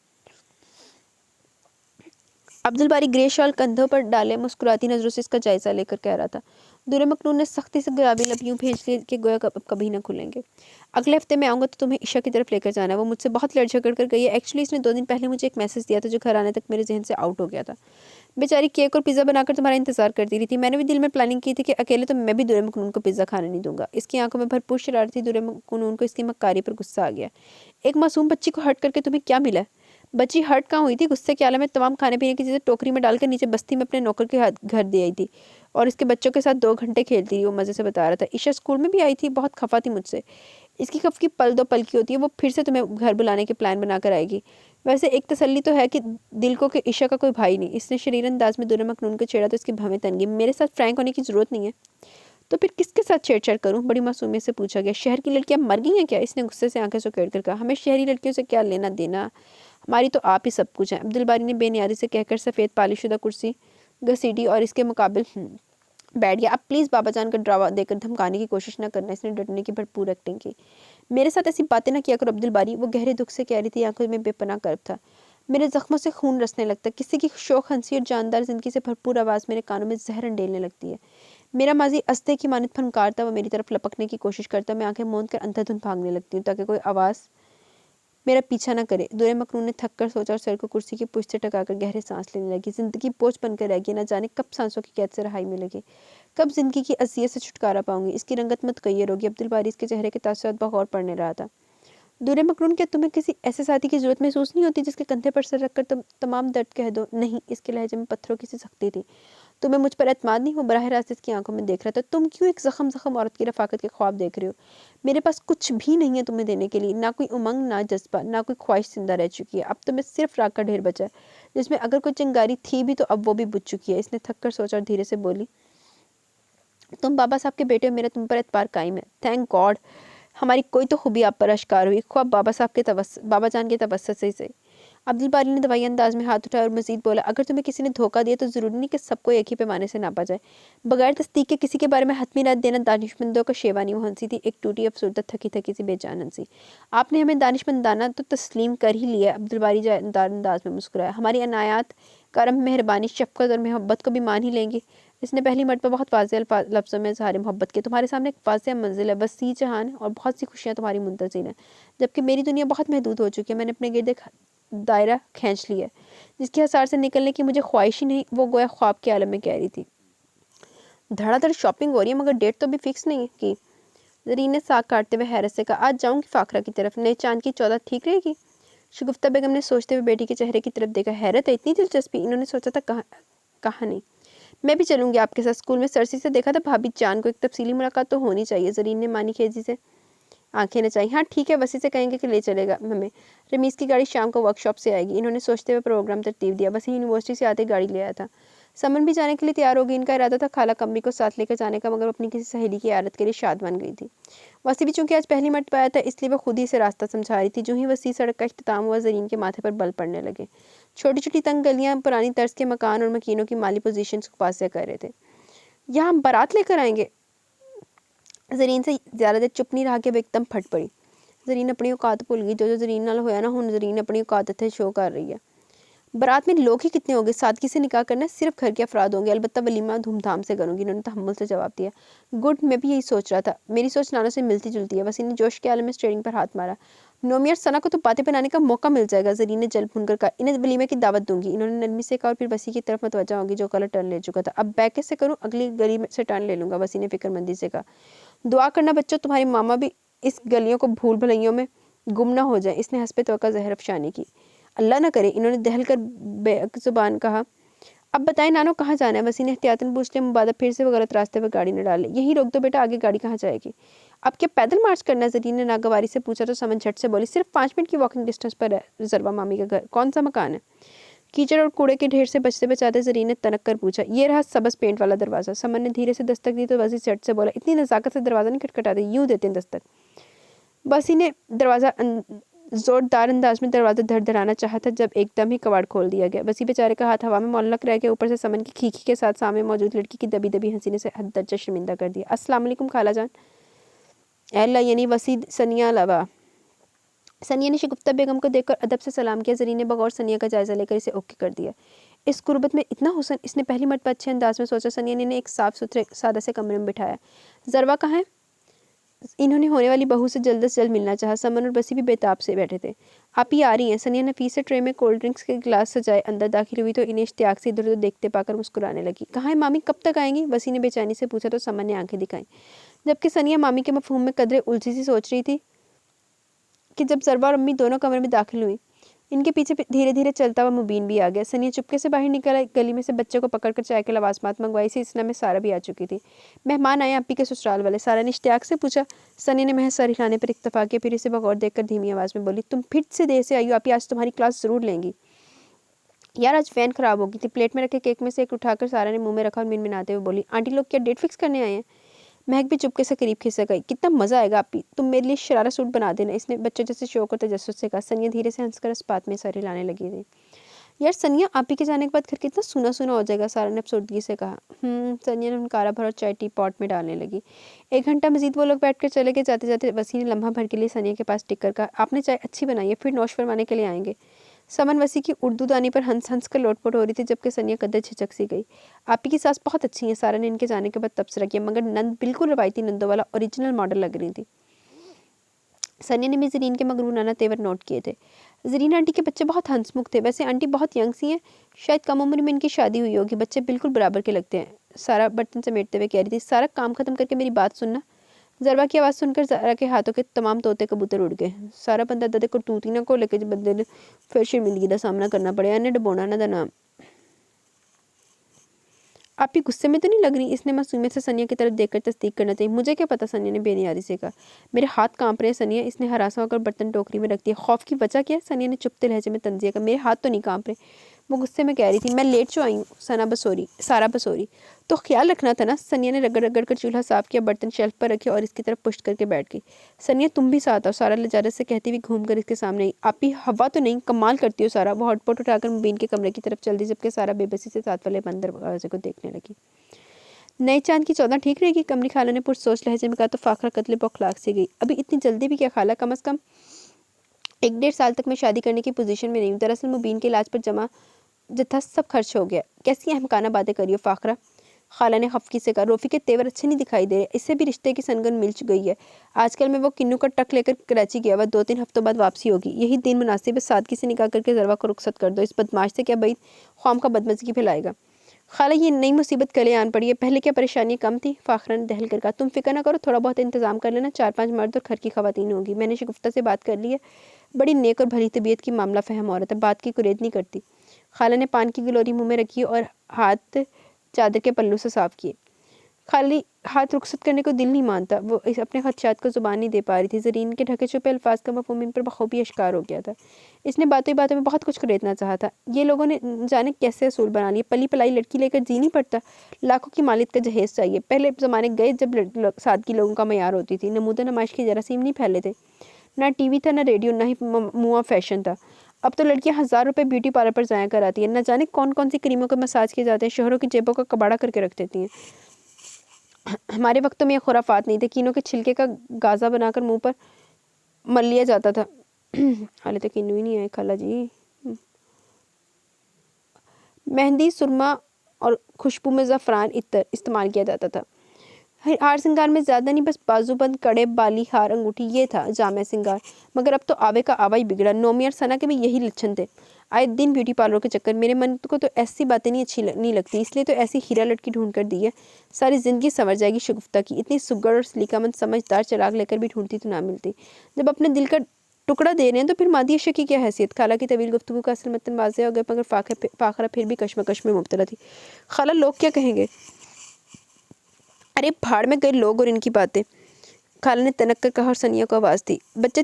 अब्दुल बारी ग्रे शॉल कंधों पर डाले मुस्कुराती नज़रों से इसका जायज़ा लेकर कह रहा था। दुर्रे मखनून ने सख्ती से गुलाबी लब यूं भेज लिए कि गोया कभी ना खुलेंगे। अगले हफ्ते मैं आऊँगा तो तुम्हें ईशा की तरफ लेकर जाना है। वो मुझसे बहुत लड़ झगड़ कर गई है। एक्चुअली इसने 2 दिन पहले मुझे एक मैसेज दिया था जो घर आने तक मेरे जहन से आउट हो गया था। बेचारी केक और पिज़्ज़ा बनाकर तुम्हारा इंतजार करती रही थी। मैंने भी दिल में प्लानिंग की थी कि अकेले तो मैं भी दुर्रे मखनून को पिज़्ज़ा खाने नहीं दूंगा। इसकी आंखों में भरपूर शरारत थी। दुर्रे मखनून को इसकी मक्कारी पर गुस्सा आ गया। एक मासूम बच्ची को हर्ट करके तुम्हें क्या मिला? बच्ची हर्ट कहाँ हुई थी? गुस्से के आलम में तमाम खाने पीने की चीज़ें टोकरी में डालकर नीचे बस्ती में अपने नौकर के घर दे आई थी और इसके बच्चों के साथ 2 घंटे खेलती रही। वो मज़े से बता रहा था। ईशा स्कूल में भी आई थी, बहुत खफा थी मुझसे। इसकी खफ की पल 2 पल की होती है। वो फिर से तुम्हें घर बुलाने के प्लान बनाकर आएगी। वैसे एक तसल्ली तो है कि दिल को कि ईशा का कोई भाई नहीं। इसने शरीर अंदाज में दुर्रे मखनून को छेड़ा तो इसकी भवें तन गई। मेरे साथ फ्रैंक होने की ज़रूरत नहीं है तो फिर किसके साथ छेड़छाड़ करूं? बड़ी मासूमियत से पूछा गया। शहर की लड़कियां मर गई हैं क्या? इसने गुस्से से आंखें सुकेड़ कर कहा। हमें शहरी लड़कियों से क्या लेना देना, हमारी तो आप ही सब कुछ है। अब्दुल बारी ने बेनियादी से कहकर सफ़ेद पालिशुदा कुर्सी घसीटी और इसके मुकाबिल बैठ गया। अब प्लीज़ बाबा जान का ड्रावा देकर धमकाने की कोशिश न करना। इसने डटने की भरपूर एक्टिंग की। मेरे साथ ऐसी बातें ना किया करो अब्दुल बारी। वो गहरे दुख से कह रही थी, आंखों में बेपनाह कर्ब था। मेरे जख्मों से खून रसने लगता। किसी की शौक हंसी और जानदार जिंदगी से भरपूर आवाज़ मेरे कानों में जहर अंडेलने लगती है। मेरा माजी अस्ते की मानत फनकारता, वो मेरी तरफ लपकने की कोशिश करता। मैं आंखें मूंद कर अंधाधुंध भागने लगती हूँ ताकि कोई आवाज़ मेरा पीछा न करे। दुर्रे मखनून ने थक कर सोचा और सर को कुर्सी की पुष्ट से टकाकर गहरे सांस लेने लगी। जिंदगी बोझ बनकर रहेगी, न जाने कब सांसों की कैद से रहाई मिलेगी, कब जिंदगी की अजियत से छुटकारा पाऊंगी। इसकी रंगत मुतगय्यर होगी। अब्दुल बारी इसके चेहरे के तासुरात बगौर पढ़ने रहा था। दुर्रे मखनून, क्या तुम्हें किसी ऐसे साथी की जरूरत महसूस नहीं होती जिसके कंधे पर सर रखकर तुम तमाम दर्द कह दो? नहीं। इसके लहजे में पत्थरों की सी सख्ती थी। तुम्हें मुझ पर एतमाद नहीं? वो बराह रास्त इसकी आंखों में देख रहा था। तुम क्यों एक जख्म औरत की रफाकत के ख्वाब देख रहे हो? मेरे पास कुछ भी नहीं है तुम्हें देने के लिए, ना कोई उमंग, ना जज्बा, ना कोई ख्वाहिश जिंदा रह चुकी है। अब तो मैं सिर्फ राग का ढेर बचा है, जिसमें अगर कोई चिंगारी थी भी तो अब वो भी बुझ चुकी है। इसने थक कर सोचा और धीरे से बोली, तुम बाबा साहब के बेटे हो, मेरा तुम पर एतबार कायम है। थैंक गॉड हमारी कोई तो खूबी आप पर अश्कार हुई, ख्वाब बाबा जान के तवस्सुत से ही सही। अब्दुल बारी ने दवाई अंदाज में हाथ उठाया और मजीद बोला, अगर तुम्हें किसी ने धोखा दिया तो ज़रूरी नहीं कि सबको एक ही पैमाने से नापा जाए। बगैर तस्दीक के किसी के बारे में हतमी राय देना दानिशमंदों का शेवा नहीं। वो हंसी थी, एक टूटी अफसरदा थकी थकी सी बेजान हंसी। आपने हमें दानिशमंदाना तो तस्लीम कर ही लिया। अब्दुल बारी जानदार अंदाज में मुस्कुराया। हमारी अनायात करम, मेहरबानी, शफकत और मोहब्बत को भी मान ही लेंगे। इसने पहली मर्तबा बहुत वाज़ेह लफ्ज़ों में इज़हार मोहब्बत के। तुम्हारे सामने एक वाज़ेह मंजिल है, वसी जहान और बहुत सी खुशियाँ तुम्हारी मुंतज़िर हैं, जबकि मेरी दुनिया बहुत महदूद हो चुकी है। मैंने अपने गिर्द एक दायरा खींच लिया है जिसके हसार से निकलने की मुझे ख्वाहिश ही नहीं। वो गोया ख्वाब के आलम में कह रही थी। धड़ाधड़ शॉपिंग हो रही है, मगर डेट तो अभी फिक्स नहीं है की। जरीन ने साग काटते हुए हैरत से कहा, आज जाऊँगी फाखरा की तरफ, नए चांद की 14 ठीक रहेगी? शगुफ्ता बेगम ने सोचते हुए बेटी के चेहरे की तरफ देखा। हैरत है, इतनी दिलचस्पी? इन्होंने सोचा था कहा नहीं। मैं भी चलूंगी आपके साथ। स्कूल में सरसी से देखा था भाभी जान को, एक तफसीली मुलाकात तो होनी चाहिए। जरीन ने मानी खेजी से आंखें नचाई। हाँ ठीक है, वसी से कहेंगे कि ले चलेगा हमें। रमीज़ की गाड़ी शाम को वर्कशॉप से आएगी। इन्होंने सोचते हुए प्रोग्राम तरतीब दिया। वसी यूनिवर्सिटी से आते गाड़ी ले आया था। समन भी जाने के लिए तैयार हो गई। इनका इरादा था खाला कम्मी को साथ लेकर जाने का, मगर अपनी किसी सहेली की आदत के लिए शाद बन गई थी। वसी भी चूंकि आज पहली मर्तबा आया था, इसलिए वह खुद ही से रास्ता समझा रही थी। जो ही वसी सड़क का इख्तिताम हुआ, जरीन के माथे पर बल पड़ने लगे। छोटी छोटी तंग गलियां पुरानी तर्ज के मकान और मकीनों की माली पोजीशंस को पास कर रहे थे। यहाँ हम बारात लेकर आएंगे? जरीन से ज़्यादा देर चुप नहीं रहा कि वो एकदम फट पड़ी। जरीन अपनी औकात भुल गई। जो जरीन नाल होया ना, हुण जरीन अपनी औकात इत्थे शो कर रही है। बारात में लोग ही कितने होंगे, सादगी से निकाह करना सिर्फ घर के अफराद होंगे, अलबत्ता वलीमा धूमधाम से करूँगी, इन्होंने तहम्मुल से जवाब दिया। गुड, मैं भी यही सोच रहा था, मेरी सोच नानों से मिलती जुलती है। वसीम ने जोश के आलम में स्टीयरिंग पर हाथ मारा। नोमी और सना को तो बातें बनाने का मौका मिल जाएगा। जरीन ने जल भूनकर कहा, इन्हें वलीमे की दावत दूंगी। इन्होंने नरमी से कहा और फिर वसी की तरफ मतवज्जा होगी जो कल टर्न ले चुका था। अब बैक कैसे करूँ, अगली गली से टर्न ले लूँगा। वसी ने फिक्रमंदी से कहा, दुआ करना बच्चों, तुम्हारी मामा भी इस गलियों को भूल भुलैयों में गुम ना हो जाए। इसने हंसपे तवक्का जहर अफशानी की। अल्लाह ना करे, इन्होंने दहल कर बेजुबान कहा। अब बताएं नानो, कहाँ जाना है? वसी ने एहतियातन पूछ लिया, मुबादा फिर से वो गलत रास्ते पर गाड़ी न डाले। यही रोक दो बेटा, आगे गाड़ी कहाँ जाएगी? अब क्या पैदल मार्च करना है? जरीन ने नागवारी से पूछा तो समन झट से बोली, सिर्फ 5 मिनट की वॉकिंग डिस्टेंस पर है रिजर्वा मामी का घर। कौन सा मकान है? कीचड़ और कूड़े के ढेर से बचते बचाते जरीन ने तनक कर पूछा। ये रहा सबस पेंट वाला दरवाज़ा। समन ने धीरे से दस्तक दी तो वसी झट से बोला, इतनी नज़ाकत से दरवाज़ा नहीं खटखटाते, यूँ देते हैं दस्तक। वसी ने दरवाज़ा जोरदार अंदाज में दरवाज़ा धड़धड़ाना चाहा था जब एकदम ही कबाड़ खोल दिया गया। वसी बेचारे का हाथ हवा में मुअल्लक रह गया। ऊपर से समन की खीखी के साथ सामने मौजूद लड़की की दबी दबी हंसी ने से हद दर्जा शर्मिंदा कर दिया। अस्सलाम वालेकुम खाला जान। अल्लाह, यानी वसी सनिया लवा। सनिया ने शगुफ्ता बेगम को देखकर अदब से सलाम किया। जरीन ने बगौर सनिया का जायज़ा लेकर इसे ओके कर दिया। इस गुर्बत में इतना हुस्न, इसने पहली मरतबा अच्छे अंदाज में सोचा। सनिया ने एक साफ सुथरे सादा से कमरे में बिठाया। जरवा कहाँ है? इन्होंने होने वाली बहू से जल्द से जल्द मिलना चाहा। समन और बसी भी बेताब से बैठे थे। आप ही आ रही हैं? सनिया नफीस से ट्रे में कोल्ड ड्रिंक्स के गिलास सजाए अंदर दाखिल हुई तो इन्हें इश्तियाक से इधर उधर देखते पाकर मुस्कुराने लगी। कहाँ है मामी, कब तक आएंगी? वसी ने बेचैनी से पूछा तो समन ने आंखें दिखाई, जबकि सनिया मामी के मफहूम में कदरे उलझी सी सोच रही थी कि जब जरबा और अम्मी दोनों कमरे में दाखिल हुई, इनके पीछे धीरे धीरे चलता हुआ मुबीन भी आ गया। सनिया चुपके से बाहर निकल आई। गली में से बच्चे को पकड़कर चाय के लवाजमात मंगवाई। सी इतना में सारा भी आ चुकी थी। मेहमान आए अप्पी के ससुराल वाले। सारा ने इश्तियाक से पूछा। सनिया ने महज सर हिलाने पर इत्तफा किया, फिर इसे बगौर देखकर धीमी आवाज़ में बोली, तुम फिर से देर से आई हो अप्पी, आज तुम्हारी क्लास ज़रूर लेंगी। यार आज फैन ख़राब होगी थी। प्लेट में रखे केक में से एक उठाकर सारा ने मुँह में रखा और मिनमिनाते हुए बोली, आंटी लोग क्या डेट फिक्स करने आए हैं? महक भी चुपके से करीब खिसक गई। कितना मज़ा आएगा अप्पी, तुम मेरे लिए शरारा सूट बना देना, इसने बच्चों जैसे शौक और तजस्सुस से कहा। सनिया धीरे से हंसकर इस बात में सर हिलाने लगी थी। यार सनिया, आपी के जाने के बाद घर कितना सुना सुना हो जाएगा, सारा ने अफसुर्दगी से कहा। सनिया ने हुनकारा भर और चाय टी पॉट में डालने लगी। 1 घंटा मजीद वो लोग बैठकर चले गए। जाते जाते वसी ने लम्हा भर के लिए सनिया के पास टिक कर कहा, आपने चाय अच्छी बनाई है, फिर नौश फरमाने के लिए आएंगे। समन वसी की उर्दू दानी पर हंस हंस कर लोटपोट हो रही थी, जबकि सनिया कदर झिझक सी गई। आपी की सास बहुत अच्छी है, सारा ने इनके जाने के बाद तबसरा किया, मगर नंद बिल्कुल रवायती नंदों वाला ओरिजिनल मॉडल लग रही थी। सनिया ने भी जरीन के मगरूनाना तेवर नोट किए थे। जरीन आंटी के बच्चे बहुत हंसमुख थे। वैसे आंटी बहुत यंग सी हैं, शायद कम उम्र में इनकी शादी हुई होगी। बच्चे बिल्कुल बराबर के लगते हैं। सारा बर्तन समेटते हुए कह रही थी। सारा काम खत्म करके मेरी बात सुनना। जरबा की आवाज़ सुनकर ज़रा के हाथों के तमाम तोते कबूतर उड़ गए। सारा बंदा ददे को टूटी ना को लेके बंदे ने फिर शर्मिंदगी का सामना करना पड़े। इन्हें डबोना ना दा नाम। आप ही गुस्से में तो नहीं लग रही? इसने मासूमियत से सनिया की तरफ देखकर तस्दीक करना चाहिए। मुझे क्या पता, सनिया ने बेनियादी से कहा। मेरे हाथ कांप रहे हैं सनिया। इसने हरासा होकर बर्तन टोकरी में रख दिया। खौफ की वजह क्या है? सनिया ने चुपते लहजे में तंजिया कहा। मेरे हाथ तो नहीं कांप रहे। वो गुस्से में कह रही थी। मैं लेट जो आई हूँ। सारा बसोरी तो ख्याल रखना था ना। सनिया ने रगड़ रगड़ कर चूल्हा साफ किया, बर्तन शेल्फ पर रखे और इसकी तरफ पुश्त करके बैठ गई। सनिया तुम भी साथ आओ, सारा लजारत से कहती हुई घूम कर इसके सामने आई। आप ही हवा तो नहीं, कमाल करती हो सारा। वो हॉटपॉट उठाकर मुबीन के कमरे की तरफ चल दी, जबकि सारा बेबसी से साथ वाले बंद दरवाजे को देखने लगी। नए चांद की 14 ठीक रहेगी? कमरी खाला ने पुरसोच लहजे में कहा तो फाखरा कतले बौखलाक से गई। अभी इतनी जल्दी भी क्या खाला, कम अज़ कम 1-1.5 साल तक मैं शादी करने की पोजीशन में नहीं हूँ। दरअसल मुबीन के इलाज पर जमा जत्था सब खर्च हो गया। कैसी अहमकाना बातें करी हो फाखरा, खाला ने खफकी से कहा। रोफ़ी के तेवर अच्छे नहीं दिखाई दे रहे। इससे भी रिश्ते की सनगन मिल गई है। आजकल में वो किन्नू का टक लेकर कराची गया हुआ, 2-3 हफ्तों बाद वापसी होगी। यही दिन मुनासिब है, सादगी से निकाह करके जरवा को रुखसत कर दो। इस बदमाश से क्या भाई ख्वाम का बदमज़गी फैलाएगा। खाला ये नई मुसीबत कले आन पड़ी है, पहले क्या परेशानी कम थी? फाखरा ने दहल कर कहा। तुम फिक्र ना करो, थोड़ा बहुत इंतजाम कर लेना। 4-5 मर्द और घर की खवातीन होगी। मैंने शगुफ्ता से बात कर ली है, बड़ी नेक और भली तबीयत की मामला फहम औरत है, बात की कुरेद नहीं करती। खाला ने पान की गिलोरी मुंह में रखी और हाथ चादर के पल्लू से साफ किए। खाली हाथ रुखसत करने को दिल नहीं मानता। वो इस अपने खदशात को ज़ुबान नहीं दे पा रही थी। जरीन के ढके छुपे अल्फाज का मफ़हूम इन पर बखूबी अश्कार हो गया था। इसने बातों बातों में बहुत कुछ खरीदना चाहा था। ये लोगों ने जाने कैसे असूल बना लिए। पली पलाई लड़की लेकर जी नहीं पड़ता। लाखों की मालियत का जहेज़ चाहिए। पहले ज़माने गए जब सादगी लोगों का मयार होती थी। नमूदा नमाइश के जरासीम नहीं फैले थे। ना टीवी था, ना रेडियो, ना ही मुआ फैशन था। अब तो लड़कियां 1000 रुपये ब्यूटी पार्लर पर जाया कर आती हैं। न जाने कौन कौन सी क्रीमों के मसाज किए जाते हैं। शोहरों की जेबों का कबाड़ा करके रख देती हैं। हमारे वक्त में ये खुराफात नहीं थे। कीनों के छिलके का गाजा बनाकर मुंह पर मल लिया जाता था। हाले तो कीनू ही नहीं आए खाला जी। मेहंदी, सुरमा और खुशबू में ज़फ़रान इत्तर इस्तेमाल किया जाता था। हार श्रृंगार में ज़्यादा नहीं, बस बाजूबंद, कड़े, बाली, हार, अंगूठी, ये था जामे श्रृंगार। मगर अब तो आवे का आवा ही बिगड़ा। नोमी और सना के भी यही लक्षण थे। आए दिन ब्यूटी पार्लर के चक्कर। मेरे मन को तो ऐसी बातें नहीं लगती, इसलिए तो ऐसी हीरा लटकी ढूंढ कर दी है। सारी जिंदगी संवर जाएगी शगुफ्ता की। इतनी सुगड़ और सलीकामंद, समझदार, चराग लेकर भी ढूंढती तो ना मिलती। जब अपने दिल का टुकड़ा दे रहे हैं तो फिर मादी अशक की क्या हैसियत। खाला की तवील गुफ्तगू का असल मतन वाज़ेह हो गया, मगर फाखरा फिर भी कश्मकश में मुब्तला थी। खाला, लोग क्या कहेंगे? अरे भाड़ में गए लोग और इनकी बातें। खाला ने तनक कर कहा और सनिया को आवाज़ दी, बच्चे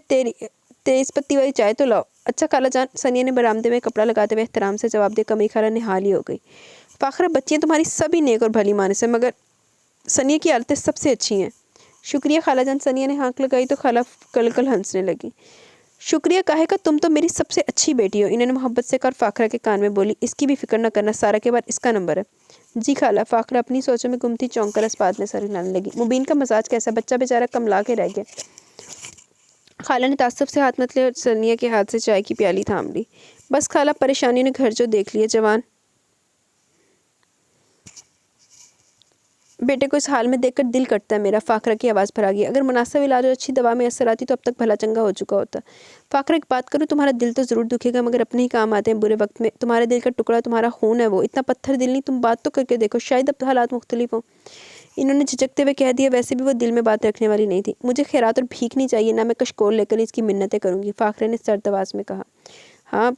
तेईस पत्ती वाली चाय तो लाओ। अच्छा खाला जान, सनिया ने बरामदे में कपड़ा लगाते हुए एहतराम से जवाब दिया। कमरी खाला निहाल ही हो गई। फाखरा, बच्चियाँ तुम्हारी सभी नेक और भली मानस है, मगर सनिया की हालतें सबसे अच्छी हैं। शुक्रिया खाला जान। सनिया ने हाँक लगाई तो खाला कल हंसने लगी। शुक्रिया काहे का, तुम तो मेरी सबसे अच्छी बेटी हो, इन्होंने मोहब्बत से कर फाखरा के कान में बोली। इसकी भी फिक्र न करना, सारा के बाद इसका नंबर है। जी खाला। फाखरा अपनी सोचों में गुम थी। चौंक कर अस्पात में सर हिलाने लगी। मुबीन का मजाज कैसा? बच्चा बेचारा कमला के रह गया। खाला ने तासुब से हाथ मत ले और सनिया के हाथ से चाय की प्याली थाम ली। बस खाला, परेशानी ने घर जो देख लिया। जवान बेटे को इस हाल में देखकर दिल कटता है मेरा। फाखरा की आवाज़ भर आ गई। अगर मुनासिब इलाज और अच्छी दवा में असर आती तो अब तक भला चंगा हो चुका होता। फाखरा, एक बात करूँ, तुम्हारा दिल तो ज़रूर दुखेगा, मगर अपने ही काम आते हैं बुरे वक्त में। तुम्हारे दिल का टुकड़ा तुम्हारा खून है, वो इतना पत्थर दिल नहीं। तुम बात तो करके देखो, शायद अब हालात मुख्तलिफ हों। इन्होंने झिझकते हुए कह दिया। वैसे भी वो दिल में बात रखने वाली नहीं थी। मुझे खैरात और भीख नहीं चाहिए, ना मैं कशकोल लेकर इसकी मिन्नतें करूँगी। फाखरे ने सर्द आवाज़ में कहा। हाँ,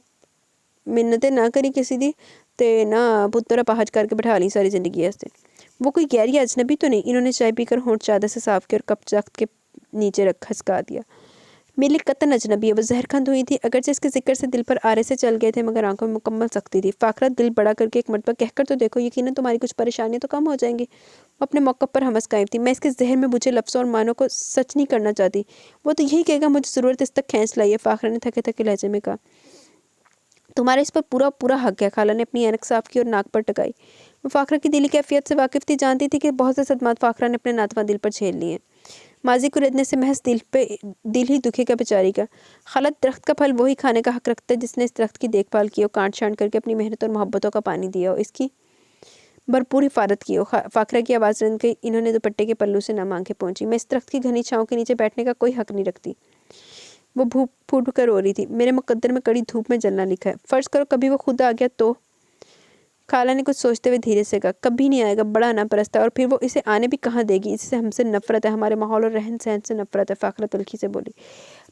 मिन्नतें ना करी किसी दी ते ना पुत्तरा पहाज करके बैठा ली सारी जिंदगी ऐसे। वो कोई गैर अजनबी तो नहीं। इन्होंने चाय पीकर होंठ चादर से साफ किया और कप जख्त के नीचे रख खसका दिया। मेरे लिए कतन अजनबी है, वो जहरखंद हुई थी। अगरचे इसके जिक्र से दिल पर आरे से चल गए थे, मगर आंखों में मुकम्मल सख्ती थी। फाखरा, दिल बड़ा करके एक मरतबा कहकर तो देखो, यकीनन तुम्हारी कुछ परेशानियां तो कम हो जाएंगी। वो अपने मौक़िफ़ पर हमस कायम थी। मैं इसके जहर में बुझे लफ्ज़ों और मानों को सच नहीं करना चाहती। वो तो यही कहेगा मुझे ज़रूरत इस तक खींच लाई है। फाखरा ने थके थके लहजे में कहा। तुम्हारे इस पर पूरा पूरा हक है। खाला ने अपनी ऐनक साफ की और नाक पर टकाई। वो फाखरा की दिली कैफियत से वाकिफ़ थी, जानती थी कि बहुत से सदमात फाखरा ने अपने नातवा दिल पर झेल लिए। माजी को रेदने से महज दिल ही दुखेगा बेचारी का। खाला, दरख्त का फल वही खाने का हक रखता है जिसने इस दरख्त की देखभाल की हो, काट छांट करके अपनी मेहनत और मोहब्बतों का पानी दिया हो, इसकी भरपूर हिफाजत की हो। फाखरा की आवाज़ रंग गई। इन्होंने दुपट्टे के पल्लू से नम आंखें पहुंची। मैं इस दरख्त की घनी छाँव के नीचे बैठने का कोई हक नहीं रखती। वो भूख फूट कर रो रही थी। मेरे मुकद्दर में कड़ी धूप में जलना लिखा है। फ़र्ज़ करो कभी वो खुद आ गया तो। खाला ने कुछ सोचते हुए धीरे से कहा। कभी नहीं आएगा, बड़ा ना परस्ता, और फिर वो इसे आने भी कहाँ देगी। इससे हमसे नफरत है, हमारे माहौल और रहन सहन से नफरत है। फाखरा तल्खी से बोली।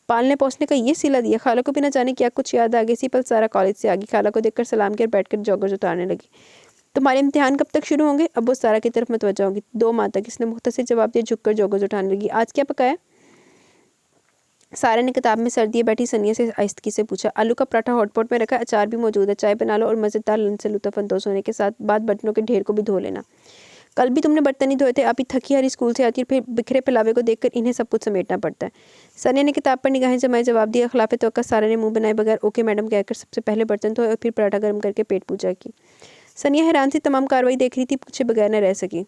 पालने पोसने का ये सिला दिया। खाला को भी ना जाने क्या कुछ याद आ गई। इसी पल सारा कॉलेज से आ गई। खाला को देखकर सलाम किया और बैठकर जॉगर्स उतारने लगी। तुम्हारे इम्तिहान कब तक शुरू होंगे? अब वो सारा की तरफ मतवज्जा होगी। 2 माह तक, इसने मुख्तसर जवाब दिया, झुककर जॉगर्स उठाने लगी। आज क्या पकाया? सारा ने किताब में सर दिए बैठी सनिया से आहिस्तगी से पूछा। आलू का पराठा हॉटपॉट में रखा, अचार भी मौजूद है। चाय बना लो और मज़ेदार लंच से लुत्फ़अंदोज़ होने के साथ बाद बर्तनों के ढेर को भी धो लेना। कल भी तुमने बर्तन नहीं धोए थे। आप ही थकी हारी स्कूल से आती है, फिर बिखरे पिलावे को देखकर इन्हें सब कुछ समेटना पड़ता है। सनिया ने किताब पर निगाहें जमाए जवाब दिया। खिलाफ तवक्का सारा ने मुंह बनाए बगैर ओके मैडम कहकर सबसे पहले बर्तन धोए और फिर पराठा गर्म करके पेट पूजा की। सनिया हैरान सी तमाम कार्रवाई देख रही थी, पूछे बगैर न रह सकी।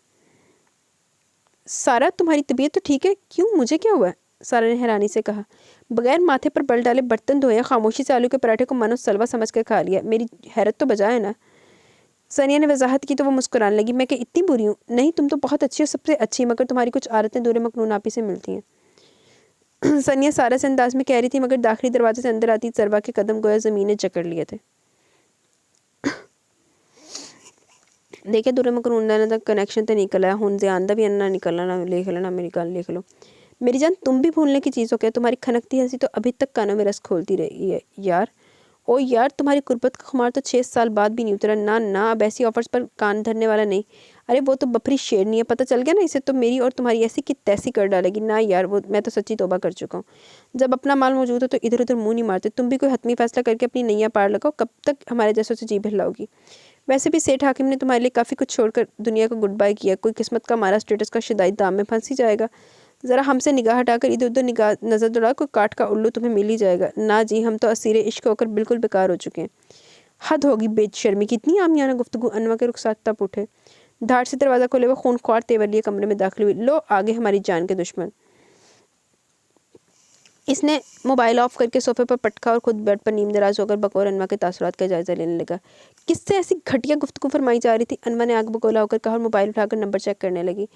सारा, तुम्हारी तबीयत तो ठीक है? क्यों, मुझे क्या हुआ है? सारा ने हैरानी से कहा। बगैर माथे पर बल डाले बर्तन धोए, खामोशी से आलू के पराठे को मानो सलवा समझ कर खा लिया। मेरी हैरत तो बजा है ना। सनिया ने वजाहत की तो वो मुस्कुराने लगी। मैं क्या इतनी बुरी हूँ? नहीं, तुम तो बहुत अच्छी हो, सबसे अच्छी, मगर तुम्हारी कुछ आदतें दूर मखनून आपी से मिलती हैं। सनिया सारा से अंदाज में कह रही थी, मगर दाखिली दरवाजे से अंदर आती सरवा के कदम गोया ज़मीन ने जकड़ लिए थे। देखे दूर मखनून का कनेक्शन तो निकल आया, हूँ ज़्यादा भी अन्ना निकलना ना लिख लो, ना मेरी गल लिख लो। मेरी जान, तुम भी भूलने की चीज़ हो क्या? तुम्हारी खनकती हंसी तो अभी तक कानों में रस खोलती रही है यार। ओ यार, तुम्हारी कुर्बत का खुमार तो 6 साल बाद भी नहीं उतरा। ना ना, अब ऐसी ऑफर्स पर कान धरने वाला नहीं। अरे वो तो बफरी शेरनी है, पता चल गया ना इसे, तो मेरी और तुम्हारी ऐसी की तैसी कर डालेगी ना यार। वो मैं तो सच्ची तौबा कर चुका हूँ। जब अपना माल मौजूद हो तो इधर उधर मुँह नहीं मारते। तुम भी कोई हतमी फैसला करके अपनी नैया पार लगाओ। कब तक हमारे जैसों से जी हिलाओगी? वैसे भी सेठ हाकिम ने तुम्हारे लिए काफ़ी कुछ छोड़कर दुनिया को गुड बाय किया। कोई किस्मत का हमारा स्टेटस का शिदाई दाम में फंस ही जाएगा। ज़रा हमसे निगाह हटाकर इधर उधर निगाह नज़र दौड़ा, कोई काट का उल्लू तुम्हें मिल ही जाएगा। ना जी, हम तो असीरे इश्क होकर बिल्कुल बेकार हो चुके हैं। हद होगी बेशर्मी की, इतनी आमियाना गुफ्तगू। अनवा के रुखसात तप उठे। धाड़ से दरवाज़ा खोले वो खूनख्वार तेवर लिए कमरे में दाखिल हुई। लो आगे हमारी जान के दुश्मन। इसने मोबाइल ऑफ करके सोफे पर पटका और खुद बेड पर नीम दराज होकर बकौर अनवा के तासुरात का जायजा लेने लगा। किससे ऐसी घटिया गुफ्तगू फरमाई जा रही थी? अनवा ने आग बगोला होकर कहा और मोबाइल उठाकर नंबर चेक करने लगी।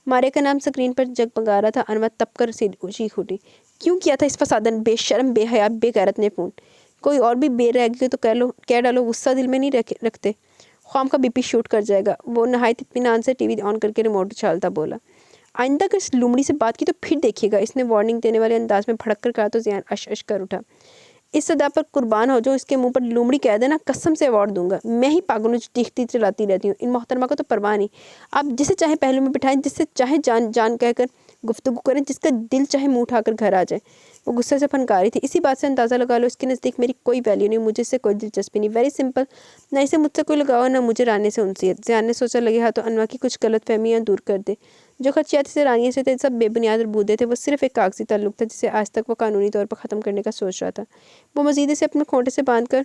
मारिया का नाम स्क्रीन पर जगमगा रहा था। अनवा तप कर चीख उठी। क्यों किया था इस फसादन, बेशर्म, बेहया, बेगैरत ने फ़ोन? कोई और भी बेरहगी तो कह डालो, गुस्सा दिल में नहीं रखते। ख्वाम का बीपी शूट कर जाएगा। वो नहायत इत्मीनान से टीवी ऑन करके रिमोट उछालता बोला। आइंदा अगर इस लुमड़ी से बात की तो फिर देखिएगा। इसने वार्निंग देने वाले अंदाज में भड़क कर कहा तो ज़ियान अश कर उठा। इस सदा पर कुर्बान हो जो इसके मुंह पर लुमड़ी कह देना, कसम से अवार्ड दूंगा। मैं ही पागलों चीखती चिल्लाती रहती हूँ। इन मोहतरमा को तो परवाह नहीं। आप जिसे चाहे पहलू में बिठाएं, जिससे चाहे जान जान कहकर गुफ्तगू करें, जिसका दिल चाहे मुंह उठाकर घर आ जाए। वो गुस्से से फनका रही थी। इसी बात से अंदाज़ा लगा लो इसके नज़दीक मेरी कोई वैल्यू नहीं, मुझे इससे कोई दिलचस्पी नहीं। Very simple. ना इसे मुझसे कोई लगाव, ना मुझे रानी से उनसीयत। ज़ियान ने सोचा लगे हाथों अनवा की कुछ गलत फहमियाँ दूर कर दे। जो खदशात से रानिया से थे सब बेबुनियाद और बूदे थे। वो सिर्फ एक कागजी ताल्लुक था जिसे आज तक वो कानूनी तौर पर ख़त्म करने का सोच रहा था। वो मजीद इसे अपने खोटे से बांध कर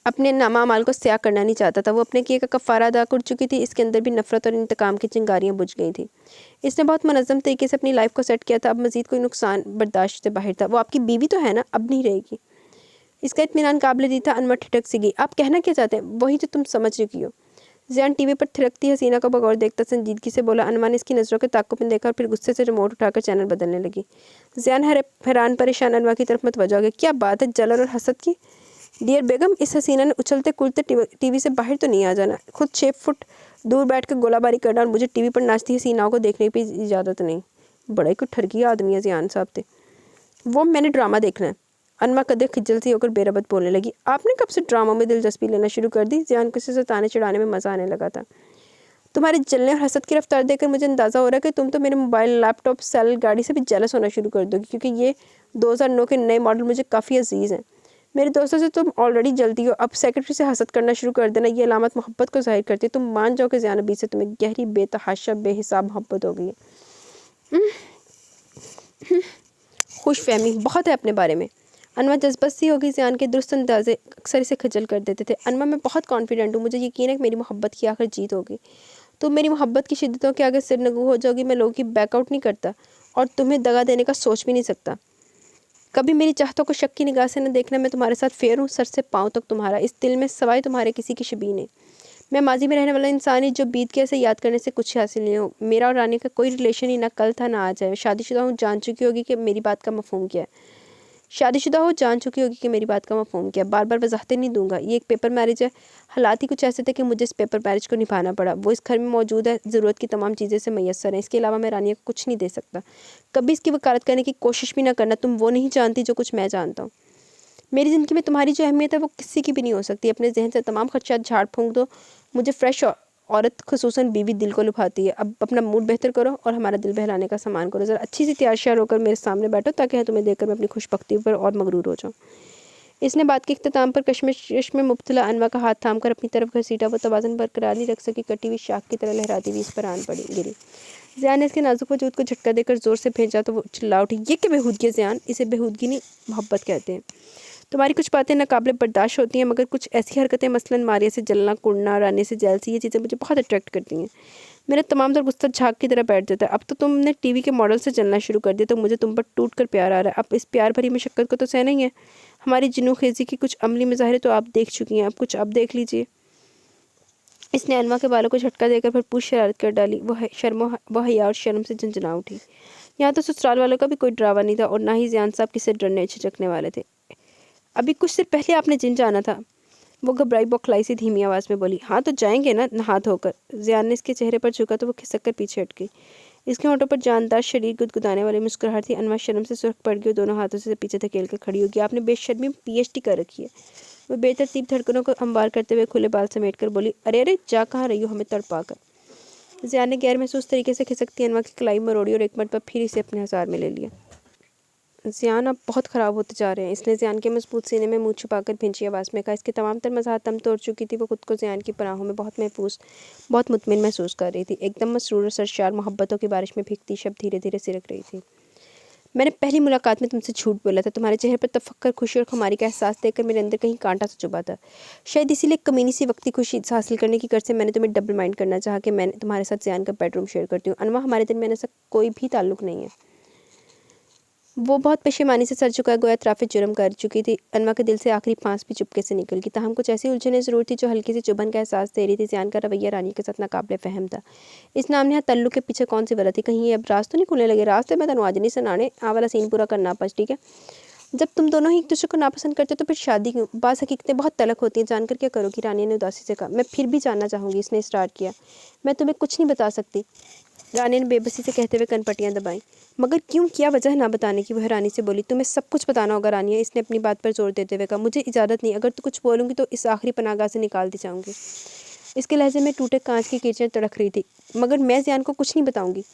अपने नामा माल को स्याह करना नहीं चाहता था। वो अपने किए का कफ़ारा अदा कर चुकी थी। इसके अंदर भी नफरत और इंतकाम की चिंगारियां बुझ गई थी। इसने बहुत मनज़्ज़म तरीके से अपनी लाइफ को सेट किया था। अब मजीद कोई नुकसान बर्दाश्त से बाहर था। वो आपकी बीवी तो है ना, अब नहीं रहेगी। इसका इत्मीनान काबिल दी था। अनवर ठिठक सी गई। आप कहना क्या चाहते हैं? वही जो तुम समझ रही हो। ज़ियान टीवी पर थिरकती हसीना को बगौर देखता संजीदगी से बोला। अनवा ने इसकी नज़रों के ताक़ुब में देखा और फिर गुस्से से रिमोट उठाकर चैनल बदलने लगी। ज़ियान हैरान परेशान अनवा की तरफ मतवज्जो हो गया। क्या बात है जलन और हसद की? डियर बेगम, इस हसीना ने उछलते कूदते टीवी से बाहर तो नहीं आ जाना। खुद 6 फुट दूर बैठ कर गोलाबारी करना और मुझे टीवी पर नाचती हसीनाओं को देखने की इजाज़त नहीं। बड़ा ही कुछ ठरकी आदमी है ज़ियान साहब थे। वो मैंने ड्रामा देखना है। अनमा कदर खिजल सी होकर बेरबत बोलने लगी। आपने कब से ड्रामा में दिलचस्पी लेना शुरू कर दी? ज़ियान को इसे ताने चढ़ाने में मज़ा आने लगा था। तुम्हारे जलने और हसद की रफ्तार देखकर मुझे अंदाज़ा हो रहा है कि तुम तो मेरे मोबाइल, लैपटॉप, सेल, गाड़ी से भी जेलस होना शुरू कर दोगी, क्योंकि ये 2009 के नए मॉडल मुझे काफ़ी अजीज़ हैं। मेरे दोस्तों से तुम ऑलरेडी जलती हो, अब सेक्रेटरी से हसद करना शुरू कर देना। ये अलामत मोहब्बत को ज़ाहिर करती है। तुम मान जाओ कि ज़ियान अबी से तुम्हें गहरी, बेतहाशा, बेहिसाब मोहब्बत हो गई है। खुश फहमी बहुत है अपने बारे में। अनवा जज्बत सी होगी। ज़ियान के दुरुस्त अंदाज़े अक्सर इसे खजल कर देते थे। अनवा, मैं बहुत कॉन्फिडेंट हूँ। मुझे यकीन है कि मेरी मोहब्बत की आखिर जीत होगी। तुम मेरी मोहब्बत की शिद्दतों के आगे सिरनगू हो जाओगी। मैं लोगों की बैकआउट नहीं करता और तुम्हें दगा देने का सोच भी नहीं सकता। कभी मेरी चाहतों को शक की निगाह से न देखना। मैं तुम्हारे साथ फेयर हूँ, सर से पाँव तक तुम्हारा। इस दिल में सवाए तुम्हारे किसी की शबीह नहीं। मैं माजी में रहने वाला इंसान ही जो बीत के ऐसे याद करने से कुछ हासिल नहीं हो। मेरा और रानी का कोई रिलेशन ही ना कल था ना आज है। शादीशुदा हूँ, जान चुकी होगी कि मेरी बात का मफहूम क्या है। शादीशुदा हो, जान चुकी होगी कि मेरी बात का मफहूम क्या है। बार बार वजाहतें नहीं दूंगा। ये एक पेपर मैरिज है। हालात ही कुछ ऐसे थे कि मुझे इस पेपर मैरिज को निभाना पड़ा। वो इस घर में मौजूद है, ज़रूरत की तमाम चीज़ें से मैसर हैं। इसके अलावा मैं रानिया को कुछ नहीं दे सकता। कभी इसकी वकालत करने की कोशिश भी ना करना। तुम वो नहीं जानती जो कुछ मैं जानता हूँ। मेरी ज़िंदगी में तुम्हारी जो अहमियत है वो किसी की भी नहीं हो सकती। अपने जहन से तमाम खदशात झाड़ फूंक दो। मुझे फ्रेश औरत, खुसूसन बीवी, दिल को लुभाती है। अब अपना मूड बेहतर करो और हमारा दिल बहलाने का सामान करो। ज़रा अच्छी सी तैयार श्यार होकर मेरे सामने बैठो ताकि तुम्हें देखकर मैं अपनी खुशबख्ती पर और मगरूर हो जाऊँ। इसने बात के इख्तिताम पर कश्मकश में मुब्तला अनवा का हाथ थाम कर अपनी तरफ घसीटा। वो तवाज़ुन बरकरार नहीं रख सकी। कटी हुई शाख की तरह लहराती हुई इस पर आन पड़ी गिरी। ज़ियान ने इसके नाजुक वजूद को झटका देकर ज़ोर से भेजा तो वो चिल्ला उठी। ये क्या बेहूदगी है ज़ियान? इसे बेहूदगी नहीं, मोहब्बत कहते हैं। तुम्हारी कुछ बातें नाकाबिले बर्दाश्त होती हैं, मगर कुछ ऐसी हरकतें, मसलन मारिया से जलना, कुड़ना, रानी से जेलसी, ये चीज़ें मुझे बहुत अट्रैक्ट करती हैं। मेरा तमाम तर गुस्सा झाग की तरह बैठ जाता है। अब तो तुमने टीवी के मॉडल से जलना शुरू कर दिया तो मुझे तुम पर टूट कर प्यार आ रहा है। अब इस प्यार भरी मशक्क़त को तो सहना ही है। हमारी जिन्नू खेजी की कुछ अमली मज़ाहिर तो आप देख चुकी हैं, अब कुछ अब देख लीजिए। इसने अनवा के बालों को झटका देकर भरपूर शरारत कर डाली। वो हया और शर्म से झंझना उठी। यहाँ तो ससुराल वालों का भी कोई ड्रावा नहीं था और ना ही ज़ियान साहब किसे डरने झिझकने वाले थे। अभी कुछ देर पहले आपने जिन जाना था। वो घबराई बौखलाई सी धीमी आवाज़ में बोली। हाँ तो जाएंगे ना, नहा धोकर। ज़ियान ने इसके चेहरे पर झुका तो वो खिसक कर पीछे हट गई। इसके होठों पर जानदार शरीर गुदगुदाने वाली मुस्कुराहट थी। अनवा शर्म से सुर्ख पड़ गई और दोनों हाथों से पीछे धकेल कर खड़ी होगी। आपने बेशर्मी PhD कर रखी है। वो बेतरतीब धड़कनों को अंबार करते हुए खुले बाल समेट कर बोली। अरे अरे, जा कहाँ रही हो हमें तड़पा कर? ज़ियान ने गैर महसूस तरीके से खिसकती अनवा की कलाई मरोड़ी और एक मिनट पर फिर इसे अपने हजार में ले लिया। ज़ियान अब बहुत ख़राब होते जा रहे हैं। इसने ज़ियान के मजबूत सीने में मुँह छुपाकर भिंची आवाज़ में कहा। इसकी तमाम तर मज़ाहत दम तोड़ चुकी थी। वो खुद को ज़ियान की पनाहों में बहुत महफूज, बहुत मुतमिन महसूस कर रही थी। एकदम मसरूर और सरशार मोहब्बतों की बारिश में भीगती शब धीरे धीरे सिरक रही थी। मैंने पहली मुलाकात में तुमसे झूठ बोला था। तुम्हारे चेहरे पर तफक्कुर, खुशी और खुमारी का एहसास देखकर मेरे अंदर कहीं कांटा सा चुभा था। शायद इसीलिए कमीनी सी वक्ती खुशी हासिल करने की गर्ज से मैंने तुम्हें डबल माइंड करना चाहा कि मैं तुम्हारे साथ ज़ियान का बेडरूम शेयर करती हूँ। अनवा, हमारे दरमियान ऐसा कोई भी ताल्लुक नहीं है। वो बहुत पेशेमानी से सर झुकाए गोया इतराफ़ जुर्म कर चुकी थी। अनवा के दिल से आखिरी सांस भी चुपके से निकल गई। ताहम कुछ ऐसी उलझने ज़रूर थी जो हल्की सी चुभन का एहसास दे रही थी। ज़ियान का रवैया रानी के साथ नाकाबिले फ़हम था। इस नाम ने तल्लु के पीछे कौन सी वजह थी? कहीं ये अब राज तो नहीं खुलने लगे? राज तो मैं तनु आज नहीं सुनाने आ वाला सीन पूरा करना पस, ठीक है? जब तुम दोनों ही एक दूसरे को नापसंद करते हो तो फिर शादी क्यों? बाज़ हकीकतें बहुत तलख होती हैं, जानकर क्या करोगी? रानी ने उदासी से कहा। मैं फिर भी जानना चाहूँगी, इसने स्टार्ट किया। मैं तुम्हें कुछ नहीं बता सकती, रानी ने बेबसी से कहते हुए कनपटियाँ दबाई। मगर क्यों? क्या वजह ना बताने की? वह रानी से बोली। तुम्हें सब कुछ बताना होगा रानिया, इसने अपनी बात पर जोर देते हुए कहा। मुझे इजाज़त नहीं, अगर तो कुछ बोलूँगी तो इस आखिरी पनाहगाह से निकाल दी जाऊँगी। इसके लहजे में टूटे कांच की कीचड़ तड़क रही थी। मगर मैं ज़ियान को कुछ नहीं बताऊँगी।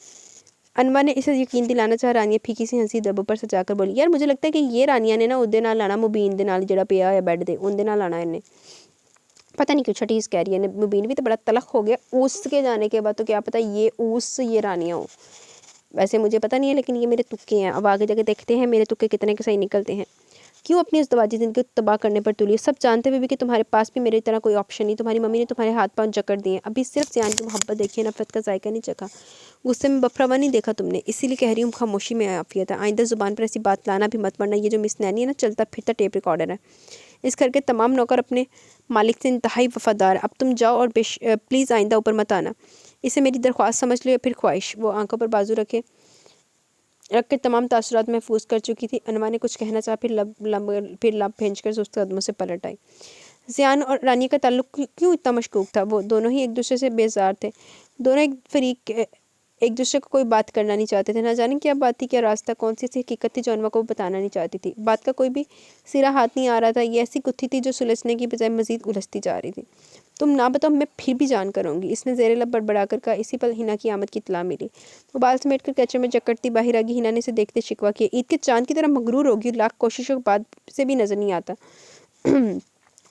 अनवा ने इसे यकीन दिलाना चाहा। रानिया फीकी सी हंसी दबों पर सजाकर बोली। यार मुझे लगता है कि ये रानिया ने ना उहदे नाल लाना, मुबीन दे नाल जिहड़ा पिया होया बैड दे, उहदे नाल लाना इन्हें। पता नहीं क्यों छठीस कह रही है। मुबीन भी तो बड़ा तलख हो गया। उसके जाने के बाद तो क्या पता ये रानियाँ हो। वैसे मुझे पता नहीं है, लेकिन ये मेरे तुक्के हैं। अब आगे जाके देखते हैं मेरे तुक्के कितने के सही निकलते हैं। क्यों अपनी इस दवाजी ज़िंदगी को तबाह करने पर तुली? सब जानते हुए भी कि तुम्हारे पास भी मेरी तरह कोई ऑप्शन नहीं। तुम्हारी मम्मी ने तुम्हारे हाथ पांव जकड़ दिए। अभी सिर्फ ज़ियान की मोहब्बत देखी है, नफरत का जायका नहीं चखा, गुस्से में बफरावा नहीं देखा तुमने। इसीलिए कह रही हूँ खामोशी में आफियत है। आइंदा ज़ुबान पर ऐसी बात लाना भी मत, वरना ये जो मिस नैनी है ना, चलता फिरता टेप रिकॉर्डर है। इस घर के तमाम नौकर अपने मालिक से इंतहाई वफादार। अब तुम जाओ और प्लीज़ आइंदा ऊपर मत आना। इसे मेरी दरख्वास्त समझ लो या फिर ख्वाहिश। वो आंखों पर बाजू रख के तमाम तासुरात महफूज कर चुकी थी। अनवा ने कुछ कहना चाहा, फिर लब फेंच कर सुस्त कदमों से पलट आई। ज़ियान और रानी का ताल्लुक क्यों इतना मशकूक था? वो दोनों ही एक दूसरे से बेजार थे। दोनों एक दूसरे को कोई बात करना नहीं चाहते थे। ना जाने क्या बात थी, क्या रास्ता, कौन सी ऐसी हकीकत थी जो अनवा को बताना नहीं चाहती थी। बात का कोई भी सिरा हाथ नहीं आ रहा था। ये ऐसी गुत्थी थी जो सुलझने की बजाय मजीद उलझती जा रही थी। तुम ना बताओ, मैं फिर भी जान करूँगी, इसने ज़ेरे लब बड़बड़ा कर कहा। इसी पल हिना की आमद की इत्तला मिली। वो बाल समेट कर कैचर में जकड़ती बाहर आ गई। हिना ने इसे देखते शिकवा किया। ईद के चांद की तरह मगरूर होगी, लाख कोशिशों के बाद से भी नज़र नहीं आता।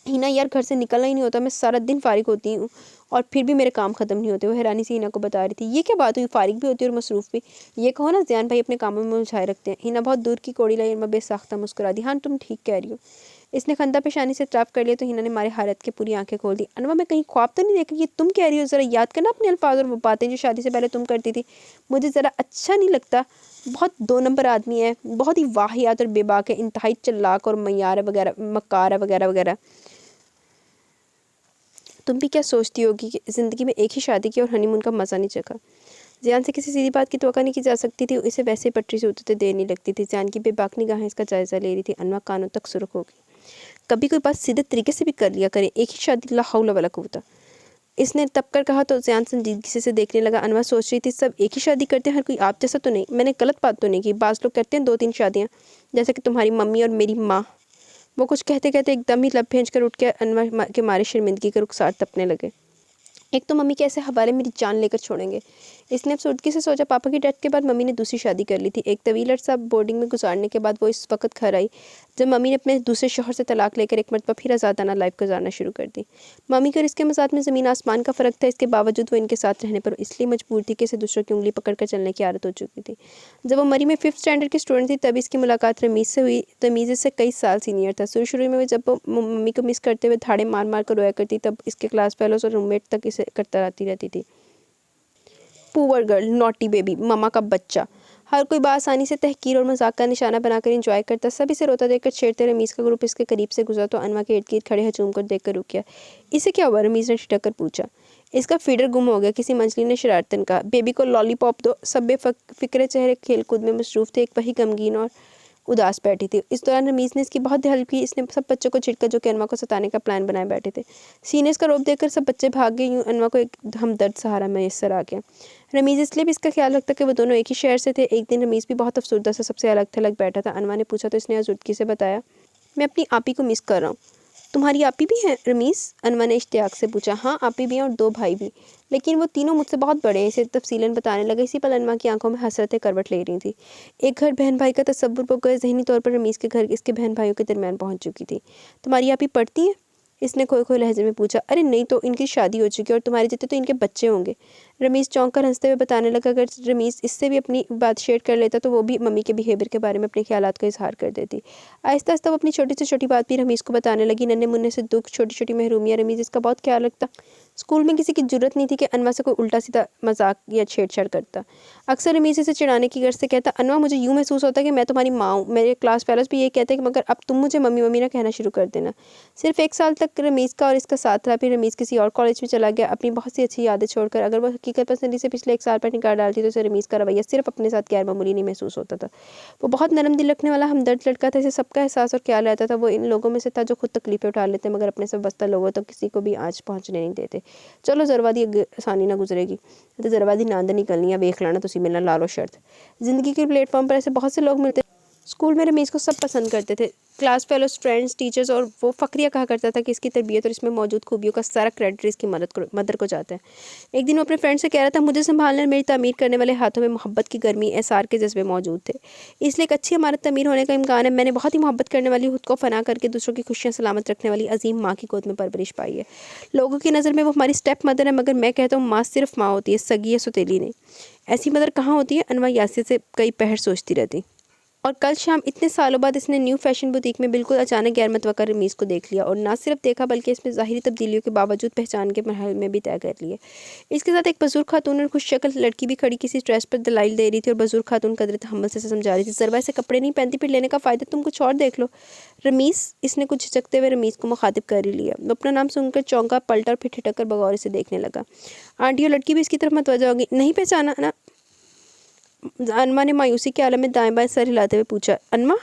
हिना यार, घर से निकलना ही नहीं होता। मैं सारा दिन फारिग होती हूँ और फिर भी मेरे काम ख़त्म नहीं होते। वो हैरानी से हिना को बता रही थी। ये क्या बात हुई? फारिग भी होती है और मसरूफ़ भी। ये कहो ना, ज़ियान भाई अपने कामों में उलझाए रखते हैं। हिना बहुत दूर की कोड़ी लाई और बेसाख्ता मुस्कुरा दी। हाँ, तुम ठीक कह रही हो। इसने खंदा पेशानी से ट्रैप कर लिया तो हिना ने मारे हालत के पूरी आंखें खोल दी। अनवा, मैं कहीं ख्वाब तो नहीं देख रही? ये तुम कह रही हो? ज़रा याद करना अपने अल्फाज और वो बातें जो शादी से पहले तुम करती थी। मुझे ज़रा अच्छा नहीं लगता। बहुत 2 नंबर आदमी है, बहुत ही वाहियात और बेबाक है, इंतहाई चालाक और मक्कार है वगैरह वगैरह। तुम भी क्या सोचती होगी कि ज़िंदगी में एक ही शादी की और हनीमून का मज़ा नहीं चखा? ज़ियान से किसी सीधी बात की तवक्को नहीं की जा सकती थी। इसे वैसे पटरी से उतरते देर नहीं लगती थी। ज़ियान की बेबाक निगाहें इसका जायज़ा ले रही थी। अनवा कानों तक सुर्ख हो गई। कभी कोई बात सीधे तरीके से भी कर लिया करें। एक ही शादी, ला हौला वला कुव्वता। इसने तब कर कहा तो ज़ियान संजीदगी से देखने लगा। अनवा सोच रही थी, सब एक ही शादी करते हैं, हर कोई आप जैसा तो नहीं। मैंने गलत बात तो नहीं की? बाज़ लोग करते हैं 2-3 शादियाँ, जैसे कि तुम्हारी मम्मी और मेरी माँ। वो कुछ कहते कहते एकदम ही लब भेज कर उठ के अनवा के मारे शर्मिंदगी के रुखसार तपने लगे। एक तो मम्मी के ऐसे हवाले मेरी जान लेकर छोड़ेंगे। इसने अफसुर्दगी से सोचा। पापा की डेथ के बाद मम्मी ने दूसरी शादी कर ली थी। एक तवील अरसा बोर्डिंग में गुजारने के बाद वो इस वक्त घर आई जब मम्मी ने अपने दूसरे शौहर से तलाक लेकर एक मरतबा फिर आज़ादाना लाइफ गुजारना शुरू कर दी। मम्मी का इसके मसात में ज़मीन आसमान का फ़र्क था। इसके बावजूद वो इनके साथ रहने पर इसलिए मजबूर थी कि इसे दूसरों की उंगली पकड़ कर चलने की आदत हो चुकी थी। जब वो मरी में 5th स्टैंडर्ड की स्टूडेंट थी तब इसकी मुलाकात रमीज़ से हुई। रमीज़ इससे कई साल सीनियर था। शुरू में जब वो मम्मी को मिस करते हुए धाड़े मार मार कर रोया करती, तब इसके क्लास फेलोज और रूममेट तक इसे करता आती रहती थी। पुअर गर्ल, नॉटी बेबी, मामा का बच्चा। हर कोई बासानी से तहकीर और मजाक का निशाना बनाकर एंजॉय करता। सब इसे रोता देखकर छेड़ते। रमीज़ का ग्रुप इसके करीब से गुजरा तो अनवा के इर्द गिर्द खड़े हजूम कर देख कर रुक गया। इसे क्या हुआ? रमीज़ ने ठिठक कर पूछा। इसका फीडर गुम हो गया, किसी मंझली ने शरारतन कहा। बेबी को लॉलीपॉप दो। सब बेफिक्रे चेहरे खेलकूद में मसरूफ़ थे। एक वही गमगीन और उदास बैठी थी। इस दौरान रमीज़ ने इसकी बहुत हेल्प की। इसने सब बच्चों को छिड़का जो कि अनवा को सताने का प्लान बनाए बैठे थे। सीनियर्स का रोब देखकर सब बच्चे भाग गए। यूँ अनवा को एक हमदर्द सहारा मैसर आ गया। रमीज़ इसलिए भी इसका ख्याल रखता कि वो दोनों एक ही शहर से थे। एक दिन रमीज़ भी बहुत अफसरदा से सबसे अलग थलग बैठा था। अनवा ने पूछा तो इसने आज़ुदगी से बताया, मैं अपनी आपी को मिस कर रहा हूँ। तुम्हारी आपी भी हैं रमीज़? अनवा ने इश्तियाक से पूछा। हाँ, आपी भी हैं और 2 भाई भी, लेकिन वो तीनों मुझसे बहुत बड़े हैं। इसे तफसीलन बताने लगा। इसी पल अनवा की आंखों में हसरतें करवट ले रही थी। एक घर बहन भाई का तस्वुर वो ज़हनी तौर पर रमीज़ के घर इसके बहन भाइयों के दरमियान पहुँच चुकी थी। तुम्हारी आपी पढ़ती हैं? इसने खोए खोए लहजे में पूछा। अरे नहीं तो, इनकी शादी हो चुकी है और तुम्हारे जितने तो इनके बच्चे होंगे। रमीज़ चौंक कर हंसते हुए बताने लगा, अगर रमीज़ इससे भी अपनी बात शेयर कर लेता तो वो भी मम्मी के बिहेवियर के बारे में अपने ख्यालात का इजहार कर देती। आहिस्ता आहिस्ता वो अपनी छोटी से छोटी बात भी रमीज़ को बताने लगी, नन्हे मुन्ने से दुख, छोटी छोटी महरूमियाँ। रमीज़ इसका बहुत ख्याल रखता। स्कूल में किसी की जरूरत नहीं थी कि अनवा से कोई उल्टा सीधा मजाक या छेड़छाड़ करता। अक्सर रमीज़ इसे चिढ़ाने की गर्ज से कहता, अनवा मुझे यूँ महसूस होता है कि मैं तुम्हारी माँ हूँ। मेरे क्लास फेलोज़ भी यही कहते हैं कि मगर अब तुम मुझे मम्मी मम्मी ना कहना शुरू कर देना। सिर्फ 1 साल तक रमीज़ का और इसका साथ रहा, फिर रमीज़ किसी और कॉलेज में चला गया अपनी बहुत सी अच्छी यादें छोड़कर। अगर वो हकीकत पसंदी से पिछले 1 साल पर निकाल डालती तो उसे रमीज़ का रवैया सिर्फ अपने साथ गैर मामूली नहीं महसूस होता था। वो बहुत नरम दिल रखने वाला हमदर्द लड़का था, इसे सबका एहसास और ख्याल रहता था। वो इन लोगों में से था जो खुद तकलीफें उठा लेते मगर अपने से बस्ता लोगों तो किसी को भी आँच पहुँचने नहीं देते। चलो ज़रवादी आसानी ना गुजरेगी तो ज़रवादी नांद निकलनी है, वेख लाना तुसी मिलना ला लो शर्त। ज़िंदगी के प्लेटफॉर्म पर ऐसे बहुत से लोग मिलते। स्कूल में रमीज़ को सब पसंद करते थे, क्लास फेलोज, फ्रेंड्स, टीचर्स, और वो फ़ख्रिया कहा करता था कि इसकी तरबियत और इसमें मौजूद खूबियों का सारा क्रेडिट इसकी मदर को जाता है। एक दिन वो अपने फ्रेंड से कह रहा था, मुझे संभालने मेरी तामीर करने वाले हाथों में मोहब्बत की गर्मी, एसार के जज्बे मौजूद थे, इसलिए एक अच्छी इमारत तमीर होने का इम्कान है। मैंने बहुत ही मोहब्बत करने वाली, खुद को फना करके दूसरों की खुशियाँ सलामत रखने वाली अजीम माँ की गोद में परवरिश पाई है। लोगों की नज़र में वो हमारी स्टेप मदर है, मगर मैं कहता हूँ माँ सिर्फ माँ होती है, सगी या सुतीली नहीं। ऐसी मदर कहाँ होती है? अनवा यासिर से कई पहर सोचती रहती। और कल शाम इतने सालों बाद इसने न्यू फैशन बुटीक में बिल्कुल अचानक गैर मुतवक्का रमीज़ को देख लिया, और ना सिर्फ देखा बल्कि इसमें ज़ाहिरी तब्दीलियों के बावजूद पहचान के मरहले में भी तय कर लिए। इसके साथ एक बुजुर्ग खातून और खुश शक्ल लड़की भी खड़ी किसी स्ट्रेस पर दलाइल दे रही थी, और बुजुर्ग खातून कदर तहम्मुल से समझा रही थी, ज़रबा से कपड़े नहीं पहनती, फिर लेने का फ़ायदा तुम कुछ और देख लो रमीज़। इसने कुछ झिझकते हुए रमीज़ को मुखातिब कर ही लिया। वो अपना नाम सुनकर चौंका, पलटा और फिर ठिठक कर बगौर से देखने लगा। आंटी और लड़की भी इसकी तरफ मतवजा होगी। नहीं पहचाना ना? अनमा ने मायूसी के आलम में दाएं बाएं सर हिलाते हुए पूछा। अनमा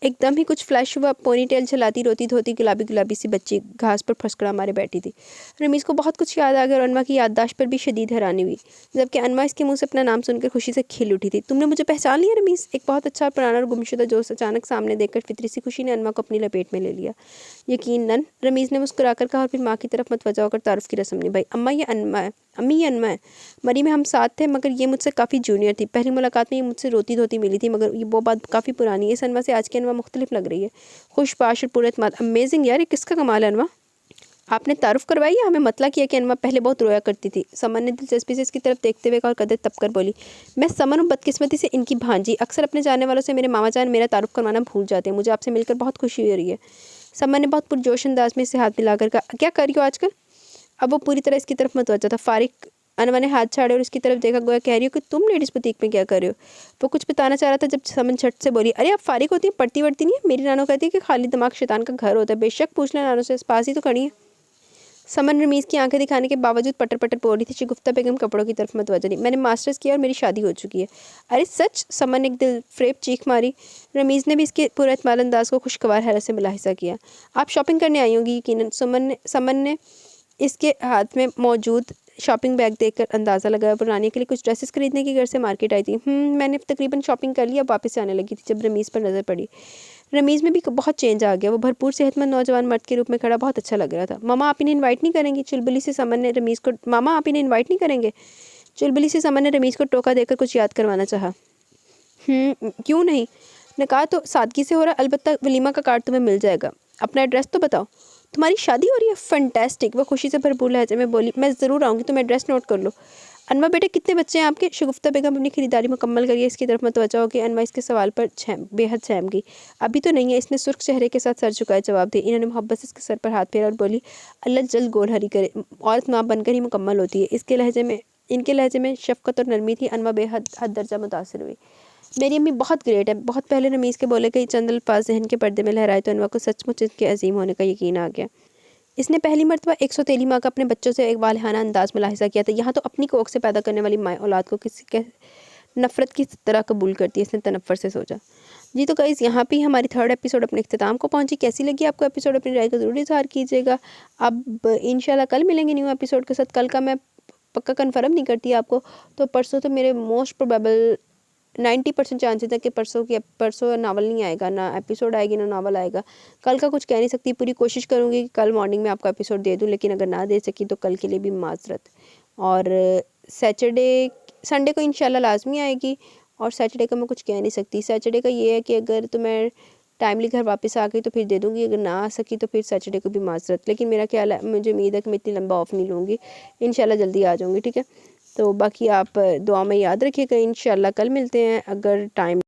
एकदम ही कुछ फ्लैश हुआ। पोनी टेल चलाती रोती धोती गुलाबी गुलाबी सी बच्ची घास पर फसकड़ा मारे बैठी थी। रमीज़ को बहुत कुछ याद आ गया और अनमा की याददाश्त पर भी शदीद हैरानी हुई, जबकि अनमा इसके मुंह से अपना नाम सुनकर खुशी से खिल उठी थी। तुमने मुझे पहचान लिया रमीज़? एक बहुत अच्छा पुराना और गुमशुदा दोस्त अचानक सामने देखकर फितरी सी खुशी ने अनमा को अपनी लपेट में ले लिया। यकीनन, रमीज़ ने मुस्कुराकर कहा और फिर माँ की तरफ मतवजा होकर तारुफ की रस्म निभाई। अम्मा ये अनमा है, अम्मी ये अनमा है। मरी में हम साथ थे, मगर ये मुझसे काफ़ी जूनियर थी। पहली मुलाकात में ये मुझसे रोती धोती मिली थी, मगर ये वो बात काफ़ी पुरानी है। इस अनमा से आज की अनमा मुख्तलिफ लग रही है, खुशबाश और पुरएतमाद। अमेजिंग यार, ये किसका कमाल है अनवा? आपने तारुफ करवाई या हमें मतला किया कि अनवा पहले बहुत रोया करती थी? समन ने दिलचस्पी से इसकी तरफ देखते हुए और कदर तप कर बोली, मैं समन हूँ, बदकिस्मती से इनकी भांजी। अक्सर अपने जाने वालों से मेरे मामा जान मेरा तारुफ करवाना भूल जाते हैं। मुझे आपसे मिलकर बहुत खुशी हो रही है। समन ने बहुत पुरजोश अंदाज में इसे हाथ मिलाकर कहा, क्या कर रही हो आजकल? अब वो पूरी तरह इसकी तरफ मतवजा था। फारिक अनवा ने हाथ छाड़े और इसकी तरफ देखा, गोया कह रही हो कि तुम लेडीज़ बुटीक में क्या कर रहे हो? वो कुछ बताना चाह रहा था जब समन झट से बोली, अरे आप फारिक होती हैं, पढ़ती वढ़ती नहीं है? मेरी नानो कहती है कि खाली दिमाग शैतान का घर होता है। बेशक पूछ ले नानो से, पास ही तो खड़ी है। समन रमीज़ की आंखें दिखाने के बावजूद पटर पटर बोल रही थी। शिगुफ्ता बेगम कपड़ों की तरफ मतवजा नहीं। मैंने मास्टर्स किया और मेरी शादी हो चुकी है। अरे सच? समन ने एक दिल फ्रेब चीख मारी। रमीज़ ने भी इसके पूरे एतमाल अंदाज को खुशगवार हैरत से मुलाहिजा किया। आप शॉपिंग करने आई होंगी यकीनन। समन ने इसके हाथ में मौजूद शॉपिंग बैग देखकर अंदाज़ा लगाया। पुरानी के लिए कुछ ड्रेसेस खरीदने की घर से मार्केट आई थी। मैंने तकरीबन शॉपिंग कर लिया, अब वापस आने लगी थी जब रमीज़ पर नज़र पड़ी। रमीज़ में भी बहुत चेंज आ गया। वो भरपूर सेहतमंद नौजवान मर्द के रूप में खड़ा बहुत अच्छा लग रहा था। मामा आप इन्हें इन्वाइट नहीं करेंगी? चुलबुली से समन ने रमीज़ को मामा आप इन्हें इन्वाइट नहीं करेंगे? चुलबुली से समन ने रमीज़ को टोका देकर कुछ याद करवाना चाहा। क्यों नहीं? ने कहा तो सादगी से हो रहा, अलबत्ता वलीमा का कार्ड तुम्हें मिल जाएगा। अपना एड्रेस तो बताओ। तुम्हारी शादी हो रही है? फैंटास्टिक। वो खुशी से भरपूर लहजे में बोली, मैं ज़रूर आऊँगी, तुम एड्रेस नोट कर लो। अनवा बेटे कितने बच्चे हैं आपके? शगुफ्ता बेगम अपनी खरीदारी मुकम्मल करिए इसकी तरफ मतवजा होगी। अनवा इसके सवाल पर बेहद सहम गई। अभी तो नहीं है, इसने सुर्ख चेहरे के साथ सर झुकाए जवाब दिया। इन्होंने मोहब्बत से इसके सर पर हाथ फेरा और बोली, अल्लाह जल्द गोल हरी करे, औरत माँ बनकर ही मुकम्मल होती है। इनके लहजे में शफकत और नरमी थी। अनवा बेहद हद दर्जा मुतासर हुई। मेरी अम्मी बहुत ग्रेट है। बहुत पहले रमीज़ के बोले कई चंद अल्फाज जहन के पर्दे में लहराए तो अनवा को सचमुच इसके अजीम होने का यकीन आ गया। इसने पहली मरतबा 113 माँ का अपने बच्चों से एक वालहाना अंदाज मुलाहिजा किया था। यहाँ तो अपनी कोख से पैदा करने वाली माँ औलाद को किसी के नफ़रत की तरह कबूल करती है। इसने तनफ़्फ़ुर से सोचा। जी तो गाइज़, यहाँ पे हमारी 3rd एपिसोड अपने इख्तिताम को पहुँची। कैसी लगी आपको एपिसोड? अपनी राय का ज़रूर इज़हार कीजिएगा। अब इंशाल्लाह कल मिलेंगे न्यू एपिसोड के साथ। कल का मैं पक्का कन्फर्म नहीं करती आपको, तो परसों तो मेरे मोस्ट प्रोबेबल 90% चांसेस है कि परसों नावल नहीं आएगा, ना एपिसोड आएगी ना नावल आएगा। कल का कुछ कह नहीं सकती। पूरी कोशिश करूँगी कि कल मॉर्निंग में आपको एपिसोड दे दूँ, लेकिन अगर ना दे सकी तो कल के लिए भी माजरत। और संडे को इंशाल्लाह लाजमी आएगी। और सैटरडे का मैं कुछ कह नहीं सकती। सैटरडे का ये है कि अगर तुम्हें टाइमली घर वापस आ गई तो फिर दे दूँगी, अगर ना आ सकी तो फिर सैटरडे को भी माजरत। लेकिन मेरा ख्याल है, मुझे उम्मीद है कि मैं इतनी लंबा ऑफ नहीं लूँगी, इंशाल्लाह जल्दी आ जाऊँगी, ठीक है। तो बाकी आप दुआ में याद रखिएगा, इंशाल्लाह कल मिलते हैं अगर टाइम